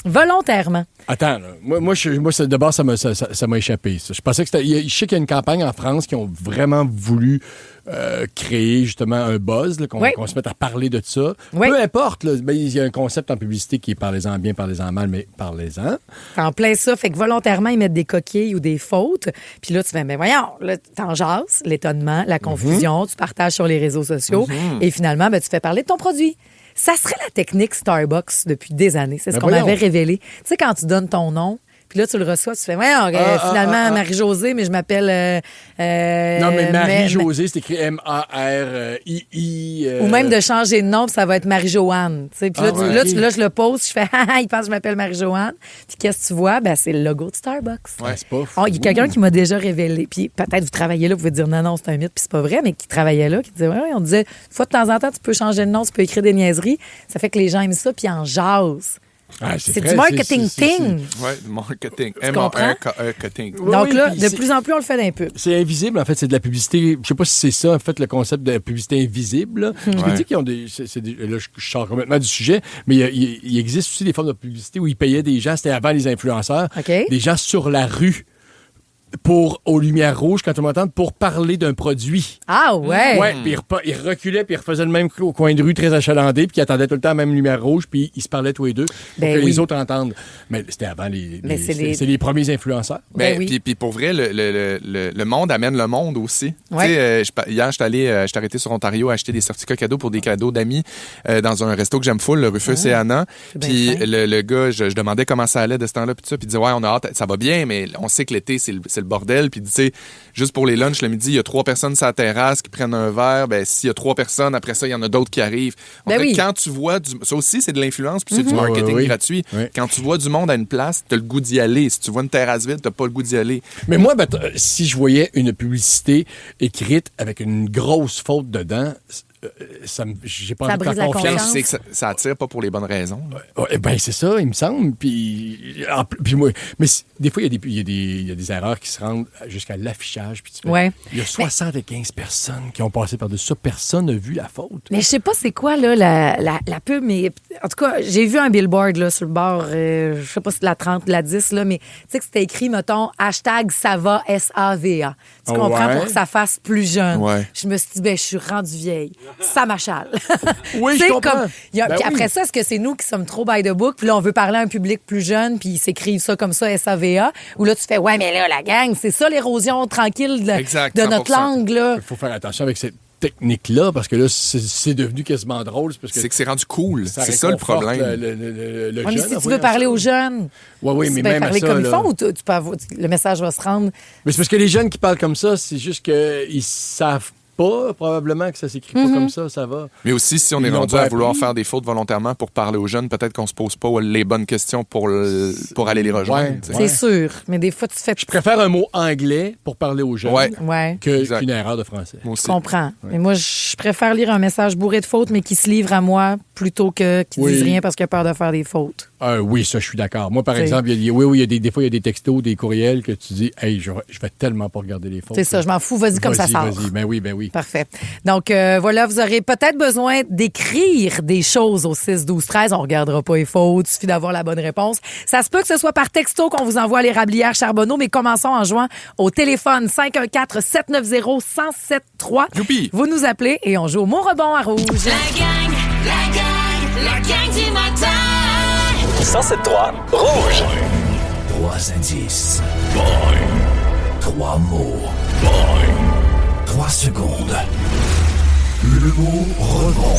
Volontairement. Attends, là. Moi, de base, ça m'a échappé. Ça. Je pensais que c'était. Je sais qu'il y a une campagne en France qui ont vraiment voulu créer justement un buzz, là, qu'on se mette à parler de ça. Oui. Peu importe, là, il y a un concept en publicité qui est parlez-en bien, parlez-en mal, mais parlez-en. En plein ça, fait que volontairement, ils mettent des coquilles ou des fautes. Puis là, tu fais, mais voyons, là, t'en jases, l'étonnement, la confusion, tu partages sur les réseaux sociaux et finalement, tu fais parler de ton produit. Ça serait la technique Starbucks depuis des années. C'est ce qu'on avait révélé. Tu sais, quand tu donnes ton nom, puis là, tu le reçois, tu fais, finalement, Marie-Josée, mais je m'appelle... non, mais Marie-Josée, c'est écrit M-A-R-I-I. Ou même de changer de nom, puis ça va être Marie-Joanne. Puis là, je le pose, je fais, il pense que je m'appelle Marie-Joanne. Puis qu'est-ce que tu vois? Ben, c'est le logo de Starbucks. Ouais, c'est pas fou. Il y a quelqu'un qui m'a déjà révélé. Puis peut-être vous travaillez là, vous pouvez dire, non, c'est un mythe, puis c'est pas vrai, mais qui travaillait là, qui disait, on disait, une fois de temps en temps, tu peux changer de nom, tu peux écrire des niaiseries. Ça fait que les gens aiment ça, puis en jasent. Ah, c'est du marketing thing. Oui, du marketing. M-A-R-K-E-T-I-N-G. Donc là, de plus en plus, on le fait d'un peu. C'est invisible, en fait. C'est de la publicité. Je sais pas si c'est ça, en fait, le concept de publicité invisible. Là. Je me dis qu'ils ont des... Là, je sors complètement du sujet, mais il existe aussi des formes de publicité où ils payaient des gens, c'était avant les influenceurs, des gens sur la rue aux lumières rouges, quand on m'entend, pour parler d'un produit. Ah ouais? Ouais, puis il reculait, puis il refaisait le même au coin de rue, très achalandé, puis il attendait tout le temps la même lumière rouge, puis ils se parlaient tous les deux pour que les autres entendent. Mais c'était avant c'est les premiers influenceurs. Puis pour vrai, le monde amène le monde aussi. Ouais. Tu sais, hier, j'étais arrêté sur Ontario à acheter des certificats cadeaux pour des cadeaux d'amis dans un resto que j'aime full, le Rufus et Anna. Puis le gars, je demandais comment ça allait de ce temps-là, puis tout ça, puis il disait, ouais, on a hâte, ça va bien, mais on sait que l'été, c'est le bordel. Puis tu sais, juste pour les lunchs, le midi, il y a 3 personnes sur la terrasse qui prennent un verre. Ben, s'il y a 3 personnes, après ça, il y en a d'autres qui arrivent. Quand tu vois ça aussi, c'est de l'influence, puis c'est du marketing gratuit. Oui. Quand tu vois du monde à une place, t'as le goût d'y aller. Si tu vois une terrasse vide, t'as pas le goût d'y aller. Mais moi, si je voyais une publicité écrite avec une grosse faute dedans, j'ai pas envie de faire confiance. C'est que ça attire pas pour les bonnes raisons. Ben c'est ça, il me semble. Puis moi, mais des fois, il y a des erreurs qui se rendent jusqu'à l'affichage. Puis il y a 75 personnes qui ont passé par-dessus ça. Personne n'a vu la faute. Mais je sais pas c'est quoi là, la pub, mais en tout cas, j'ai vu un billboard là, sur le bord, je sais pas si c'est la 30 la 10, là, mais tu sais que c'était écrit, mettons, #SAVA, S-A-V-A. Tu comprends, pour que ça fasse plus jeune. Ouais. Je me suis dit, je suis rendue vieille. Ça m'achale. Oui, je comprends. Puis après ça, est-ce que c'est nous qui sommes trop by the book, puis là, on veut parler à un public plus jeune, puis ils s'écrivent ça comme ça, S-A-V-A, ou là, tu fais, ouais, mais là, la gang, c'est ça l'érosion tranquille de notre langue, là. Il faut faire attention avec cette technique-là, parce que là, c'est devenu quasiment drôle. C'est que c'est rendu cool. C'est ça le problème. Le jeune, mais si tu veux parler aux jeunes, oui, mais même parler ça, comme ils font, ou tu peux avoir, le message va se rendre. Mais c'est parce que les jeunes qui parlent comme ça, c'est juste qu'ils savent pas, probablement, que ça s'écrit pas comme ça va. Mais aussi, si on est rendu à vouloir faire des fautes volontairement pour parler aux jeunes, peut-être qu'on se pose pas les bonnes questions pour aller les rejoindre. C'est sûr, mais des fois, tu fais... Je préfère un mot anglais pour parler aux jeunes qu'une erreur de français. Je comprends. Mais moi, je préfère lire un message bourré de fautes, mais qui se livre à moi, plutôt que qui ne dise rien parce qu'il a peur de faire des fautes. Oui, ça, je suis d'accord. Moi, par exemple, des fois, il y a des textos, des courriels que tu dis, hey, je vais tellement pas regarder les fautes. C'est ça, je m'en fous, vas-y comme ça sort. Vas-y, ben oui. Parfait. Donc, voilà, vous aurez peut-être besoin d'écrire des choses au 6-12-13. On ne regardera pas les fautes, il suffit d'avoir la bonne réponse. Ça se peut que ce soit par texto qu'on vous envoie l'érablière Charbonneau, mais commençons en jouant au téléphone 514-790-1073. Youpi! Vous nous appelez et on joue au mot rebond à rouge. La gang du matin. 107.3 Rouge. 3 indices. 3 mots. 3 secondes. Le mot rebond.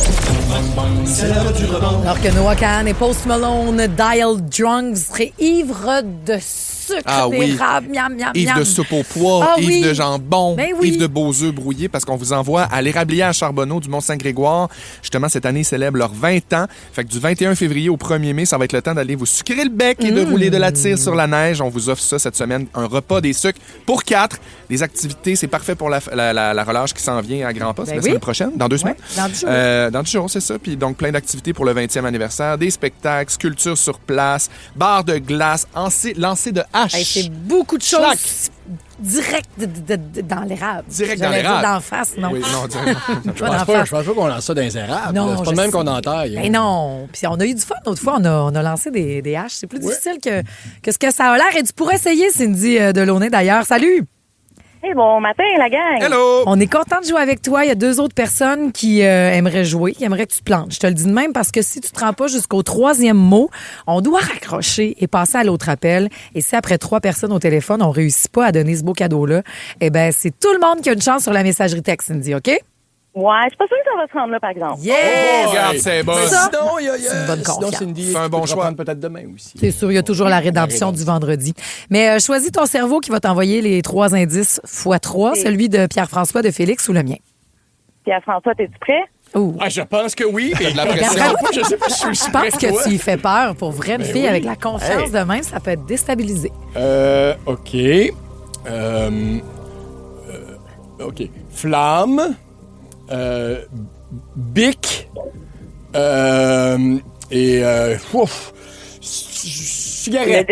C'est l'heure du rebond. Alors que Noah Kahan et Post Malone, Dial Drunk seraient ivres de sucre d'érable. Miam, miam, Yves miam. de soupe au pois, Yves de jambon, Yves de beaux œufs brouillés, parce qu'on vous envoie à l'érablière Charbonneau du Mont-Saint-Grégoire. Justement, cette année, ils célèbrent leurs 20 ans. Fait que du 21 février au 1er mai, ça va être le temps d'aller vous sucrer le bec et de rouler de la tire sur la neige. On vous offre ça cette semaine, un repas des sucres pour 4. Des activités, c'est parfait pour la relâche qui s'en vient à grands pas. C'est la semaine prochaine, dans 2 semaines. Dans 10 jours. Dans 10 jours, c'est ça. Puis donc, plein d'activités pour le 20e anniversaire, des spectacles, sculptures sur place, bar de glace, lancer de hache. Hey, c'est beaucoup de choses direct dans l'érable. Direct dans l'érable. D'en face, non. Oui, non, je pense pas qu'on lance ça dans les érables. Non, c'est pas le même qu'on entaille. Ben non. Puis on a eu du fun. L'autre fois, on a lancé des haches. C'est plus difficile que ce que ça a l'air. Et tu pourrais essayer, Cindy Delaunay, d'ailleurs. Salut! Hey, bon matin, la gang! Hello! On est content de jouer avec toi. Il y a 2 autres personnes qui aimeraient jouer, qui aimeraient que tu te plantes. Je te le dis de même parce que si tu te rends pas jusqu'au 3e mot, on doit raccrocher et passer à l'autre appel. Et si après 3 personnes au téléphone, on réussit pas à donner ce beau cadeau-là, eh ben c'est tout le monde qui a une chance sur la messagerie texte, Cindy, OK? Ouais, je suis pas sûre que ça va se rendre là, par exemple. Yes! Oh, regarde, c'est bon. Sinon, c'est une bonne confiance. Cindy, c'est un bon choix. Peut-être demain aussi. C'est sûr, il y a toujours la rédemption du vendredi. Mais choisis ton cerveau qui va t'envoyer les 3 indices x3, celui de Pierre-François, de Félix ou le mien. Pierre-François, t'es-tu prêt? Je pense que oui. Mais de la pression. Je sais pas si je suis Je pense que tu y fais peur. Pour vrai, une fille avec la confiance de même, ça peut être déstabilisé. OK. OK. Flamme. Bic. Et. Cigarette.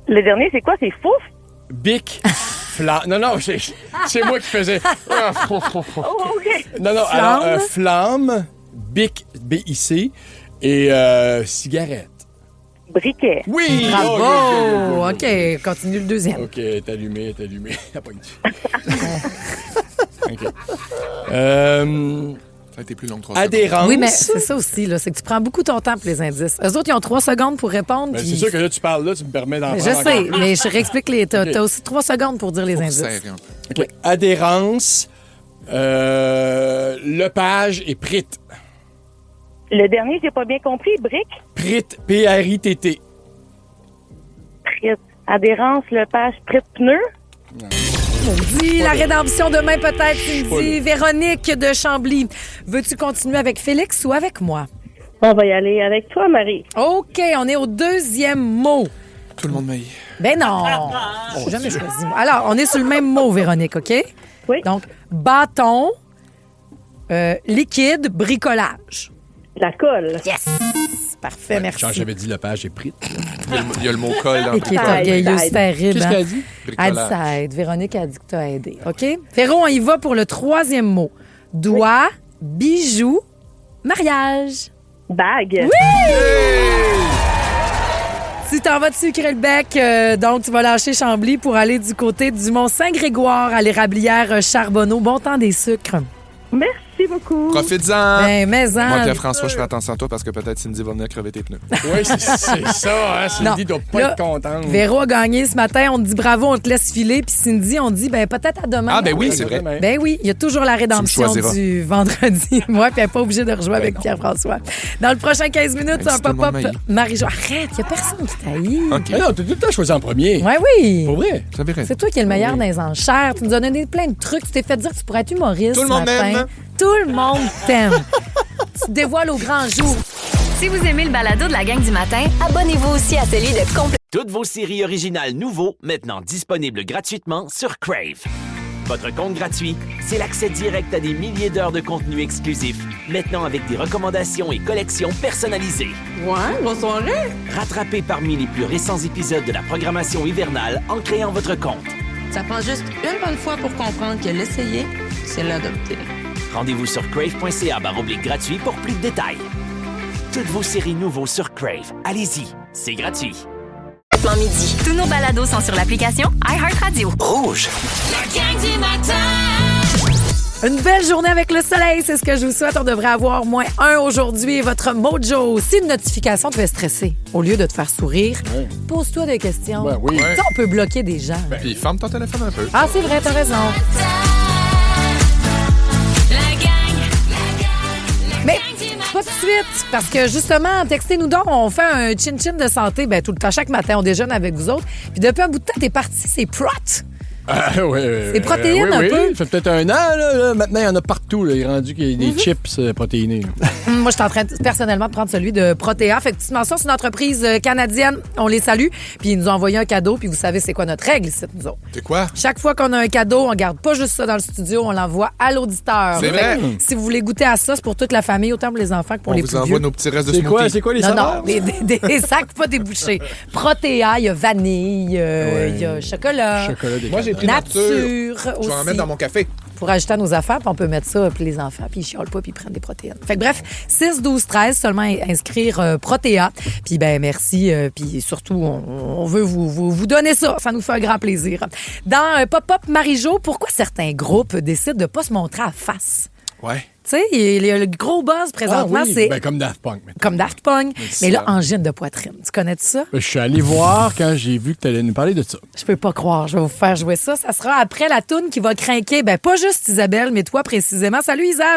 Le dernier, c'est quoi? C'est fouf? Bic. Flamme. Non, c'est moi qui faisais. OK. Non, alors, flamme, bic, B-I-C, et cigarette. Briquet. Oui! Bravo! Oh, OK. Continue le deuxième. OK, est allumé. La pointe. OK. Ça a été plus long que 3 adhérence. secondes. Oui, mais c'est ça aussi, là. C'est que tu prends beaucoup ton temps pour les indices. Eux autres, ils ont 3 secondes pour répondre. Ben, puis- c'est sûr que là, tu parles là, tu me permets d'en Mais prendre je sais, encore. mais je réexplique les. T'as OK. aussi 3 secondes pour dire les indices. Serrer un peu. OK. Adhérence, Lepage et Prit. Le dernier, j'ai pas bien compris. Brick, Prit, P-R-I-T-T. Prit. Adhérence, Lepage, Prit, pneu. Maudit, la rédemption demain peut-être, Cindy. Véronique de Chambly. Veux-tu continuer avec Félix ou avec moi? On va y aller avec toi, Marie. OK, on est au deuxième mot. Tout le monde m'aille. Ben non, j'ai jamais choisi. Alors, on est sur le même mot, Véronique, OK? Oui. Donc, bâton, liquide, bricolage. La colle. Yes! Parfait, merci. Quand j'avais dit Lepage et Prit. Il y a le mot colle dans Et qui est orgueilleuse, c'est terrible. Qu'est-ce hein? qu'elle a dit? Elle dit ça aide. Véronique a dit que t'as aidé. OK? Véro, on y va pour le troisième mot. Doigt, bijou, mariage. Bague. Oui! Tu t'en vas te sucrer le bec, donc tu vas lâcher Chambly pour aller du côté du Mont-Saint-Grégoire à l'érablière Charbonneau. Bon temps des sucres. Merci beaucoup. Profites-en. Ben, mais-en. Moi, Pierre-François, je fais attention à toi parce que peut-être Cindy va venir crever tes pneus. Oui, c'est ça, hein? Cindy doit pas Là, être contente. Véro a gagné ce matin. On te dit bravo, on te laisse filer. Puis Cindy, on dit ben peut-être à demain. Ah, ben oui, c'est vrai. Ben oui, il y a toujours la rédemption choisiras. du vendredi. Moi, puis elle n'est pas obligée de rejouer avec Pierre-François. Dans le prochain 15 minutes, Ben, un si tout le monde pop-up. m'haït. Marie-Jo, arrête, il n'y a personne qui t'haït. OK. Ah non, t'as tout le temps choisi en premier. Ouais, oui. Pour vrai? Ça verrait. C'est toi qui es le meilleur dans les enchères. Tu nous as donné plein de trucs. Tu t'es fait dire que tu pourrais être humoriste. Tout le ce monde matin. m'aime. Tout le monde t'aime. Tu te dévoiles au grand jour. Si vous aimez le balado de la gang du matin, abonnez-vous aussi à celui de Complètement. Toutes vos séries originales nouveaux, maintenant disponibles gratuitement sur Crave. Votre compte gratuit, c'est l'accès direct à des milliers d'heures de contenu exclusif, maintenant avec des recommandations et collections personnalisées. Ouais, bonne soirée. Rattrapez parmi les plus récents épisodes de la programmation hivernale en créant votre compte. Ça prend juste une bonne fois pour comprendre que l'essayer, c'est l'adopter. Rendez-vous sur crave.ca/gratuit pour plus de détails. Toutes vos séries nouveaux sur Crave. Allez-y, c'est gratuit. Plan midi. Tous nos balados sont sur l'application iHeartRadio. Rouge. La gang du matin. Une belle journée avec le soleil, c'est ce que je vous souhaite. On devrait avoir -1 aujourd'hui. Votre mojo. Si une notification te fait stresser, au lieu de te faire sourire, pose-toi des questions. Ben oui. Ça, on peut bloquer des gens. Puis ferme ton téléphone un peu. Ah, c'est vrai, t'as raison. La gang. Mais pas tout de suite, parce que justement, textez-nous donc, on fait un chin-chin de santé tout le temps, chaque matin, on déjeune avec vous autres. Puis depuis un bout de temps, t'es parti, c'est prot. C'est protéines un peu. Ça fait peut-être un an. Là. Maintenant, il y en a partout. Là. Il est rendu qu'il y a des chips protéinés. Moi, je suis en train personnellement de prendre celui de Protéa. Fait que petite mention, c'est une entreprise canadienne. On les salue. Puis ils nous ont envoyé un cadeau. Puis vous savez, c'est quoi notre règle ici, nous autres? C'est quoi? Chaque fois qu'on a un cadeau, on garde pas juste ça dans le studio, on l'envoie à l'auditeur. C'est vrai? Si vous voulez goûter à ça, c'est pour toute la famille, autant pour les enfants que pour On les vous plus envoie vieux. nos petits restes de C'est smoothie. quoi, c'est quoi les Non, saveurs? non, des sacs pas débouchés. Protéa, il y a vanille, il y a chocolat. Moi, j'ai pris nature Je aussi. vais en mettre dans mon café. Pour ajouter à nos affaires, puis on peut mettre ça pour les enfants, puis ils chiolent pas, puis ils prennent des protéines. Fait que bref, 6, 12, 13, seulement inscrire Protéa. Puis ben merci, puis surtout, on veut vous donner ça. Ça nous fait un grand plaisir. Dans Pop-Up Marie-Jo, pourquoi certains groupes décident de pas se montrer à face? Ouais. Tu sais, il y a le gros buzz présentement, Ah oui, c'est ben, comme Daft Punk. maintenant. comme Daft Punk, mais là, ça. angine de poitrine. Tu connais ça? Je suis allé voir quand j'ai vu que tu allais nous parler de ça. Je peux pas croire. Je vais vous faire jouer ça. Ça sera après la toune qui va craquer. Ben, pas juste Isabelle, mais toi précisément. Salut, Isa.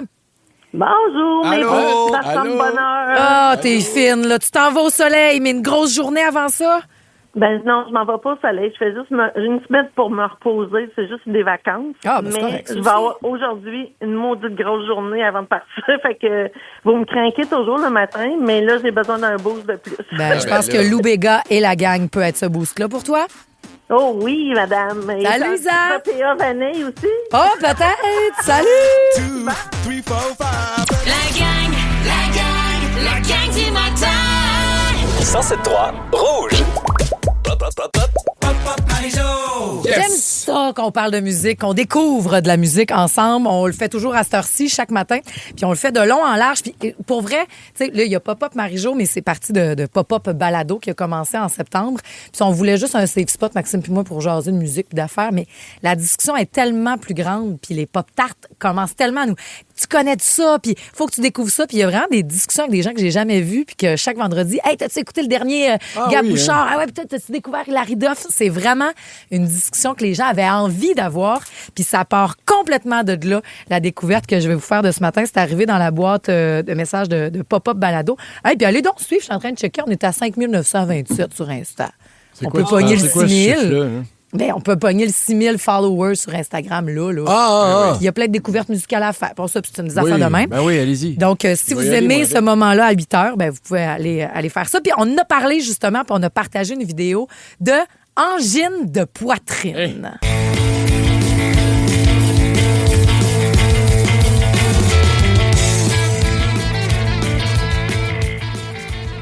Bonjour, mes Allô? beaux garçons de Allô? bonheur. Ah, t'es fine, là. Tu t'en vas au soleil, mais une grosse journée avant ça? Ben non, je m'en vais pas au soleil. Je fais juste une semaine pour me reposer. C'est juste des vacances. Ah, ben, c'est mais correct, ça je aussi. vais avoir aujourd'hui une maudite grosse journée avant de partir. Fait que vous me craquez toujours le matin, mais là, j'ai besoin d'un boost de plus. Ben, je ben pense là. que Lou Béga et la gang peut être ce boost-là pour toi. Oh oui, madame. Et Salut, ça- Isa. Protéa vanille aussi. Oh, peut-être. Salut! 2, 3, 4, 5. La gang du matin. 107.3 Rouge. J'aime ça, ça qu'on parle de musique, qu'on découvre de la musique ensemble. On le fait toujours à cette heure-ci, chaque matin. Puis on le fait de long en large. Puis pour vrai, tu sais, là, il y a Pop-Up Marie-Jo, mais c'est parti de Pop-Up Balado qui a commencé en septembre. Puis on voulait juste un safe spot, Maxime puis moi, pour jaser de musique puis d'affaires. Mais la discussion est tellement plus grande. Puis les pop-tarts commencent tellement à nous... Tu connais de ça, puis faut que tu découvres ça. Puis il y a vraiment des discussions avec des gens que j'ai jamais vus, puis que chaque vendredi, hey, t'as-tu écouté le dernier Gab Bouchard? Ah ouais, peut-être t'as-tu découvert Larry Duff? C'est vraiment une discussion que les gens avaient envie d'avoir, puis ça part complètement de là. La découverte que je vais vous faire de ce matin, c'est arrivé dans la boîte de messages de Pop-Up Balado. Hey, puis allez donc suivre, je suis en train de checker, on est à 5927 sur Insta. On peut pogner le 6000. Ben, on peut pogner le 6000 followers sur Instagram, là. Il y a plein de découvertes musicales à faire. Pour ça, c'est une affaire de même. Ben oui, allez-y. Donc, si vous aimez ce moment-là à 8 heures, ben, vous pouvez aller faire ça. Puis, on en a parlé, justement, puis on a partagé une vidéo de angine de poitrine. Hey.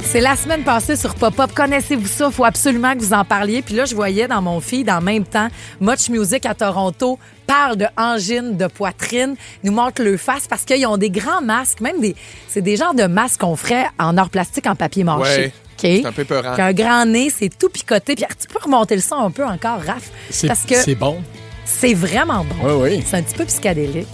C'est la semaine passée sur Pop-Up. Connaissez-vous ça? Il faut absolument que vous en parliez. Puis là, je voyais dans mon feed, en même temps, Much Music à Toronto parle de angine de poitrine, nous montre le face parce qu'ils ont des grands masques, c'est des genres de masques qu'on ferait en or plastique, en papier mâché. Ouais. Okay. C'est un peu peurant. Un grand nez, c'est tout picoté. Puis tu peux remonter le son un peu encore, Raph. C'est bon. C'est vraiment bon. Oui. C'est un petit peu psychédélique.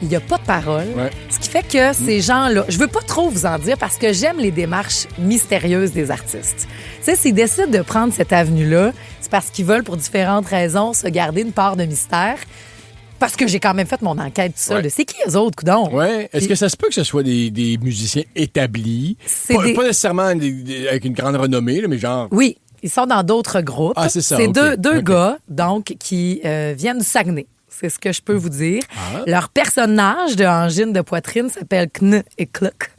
Il n'y a pas de parole. Ouais. Ce qui fait que ces gens-là... Je veux pas trop vous en dire parce que j'aime les démarches mystérieuses des artistes. Tu sais, s'ils décident de prendre cette avenue-là, c'est parce qu'ils veulent, pour différentes raisons, se garder une part de mystère. Parce que j'ai quand même fait mon enquête tout seul. Ouais. C'est qui eux autres, coudoncs? Oui. Est-ce que ça se peut que ce soit des musiciens établis? Pas nécessairement avec une grande renommée, là, mais genre... Oui. Ils sont dans d'autres groupes. Ah, c'est ça. C'est deux gars, donc, qui viennent du Saguenay. C'est ce que je peux vous dire. Leur personnage de angine de poitrine s'appelle Kn et Cluck.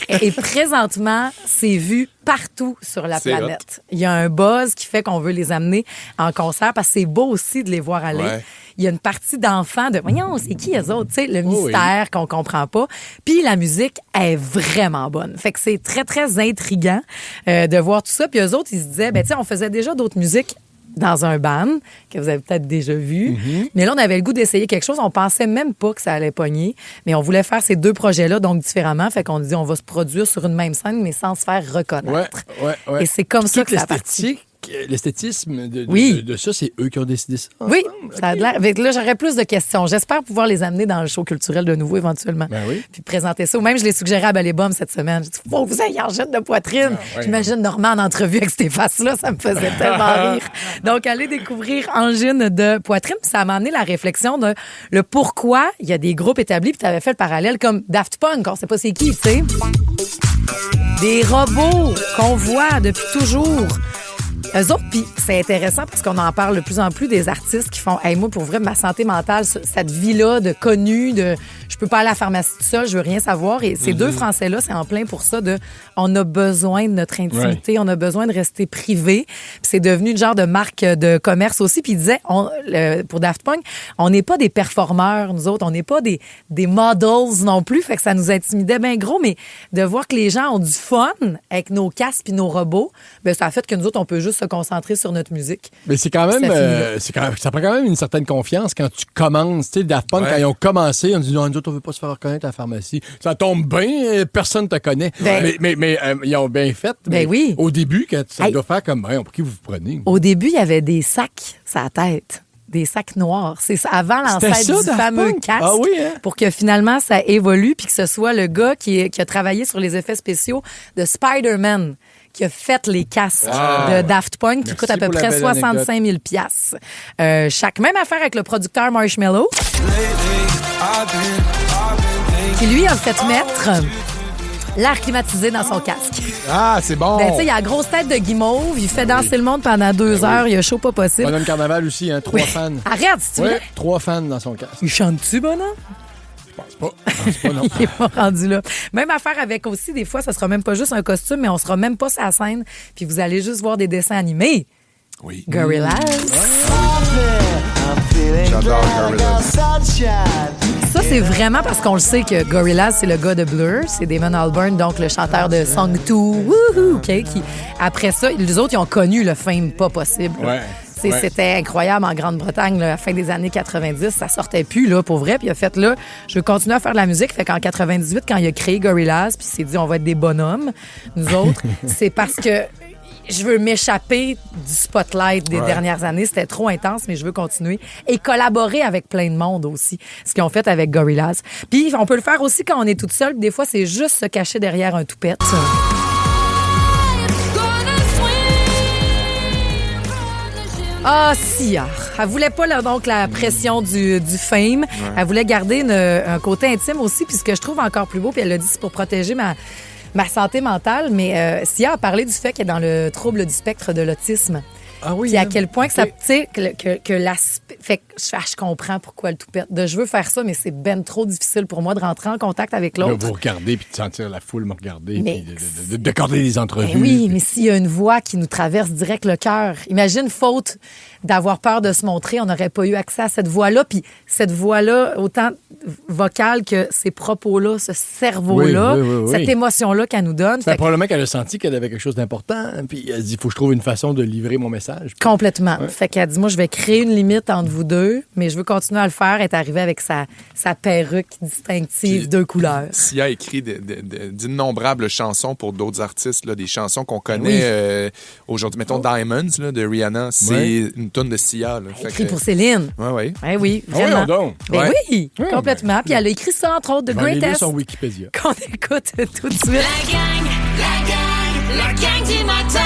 Et présentement, c'est vu partout sur la planète. Il y a un buzz qui fait qu'on veut les amener en concert parce que c'est beau aussi de les voir aller. Ouais. Il y a une partie d'enfants de... Voyons, c'est qui eux autres? T'sais, le mystère qu'on comprend pas. Puis la musique est vraiment bonne. Fait que c'est très, très intriguant de voir tout ça. Puis eux autres, ils se disaient, on faisait déjà d'autres musiques dans un band que vous avez peut-être déjà vu. Mm-hmm. Mais là, on avait le goût d'essayer quelque chose. On pensait même pas que ça allait pogner. Mais on voulait faire ces deux projets-là, donc différemment. Fait qu'on dit, on va se produire sur une même scène, mais sans se faire reconnaître. Ouais. Et c'est comme ça que ça partit. L'esthétisme de ça, c'est eux qui ont décidé ça. Oui, ça a de l'air. Là, j'aurais plus de questions. J'espère pouvoir les amener dans le show culturel de nouveau éventuellement. Ben oui. Puis présenter ça. Ou même, je l'ai suggéré à Balébum cette semaine. J'ai dit, faut que vous ayez angine de poitrine. J'imagine Normand en entrevue avec ces faces-là. Ça me faisait tellement rire. Donc, allez découvrir angine de poitrine. Puis ça m'a amené la réflexion de le pourquoi il y a des groupes établis. Puis tu avais fait le parallèle comme Daft Punk. On sait pas c'est qui, tu sais. Des robots qu'on voit depuis toujours. Eux autres, puis c'est intéressant parce qu'on en parle de plus en plus des artistes qui font « Hey, moi, pour vrai, ma santé mentale, cette vie-là de connu, de je peux pas aller à la pharmacie tout seul, je veux rien savoir. » Et ces deux Français-là, c'est en plein pour ça de « On a besoin de notre intimité, on a besoin de rester privé. » Puis c'est devenu une genre de marque de commerce aussi. Puis ils disaient, pour Daft Punk, on n'est pas des performeurs, nous autres, on n'est pas des models non plus. Fait que ça nous intimidait bien gros, mais de voir que les gens ont du fun avec nos casques puis nos robots, ben ça a fait que nous autres, on peut juste se concentrer sur notre musique. Mais c'est quand même, ça prend quand même une certaine confiance quand tu commences. Tu sais, Daft Punk, quand ils ont commencé, on dit non, nous autres, on veut pas se faire reconnaître à la pharmacie. Ça tombe bien, personne te connaît. Mais ils ont bien fait. Ben oui. Au début, quand ça doit faire comme, pour qui vous vous prenez? Au début, il y avait des sacs sur la tête. Des sacs noirs. C'est avant l'ancêtre du fameux casque. Ah oui, hein? Pour que finalement, ça évolue puis que ce soit le gars qui a travaillé sur les effets spéciaux de Spider-Man qui a fait les casques de Daft Punk qui coûtent à peu près 65 000 $. Chaque même affaire avec le producteur Marshmello qui, lui, a fait mettre l'air climatisé dans son casque. Ah, c'est bon! Ben, tu sais, il a la grosse tête de guimauve, il fait danser le monde pendant 2 heures, il a chaud pas possible. Bonhomme Carnaval aussi, 3 fans. Arrête, si tu veux. 3 fans dans son casque. Il chante-tu, Bonhomme? Je pense pas, non. Il est pas rendu là. Même affaire avec aussi, des fois, ça sera même pas juste un costume, mais on sera même pas sur la scène, puis vous allez juste voir des dessins animés. Oui. Gorillaz. J'adore Gorillaz. Ça, c'est vraiment parce qu'on le sait que Gorillaz, c'est le gars de Blur. C'est Damon Albarn, donc le chanteur de Song 2. Woohoo! Okay, qui, après ça, les autres, ils ont connu le fame pas possible. Ouais. sais, Ouais. c'était incroyable en Grande-Bretagne, là, à la fin des années 90. Ça sortait plus, là, pour vrai. Puis il a fait, là, je veux continuer à faire de la musique. Fait qu'en 98, quand il a créé Gorillaz, puis il s'est dit, on va être des bonhommes, nous autres, c'est parce que je veux m'échapper du spotlight des dernières années. C'était trop intense, mais je veux continuer. Et collaborer avec plein de monde aussi. Ce qu'ils ont fait avec Gorillaz. Puis on peut le faire aussi quand on est toute seule. Des fois, c'est juste se cacher derrière un toupette. Ah, Sia. Elle voulait pas donc la pression du fame. Elle voulait garder un côté intime aussi. Puis ce que je trouve encore plus beau, puis elle l'a dit, c'est pour protéger ma santé mentale. Mais Sia a parlé du fait qu'elle est dans le trouble du spectre de l'autisme. Ah oui. Puis à quel point que ça, tu sais, que l'aspect. Fait que je comprends pourquoi le toupette. Je veux faire ça, mais c'est ben trop difficile pour moi de rentrer en contact avec Là, l'autre. vous regarder puis de sentir la foule me regarder Mais- puis d'accorder des entrevues. Ben oui, mais s'il y a une voix qui nous traverse direct le cœur, imagine, faute d'avoir peur de se montrer, on n'aurait pas eu accès à cette voix-là. Puis cette voix-là, autant vocale que ces propos-là, ce cerveau-là, Oui, oui, oui, oui. cette émotion-là qu'elle nous donne. Ben, Fait que- probablement qu'elle a senti qu'elle avait quelque chose d'important, puis elle dit il faut que je trouve une façon de livrer mon message. Complètement. Ouais. Fait qu'elle dit, moi, je vais créer une limite entre vous deux, mais je veux continuer à le faire. Elle est arrivée avec sa perruque distinctive, deux couleurs. Sia a écrit d'innombrables chansons pour d'autres artistes, là, des chansons qu'on connaît aujourd'hui. Mettons Diamonds là, de Rihanna, c'est Ouais. une tonne de Sia. Là. Fait Écrit que- pour Céline. Ouais, ouais. Eh oui, Ah oui, vraiment. donc. Ben Ouais. oui, Ouais, complètement. Puis elle a écrit ça, entre autres, The Je vais aller lire Greatest, son Wikipédia. qu'on écoute tout de suite. La gang du matin.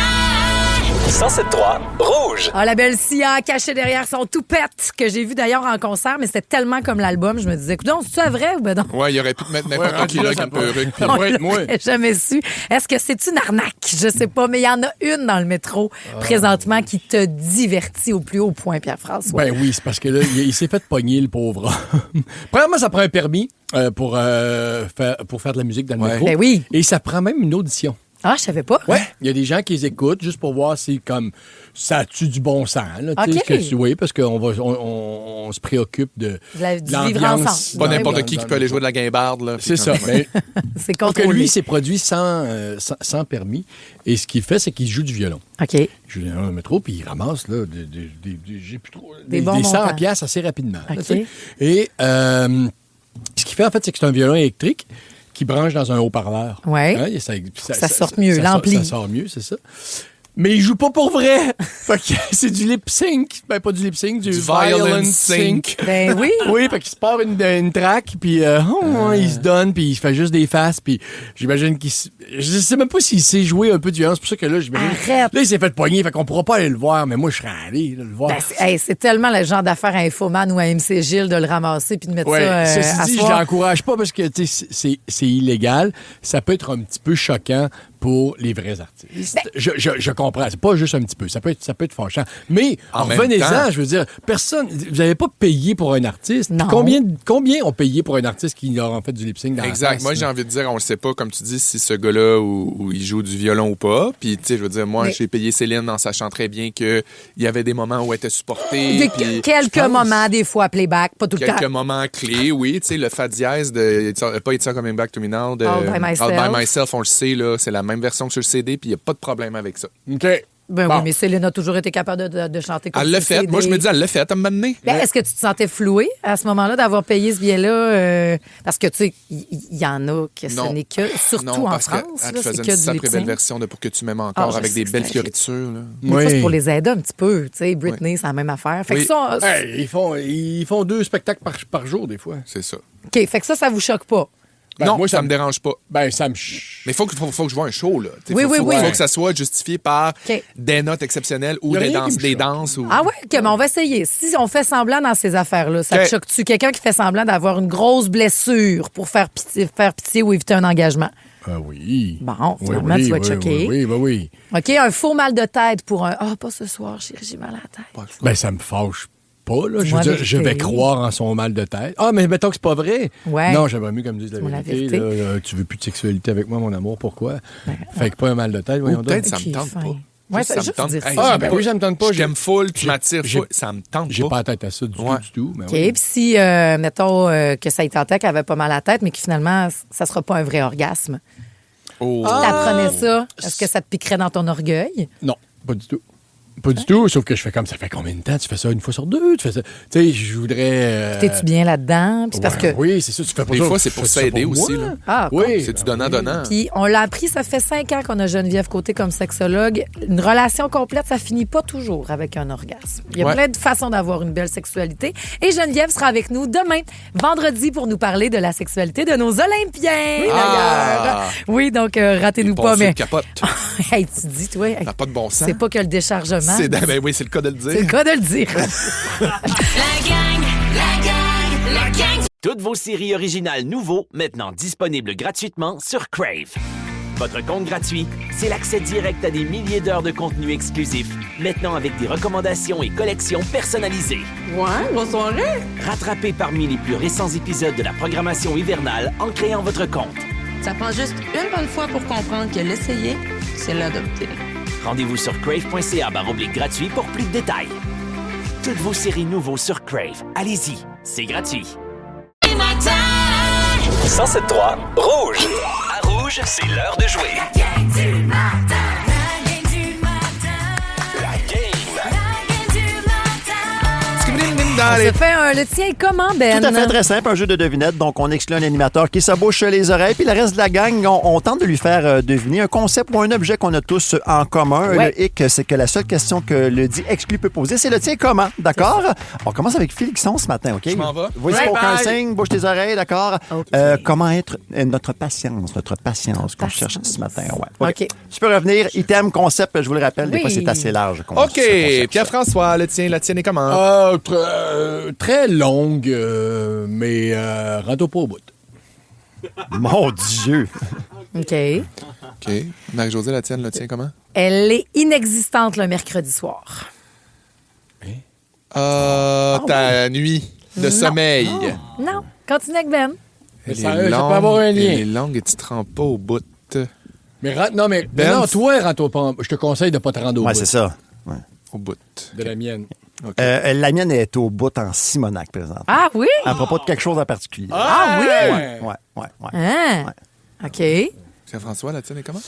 107.3 Rouge. Ah, la belle Sia cachée derrière son toupette, que j'ai vu d'ailleurs en concert, mais c'était tellement comme l'album, je me disais, écoute, c'est vrai ou ben non? Ouais, il aurait pu te mettre n'importe Ouais, qui là avec ça une pourrait- perruque. puis- ça pourrait être moi. J'ai jamais su. Est-ce que c'est une arnaque? Je sais pas, mais il y en a une dans le métro présentement qui te divertit au plus haut point, Pierre-François. Ben oui, c'est parce que là, il s'est fait pogner, le pauvre. Premièrement, ça prend un permis pour faire de la musique dans le métro. Ben oui. Et ça prend même une audition. Ah, je savais pas. Ouais. Il y a des gens qui les écoutent juste pour voir si comme ça tue du bon sens. Là, tu sais, OK. oui, parce qu'on se préoccupe de Du vivre l'ambiance. ensemble. Pas Ouais, n'importe oui. qui peut aller jouer de la guimbarde. Là, C'est puis ça. comme- Mais C'est donc, contrôlé. lui, il s'est produit sans permis. Et ce qu'il fait, c'est qu'il joue du violon. OK. Il joue du violon dans le métro, puis il ramasse là, j'ai plus trop, Des bons 100 montants. piastres assez rapidement. là, OK. tu sais. Et ce qu'il fait, en fait, c'est que c'est un violon électrique qui branche dans un haut-parleur. Ouais. Et Ça sort mieux, l'ampli. Ça sort mieux, c'est ça. Mais il joue pas pour vrai. Fait que c'est du lip sync. Ben, pas du lip sync, du violent sync. Ben oui. Oui, fait qu'il se part une track, puis il se donne, puis il fait juste des faces, puis j'imagine je sais même pas s'il sait jouer un peu de violon. C'est pour ça que là, j'imagine. Arrête. Là, il s'est fait pogner, fait qu'on pourra pas aller le voir, mais moi, je serais allé là, le voir. Ben, c'est tellement le genre d'affaire à Infoman ou à MC Gilles de le ramasser puis de mettre Ouais, ça ceci à dit, je soir. l'encourage pas parce que tu sais, c'est illégal. Ça peut être un petit peu choquant pour les vrais artistes. Ben Je comprends. C'est pas juste un petit peu. Ça peut être fâchant. Mais En même revenez-en, temps- je veux dire, personne. Vous n'avez pas payé pour un artiste. Non. Puis combien ont payé pour un artiste qui leur a fait du lip sync dans la Exact. face, Moi, là? j'ai envie de dire, on le sait pas, comme tu dis, si ce gars-là où il joue du violon ou pas. Puis, tu sais, je veux dire, moi, Mais- j'ai payé Céline en sachant très bien qu'il y avait des moments où elle était supportée. Des- puis quelques je pense moments, des fois, playback, pas tout le quelques temps. moments clés, oui. Tu sais, le fa dièse de pas It's All Coming Back to Me Now de All by Myself. All by Myself, on le sait, là. C'est la même version que sur le CD, puis il n'y a pas de problème avec ça. OK. Ben Bon. oui, mais Céline a toujours été capable de chanter comme Elle l'a ça, fait. c'est Moi, je des- me dis, elle l'a fait, à un moment donné. Ben, est-ce que tu te sentais floué à ce moment-là d'avoir payé ce billet-là? Parce que, tu sais, il y en a que ce Non. n'est que, surtout Non, en parce France, qu'elle là, te faisait c'est une que du sacrée lip belle sync. version de Pour que tu m'aimes Ah, encore je avec sais des que belles c'est fioritures. Là. Des fois, c'est pour les aider un petit peu. Tu sais, Britney, c'est la même affaire. Fait que Oui. ça, Hey, ils font 2 spectacles par jour, des fois. C'est ça. OK, fait que ça vous choque pas. Ben, non, moi, ça me dérange pas. Ben, ça me... Mais il faut que je vois un show, là. T'sais, Oui, faut, oui, faut, oui. faut que ça soit justifié par OK. des notes exceptionnelles ou Y a des rien qui me danses. Ou... Ah ouais? OK, mais on va essayer. Si on fait semblant dans ces affaires-là, ça OK. te choque-tu? Quelqu'un qui fait semblant d'avoir une grosse blessure pour faire pitié ou éviter un engagement? Ah oui. Bon, finalement, tu vas être choqué. Oui. OK, un faux mal de tête pour un « Ah, pas ce soir, j'ai mal à la tête. » Ben, ça me fâche pas, là. Je Dis-moi veux la dire, je vais vérité. croire en son mal de tête. Ah, mais mettons que c'est pas vrai. Ouais. Non, j'aimerais mieux comme disent la Dis-moi la vérité. vérité. Là, tu veux plus de sexualité avec moi, mon amour, pourquoi? Fait que pas un mal de tête, voyons Ou peut-être donc. ça me tente fin. pas. Ouais, Juste, ça juste dire ça. Ah, ben oui, ça me tente pas. Je t'aime full, tu j'ai- m'attires j'ai- full. Ça me tente J'ai pas. pas la tête à ça du tout. Mais OK, oui. puis si, mettons, que ça y tentait qu'elle avait pas mal à la tête, mais que finalement, ça sera pas un vrai orgasme. Oh. T'apprenais ça, est-ce que ça te piquerait dans ton orgueil? Non, pas du tout. Pas du tout, sauf que je fais comme, ça fait combien de temps? Tu fais ça une fois sur deux? Tu fais ça... Tu sais, je voudrais... T'es-tu bien là-dedans? Puis parce que... Oui, c'est ça, tu fais pas Des ça. fois, c'est pour s'aider aussi. Là. Là. Ah, oui. C'est du donnant-donnant. Puis on l'a appris, ça fait 5 ans qu'on a Geneviève Côté comme sexologue. Une relation complète, ça finit pas toujours avec un orgasme. Il y a plein de façons d'avoir une belle sexualité. Et Geneviève sera avec nous demain, vendredi, pour nous parler de la sexualité de nos Olympiens, d'ailleurs. Oui, donc ratez-nous pas, mais... capote. Hey, tu dis, toi... Ça n'a pas de bon sens. C'est pas que le déchargement. Ben oui, c'est le cas de le dire. C'est le cas de le dire. La gang. Toutes vos séries originales nouveaux, maintenant disponibles gratuitement sur Crave. Votre compte gratuit, c'est l'accès direct à des milliers d'heures de contenu exclusif, maintenant avec des recommandations et collections personnalisées. Ouais, bonne soirée. Rattrapez parmi les plus récents épisodes de la programmation hivernale en créant votre compte. Ça prend juste une bonne fois pour comprendre que l'essayer, c'est l'adopter. Rendez-vous sur crave.ca/gratuit pour plus de détails. Toutes vos séries nouveaux sur Crave. Allez-y, c'est gratuit. 107.3 Rouge. À Rouge, c'est l'heure de jouer. La gang du matin. La game. On se fait le tien comment, Ben? Tout à fait, très simple, un jeu de devinettes. Donc, on exclut un animateur qui s'abouche les oreilles, puis le reste de la gang, on tente de lui faire deviner un concept ou un objet qu'on a tous en commun. Ouais. Le hic, c'est que la seule question que le dit exclu peut poser, c'est le tien comment, d'accord? On commence avec Félixon ce matin, OK? Je m'en vais. Voici aucun signe, bouge tes oreilles, d'accord? Okay. Comment être notre patience qu'on cherche ce matin, ouais. OK. Tu peux revenir, item, concept, je vous le rappelle, des fois c'est assez large. OK, Pierre-François, la tienne est comment? Très longue, mais rentre pas au bout. Mon Dieu! OK. OK. Marie-Josée, la tienne comment? Elle est inexistante le mercredi soir. Ta nuit de sommeil. Non. Continue avec Ben. Elle Ça est peut longue, avoir un lien. Elle est longue et tu te rends pas au bout. Mais toi, rentre pas. Je te conseille de pas te rendre au bout. Ouais, c'est ça. Ouais. Au bout. De la mienne. Okay. La mienne est au bout en Simonac, présent. Ah oui? À propos de quelque chose en particulier. Ah oui? Ouais. Ah. OK. Pierre-François, la tienne est comment?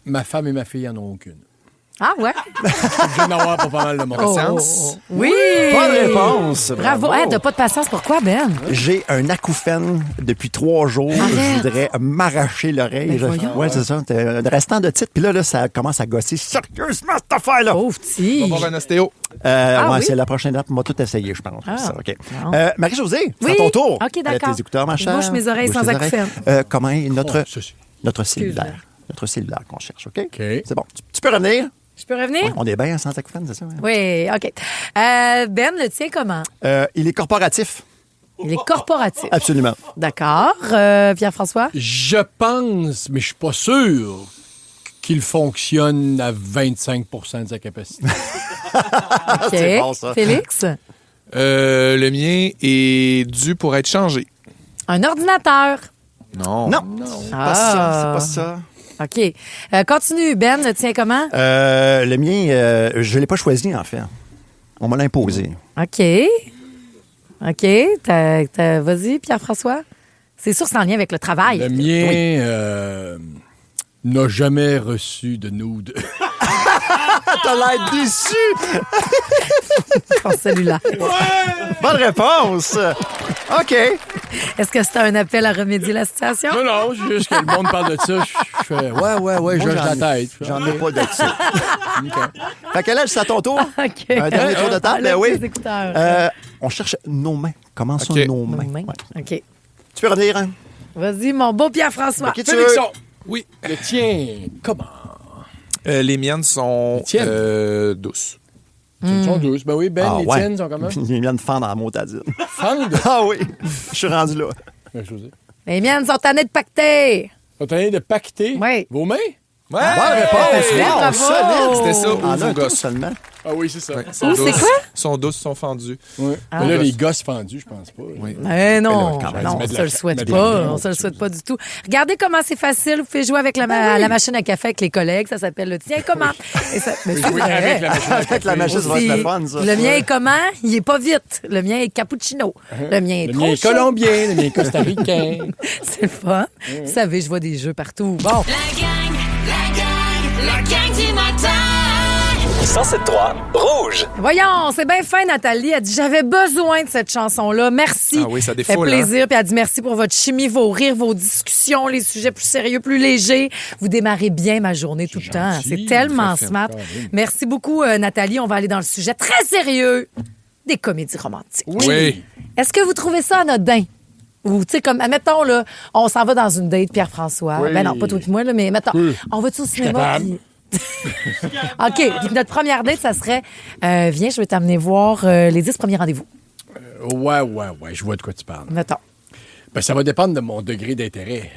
Ma femme et ma fille en ont aucune. Ah ouais? Je viens d'avoir pas mal de mon patience. Oui! Bonne réponse! Bravo. Hey, t'as pas de patience, pourquoi, Ben? J'ai un acouphène depuis 3 jours. Je voudrais m'arracher l'oreille. Ouais, c'est ça. Restant de titre. Puis là, ça commence à gosser sérieusement, cette affaire-là. Pauvre petit. On va voir un ostéo. Ouais, oui? c'est la prochaine date. On va tout essayer, je pense. Ah. Ça, OK. Bon. Marie-Josée, c'est Oui. à ton tour. OK, d'accord. Tes écouteurs, ma Je chère. bouche mes oreilles sans tes oreilles. acouphène. Comment est notre Excuse-moi. cellulaire? Notre cellulaire qu'on cherche, OK? OK. C'est bon. Tu peux revenir? Je peux revenir? Ouais, on est bien sans acouphène, c'est ça? Ouais. Oui, OK. Ben, le tien comment? Il est corporatif. Il est corporatif. Absolument. D'accord. Pierre-François? Je pense, mais je suis pas sûr qu'il fonctionne à 25 de sa capacité. OK. C'est bon, ça. Félix? Le mien est dû pour être changé. Un ordinateur. Non. C'est pas ça. C'est pas ça. OK. Continue. Ben, le tien comment? Le mien, je l'ai pas choisi, en fait. On me l'a imposé. OK. Vas-y, Pierre-François. C'est sûr, c'est en lien avec le travail. Le mien n'a jamais reçu de nude. T'as l'air déçu! Ton cellulaire. Bonne réponse! OK. Est-ce que c'est un appel à remédier la situation? Non, juste que le monde parle de ça. Je fais ouais, je la tête. J'en ai pas de ça. Fait que là, c'est à ton tour. OK. Un dernier tour de table, Enlève oui. tes écouteurs. On cherche nos mains. Comment sont OK. nos mains? Main. Ouais. OK. Tu peux revenir, hein? Vas-y, mon beau Pierre-François. Qui tu veux? Félixon, Oui. le tien, comment? Les miennes sont Les tiennes? douces. Ils sont douces. Ben oui, Ben, les tiennes sont comment? Ils viennent fendre en motadine. Fende? Ah oui, je suis rendu là. Les miennes sont tannées de pacter. Sont tannées de pacter? Oui. Vos mains? Ouais! Bonne réponse! Oui, Wow, bravo! solide! C'était ça, En ou un vos tour gosses. seulement. Ah oui, c'est ça. Sont Oh, c'est douces. quoi? Sont douces, sont fendues. Ouais. Ah. Mais là, les gosses fendus, je pense pas. Oui. Mais non, quand même, non, on mettre se de le la- souhaite mettre de la pas. crème On se le dessus. souhaite pas du tout. Regardez comment c'est facile. Vous pouvez jouer avec la machine à café avec les collègues. Ça s'appelle le tien comment? Et ça, mais c'est Oui, vrai. avec la machine à Avec la machine, ça va Aussi, être le fun, ça. le mien est comment? Il est pas vite. Le mien est cappuccino. Le mien est Le trop mien est chaud. colombien, le mien est costaricain. C'est le fun. Vous savez, je vois des jeux partout. Bon. La gang du matin. 107.3 Rouge. Voyons, c'est bien fin, Nathalie. Elle dit, j'avais besoin de cette chanson-là. Merci. Ah oui, ça fait défoule, plaisir. Puis elle dit, merci pour votre chimie, vos rires, vos discussions, les sujets plus sérieux, plus légers. Vous démarrez bien ma journée tout le temps. C'est tellement smart. Merci beaucoup, Nathalie. On va aller dans le sujet très sérieux des comédies romantiques. Oui. Est-ce que vous trouvez ça anodin? Ou, tu sais, comme, admettons, là, on s'en va dans une date, Pierre-François. Oui. Ben non, pas toi et moi, là, mais mettons, on va-tu au cinéma? Puis... OK. Puis notre première date, ça serait, viens, je vais t'amener voir les 10 premiers rendez-vous. Ouais, je vois de quoi tu parles. Mettons. Ben, ça va dépendre de mon degré d'intérêt.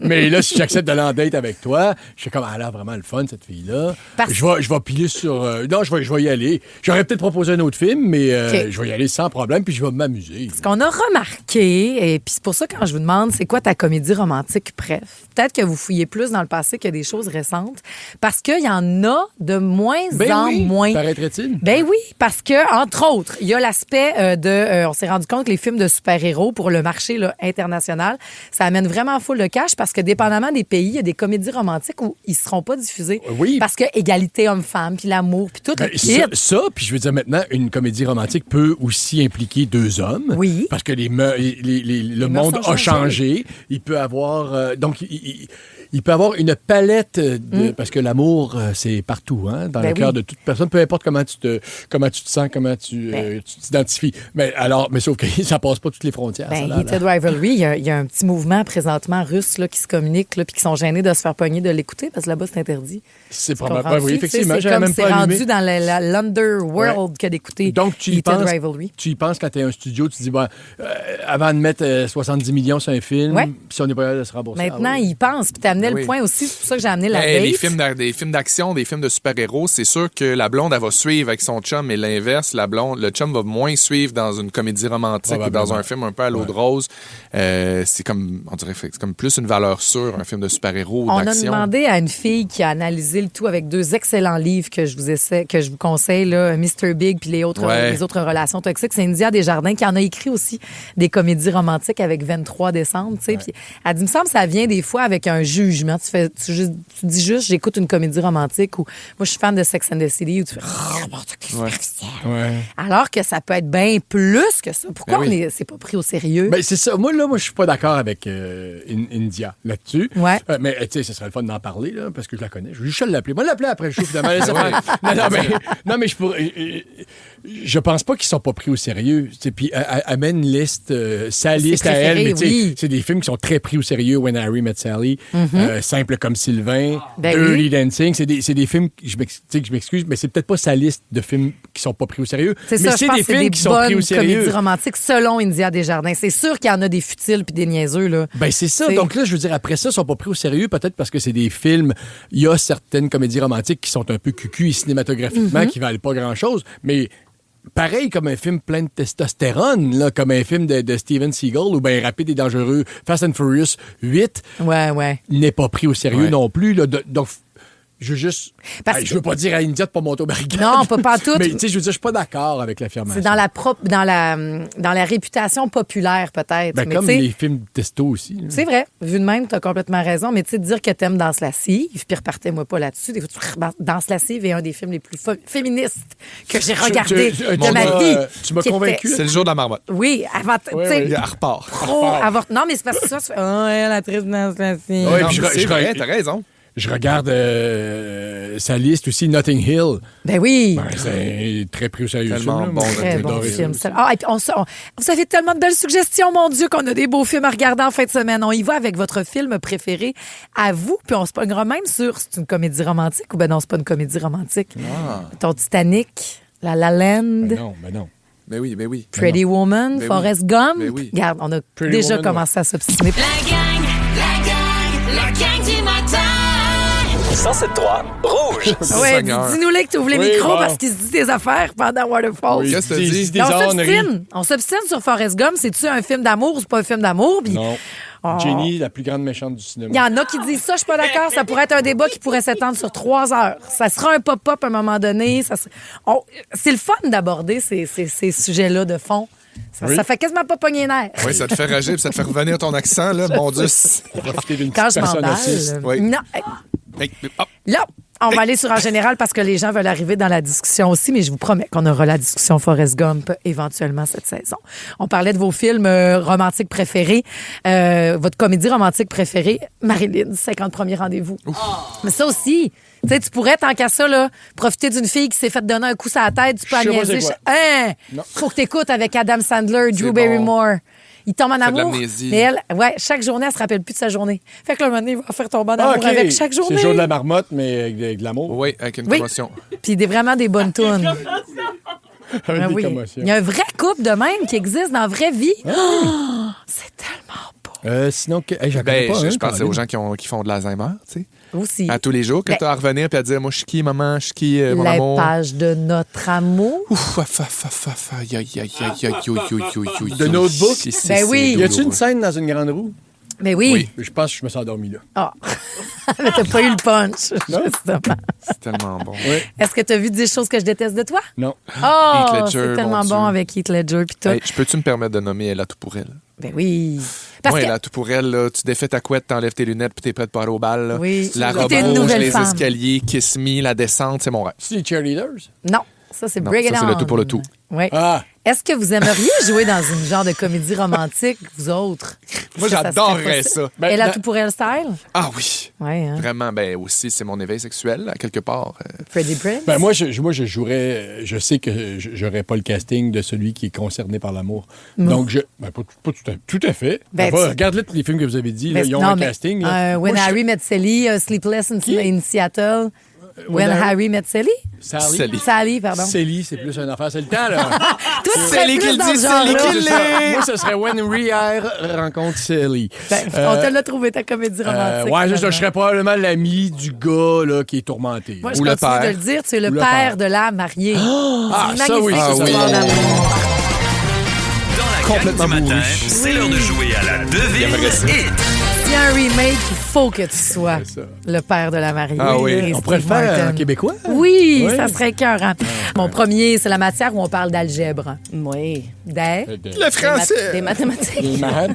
Mais là, si j'accepte d'aller en date avec toi, je suis comme, elle a vraiment le fun, cette fille-là. Je vais piler sur... non, je vais y aller. J'aurais peut-être proposé un autre film, mais je vais y aller sans problème, puis je vais m'amuser. Ce qu'on a remarqué, et puis c'est pour ça quand je vous demande, c'est quoi ta comédie romantique préf? Peut-être que vous fouillez plus dans le passé que des choses récentes, parce qu'il y en a de moins en moins. Paraîtrait-il? Ben oui, parce que, entre autres, il y a l'aspect on s'est rendu compte que les films de super-héros pour le marché là, international, ça amène vraiment full de cash parce que dépendamment des pays, il y a des comédies romantiques où ils ne seront pas diffusés. Oui. Parce que égalité homme-femme, puis l'amour, puis tout. Ça, puis je veux dire maintenant, une comédie romantique peut aussi impliquer deux hommes. Oui. Parce que le monde a changé. Il peut avoir... il peut avoir une palette parce que l'amour, c'est partout, hein, dans le cœur de toute personne, peu importe comment tu te sens, comment tu t'identifies. Mais sauf que ça passe pas toutes les frontières. Heated Rivalry, il y a un petit mouvement présentement russe là, qui se communique puis qui sont gênés de se faire pogner de l'écouter parce que là-bas, c'est interdit. C'est probablement, oui, effectivement. C'est comme c'est rendu dans l'underworld que d'écouter Heated Rivalry. Tu y penses quand tu es un studio, tu te dis, avant de mettre 70 millions sur un film, si on n'est pas capable de se rembourser. Maintenant, ils pensent. Puis tu amené le point aussi, c'est pour ça que j'ai amené la date. Des films d'action, des films de super-héros, c'est sûr que la blonde, elle va suivre avec son chum, et l'inverse, le chum va moins suivre dans une comédie romantique ou dans un film un peu à l'eau de rose. C'est comme, on dirait, c'est comme plus une valeur sûre, un film de super-héros ou d'action. On a demandé à une fille qui a analysé le tout avec 2 excellents livres que je vous conseille, là, Mr. Big puis les autres relations toxiques. C'est India Desjardins qui en a écrit aussi des comédies romantiques avec 23 décembre. Puis elle dit, il me semble que ça vient des fois avec un jugement. Tu dis juste, j'écoute une comédie romantique ou moi, je suis fan de Sex and the City où tu fais alors que ça peut être bien plus que ça. Pourquoi c'est pas pris au sérieux? Ben, c'est ça. Moi, je suis pas d'accord avec India là-dessus. Ouais. Mais tu sais, ce serait le fun d'en parler là, parce que je la connais. Je vais juste l'appeler. Moi, l'appeler après le show, finalement. Non, mais je pense pas qu'ils sont pas pris au sérieux. Puis elle met une liste, sa liste à elle. Mais c'est des films qui sont très pris au sérieux. When Harry Met Sally, Simple comme Sylvain, Dirty Dancing. C'est des films, je m'excuse, mais c'est peut-être pas sa liste de films qui sont pas pris au sérieux. C'est mais ça, c'est je pense des que films qui sont pris au sérieux. Comédies romantiques selon India Desjardins. C'est sûr qu'il y en a des futiles puis des niaiseux, là. Ben, c'est ça. Donc là, je veux dire, après ça, ils sont pas pris au sérieux, peut-être parce que c'est des films. Il y a certaines comédies romantiques qui sont un peu cucu et cinématographiquement qui valent pas grand-chose, mais pareil comme un film plein de testostérone, là, comme un film de Steven Seagal ou bien Rapide et Dangereux, Fast and Furious 8, n'est pas pris au sérieux non plus. Là, donc, je veux juste... je veux pas dire à India de pas monter au barricade. Non, pas tout. Mais tu sais, je veux dire, je suis pas d'accord avec l'affirmation. C'est dans la réputation populaire, peut-être. Ben, mais comme les films testo aussi. Là. C'est vrai. Vu de même, tu as complètement raison. Mais tu sais, dire que t'aimes Danse lascive, puis repartez-moi pas là-dessus. Des fois, Danse lascive est un des films les plus féministes que j'ai regardé de ma vie. Tu m'as convaincu. C'est le jour de la marmotte. Oui, avant... Elle repart. Non, mais c'est parce que ça, tu fais... Oh, la triste Danse lascive. Oui, c'est vrai, t'as raison. Je regarde sa liste aussi, Notting Hill. Ben oui. C'est très pris au sérieux. Tellement bon. Très bon film. Et puis vous avez tellement de belles suggestions, mon Dieu, qu'on a des beaux films à regarder en fin de semaine. On y va avec votre film préféré à vous, puis on se pognera même sur c'est une comédie romantique ou ben non, c'est pas une comédie romantique. Ton Titanic, La La Land. Ben non. Ben oui. Pretty Woman, Forrest Gump. Ben oui. Regarde, on a déjà commencé à s'obstiner. La gang du matin. 107.3 Rouge. Ouais, dis-nous-les que tu ouvres les micros parce qu'il se dit des affaires pendant Waterfalls. Oui, qu'est-ce que tu dis? On s'obstine sur Forrest Gump. C'est-tu un film d'amour ou c'est pas un film d'amour? Non. Jenny, la plus grande méchante du cinéma. Il y en a qui disent ça, je suis pas d'accord. Ça pourrait être un débat qui pourrait s'étendre sur 3 heures. Ça sera un pop-up à un moment donné. C'est le fun d'aborder ces sujets-là de fond. Ça fait quasiment pas pogner nerf. Oui, ça te fait rager, ça te fait revenir ton accent, là. Mon Dieu. Profiter d'une Quand petite je personne assise. m'emballe. Non. Là, On va aller sur en général parce que les gens veulent arriver dans la discussion aussi, mais je vous promets qu'on aura la discussion Forrest Gump éventuellement cette saison. On parlait de vos films romantiques préférés. Votre comédie romantique préférée, Marilyn, 50 premiers rendez-vous. Mais ça aussi, tu sais, tu pourrais, tant qu'à ça, là, profiter d'une fille qui s'est fait donner un coup sur la tête, tu peux Je sais pas niaiser. c'est quoi. Hein? Non. Faut que t'écoutes avec Adam Sandler, Drew bon. Barrymore. Il tombe en Fait de amour. l'amnésie. Mais elle, chaque journée, elle se rappelle plus de sa journée. Fait que là, un moment donné, il va faire tomber en amour OK. avec chaque journée. C'est le jour de la marmotte, mais avec de l'amour. Oui, avec une Oui. commotion. Puis vraiment des bonnes tunes. Avec Ah des oui. commotions. Il y a un vrai couple de même qui existe dans la vraie vie. Oh, c'est tellement beau. Sinon, j'en connais pas. Je hein, pensais Colin. aux gens qui font de l'Alzheimer, tu sais. Aussi. À tous les jours, que Ben- tu as à revenir et à dire, moi, je suis qui, maman, je suis qui, mon La amour. page de notre amour. Ouf, aïe, aïe, aïe, aïe, aïe, aïe. De Notebook? Ben oui. Y a-tu une scène dans une grande roue? Mais oui. Je pense que je me suis endormi là. Ah. Mais t'as pas eu le punch, justement. C'est tellement bon. Est-ce que t'as vu 10 choses que je déteste de toi? Non. Oh, Heath Ledger, c'est tellement mon bon Dieu. avec Heath Ledger puis tout. Hey, peux-tu me permettre de nommer Elle a tout pour elle? Ben oui. Parce Moi, que... Elle a tout pour elle, là, tu défais ta couette, t'enlèves tes lunettes puis t'es prête pour aller au bal. Là. Oui. La Puis robe t'es une rouge, nouvelle les femme. escaliers, Kiss Me, la descente, c'est mon rêve. C'est les cheerleaders? Non, ça, c'est Non, Bring It ça, c'est On. le tout pour le tout. Oui. Ah! Est-ce que vous aimeriez jouer dans une genre de comédie romantique, vous autres? Moi, Est-ce que ça j'adorerais serait ça. possible? Elle a tout pour elle style? Ah oui. Oui, hein? Vraiment, ben aussi, c'est mon éveil sexuel, à quelque part. Freddie Prinze? Ben moi, je jouerais. Je sais que j'aurais pas le casting de celui qui est concerné par l'amour. Non. Donc, pas tout à fait. Ben, Enfin, tu- regarde-les tous les films que vous avez dit. Là, Mais ils ont non, un mais, casting. Là. When Moi, je- Harry Met Sally, Sleepless in Seattle. When Harry Met Sally? Sally, pardon. Sally, c'est plus une affaire. C'est le temps, là. Toi, tu serais plus dans ce genre-là. Moi, ce serait When Harry rencontre Sally. Ben, on te l'a trouvé, ta comédie romantique. Ouais, je finalement. serais probablement l'ami du gars là, qui est tourmenté. Moi, je continue de le dire, tu es le Ou le père de la mariée. Ah, C'est ça, oui, magnifique, ça, histoire oui. d'amour. Dans la gang du matin, c'est l'heure de jouer à la devine hit. S'il y a un remake, il faut que tu sois le père de la mariée. Ah oui. Et On pourrait le Steve faire en Martin. québécois? Oui, Oui. ça serait écœurant. Mon premier, c'est la matière où on parle d'algèbre. Oui. Le Des mathématiques. Les maths.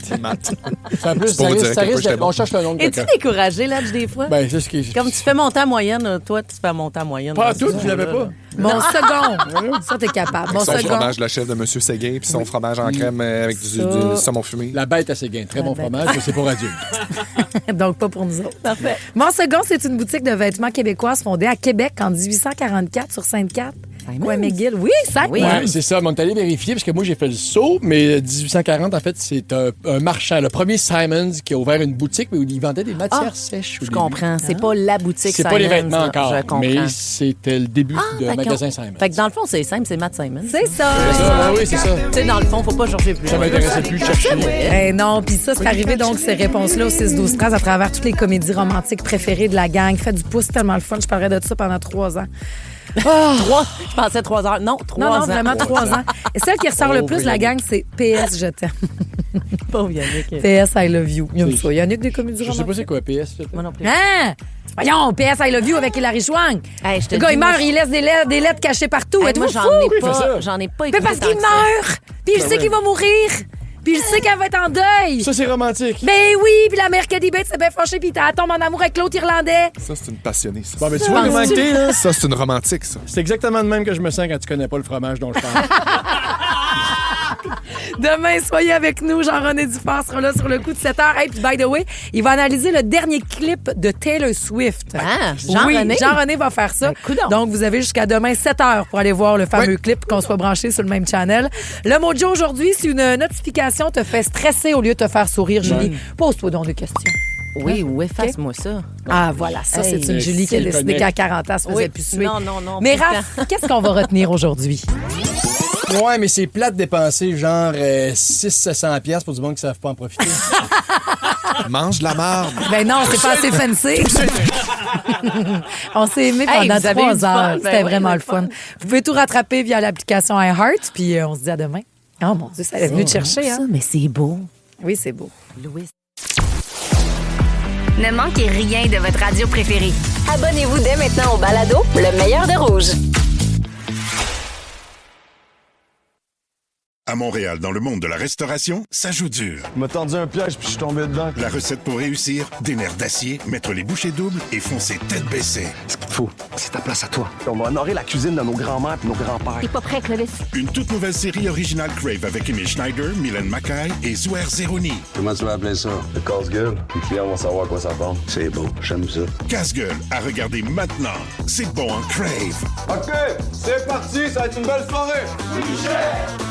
C'est un peu, C'est pour ça dire risque, à ça quel point risque j'étais d'être- on cherche le nom de Es-tu quelqu'un. découragé, là, des fois? Ben, c'est ce qui Comme tu fais monter à moyenne, toi, tu fais monter à moyenne. Pas dans tout, ce je l'avais jeu-là. pas. Mon second. Ça, t'es capable. Mon Son second. fromage de la chef de Monsieur Séguin, puis son fromage en crème avec du saumon fumé. La bête à Séguin. Très bon fromage, mais c'est pour adultes. Donc, pas pour nous autres. Parfait. Mon second, c'est une boutique de vêtements québécoise fondée à Québec en 1844 sur Sainte-Cat. Quoi, McGill? Oui, Simon. Ouais, c'est ça. Mais on est allé vérifier parce que moi, j'ai fait le saut, mais 1840, en fait, c'est un marchand, le premier Simons, qui a ouvert une boutique où il vendait des matières sèches. Je comprends. C'est pas la boutique C'est pas les Simons, vêtements là. encore, Je comprends. mais c'était le début de Fait magasin qu'on- Simons. Fait que dans le fond, c'est simple, c'est Matt Simons. C'est ça. C'est ça, oui, c'est ça. Tu sais, dans le fond, faut pas chercher plus. Ça m'intéressait plus de chercher. Eh non, puis ça, c'est arrivé donc ces réponses-là au 6-12-13 à travers toutes les comédies romantiques préférées de la gang. Faites du pouce, c'est tellement le fun. Je parlerai de ça pendant 3 ans. Je pensais 3 heures. Non, 3 Non, ans. non, vraiment 3 ans. Et celle qui ressort le plus, la gang, c'est PS, je t'aime. Pauvre Yannick. PS, I love you. Il aime ça. Yannick, des comédies Je sais pas romantiques. c'est quoi PS. Moi non plus. Hein? Voyons, PS, I love you avec Hilary Swank. Hey, je te Le gars, dis, il moi, meurt, il laisse des lettres cachées partout. Hey, Êtes-vous moi, fou? j'en ai pas Mais écouté. parce tant qu'il que ça. meurt. Puis il sait qu'il va mourir. Puis il sait qu'elle va être en deuil. Ça, c'est romantique. Ben oui, puis la mère Caddy Bates s'est bien fâchée, puis elle tombe en amour avec l'autre Irlandais. Ça, c'est une passionnée, ça. Bon, ben, tu vois, comment que t'es, là? Ça, c'est une romantique, ça. C'est exactement de même que je me sens quand tu connais pas le fromage dont je parle. Demain, soyez avec nous. Jean-René Dufort sera là sur le coup de 7h. Hey, puis by the way, il va analyser le dernier clip de Taylor Swift. Ah, Jean-René? Oui, Jean-René va faire ça. coudonc. Donc, vous avez jusqu'à demain 7h pour aller voir le fameux clip, qu'on soit branché sur le même channel. Le mojo aujourd'hui, si une notification te fait stresser au lieu de te faire sourire, Julie, pose-toi donc des questions. Oui, ou efface-moi ça. Ah, voilà, ça, Hey, c'est une Julie qui a décidé connaît. qu'à 40 ans, elle se faisait Oui. plus suer. Non, non, non. Mais plus de Raph, qu'est-ce qu'on va retenir aujourd'hui? Ouais, mais c'est plate de dépenser genre 600-700$ pour du monde qui ne savent pas en profiter. Mange de la marde. Ben non, c'est pas assez fancy. On s'est aimé Hey, pendant vous avez eu 3 du fun. heures. Ben C'était oui, vraiment c'est le fun. Vous pouvez tout rattraper via l'application iHeart, puis on se dit à demain. Oh mon Dieu, ça est venu te chercher. Hein? Ça, mais c'est beau. Oui, c'est beau. Louis. Ne manquez rien de votre radio préférée. Abonnez-vous dès maintenant au balado Le meilleur de Rouge. À Montréal, dans le monde de la restauration, ça joue dur. Il m'a tendu un piège puis je suis tombé dedans. La recette pour réussir, des nerfs d'acier, mettre les bouchées doubles et foncer tête baissée. Ce qu'il te faut, c'est ta place à toi. On va honorer la cuisine de nos grands-mères et nos grands-pères. T'es pas prêt, Clovis? Une toute nouvelle série originale Crave avec Emile Schneider, Mylène Mackay et Zouer Zeroni. Comment tu vas appeler ça? Le casse-gueule. Les clients vont savoir à quoi ça ressemble. C'est beau, j'aime ça. Casse-gueule, à regarder maintenant. C'est bon en Crave. OK, c'est parti, ça va être une belle soirée.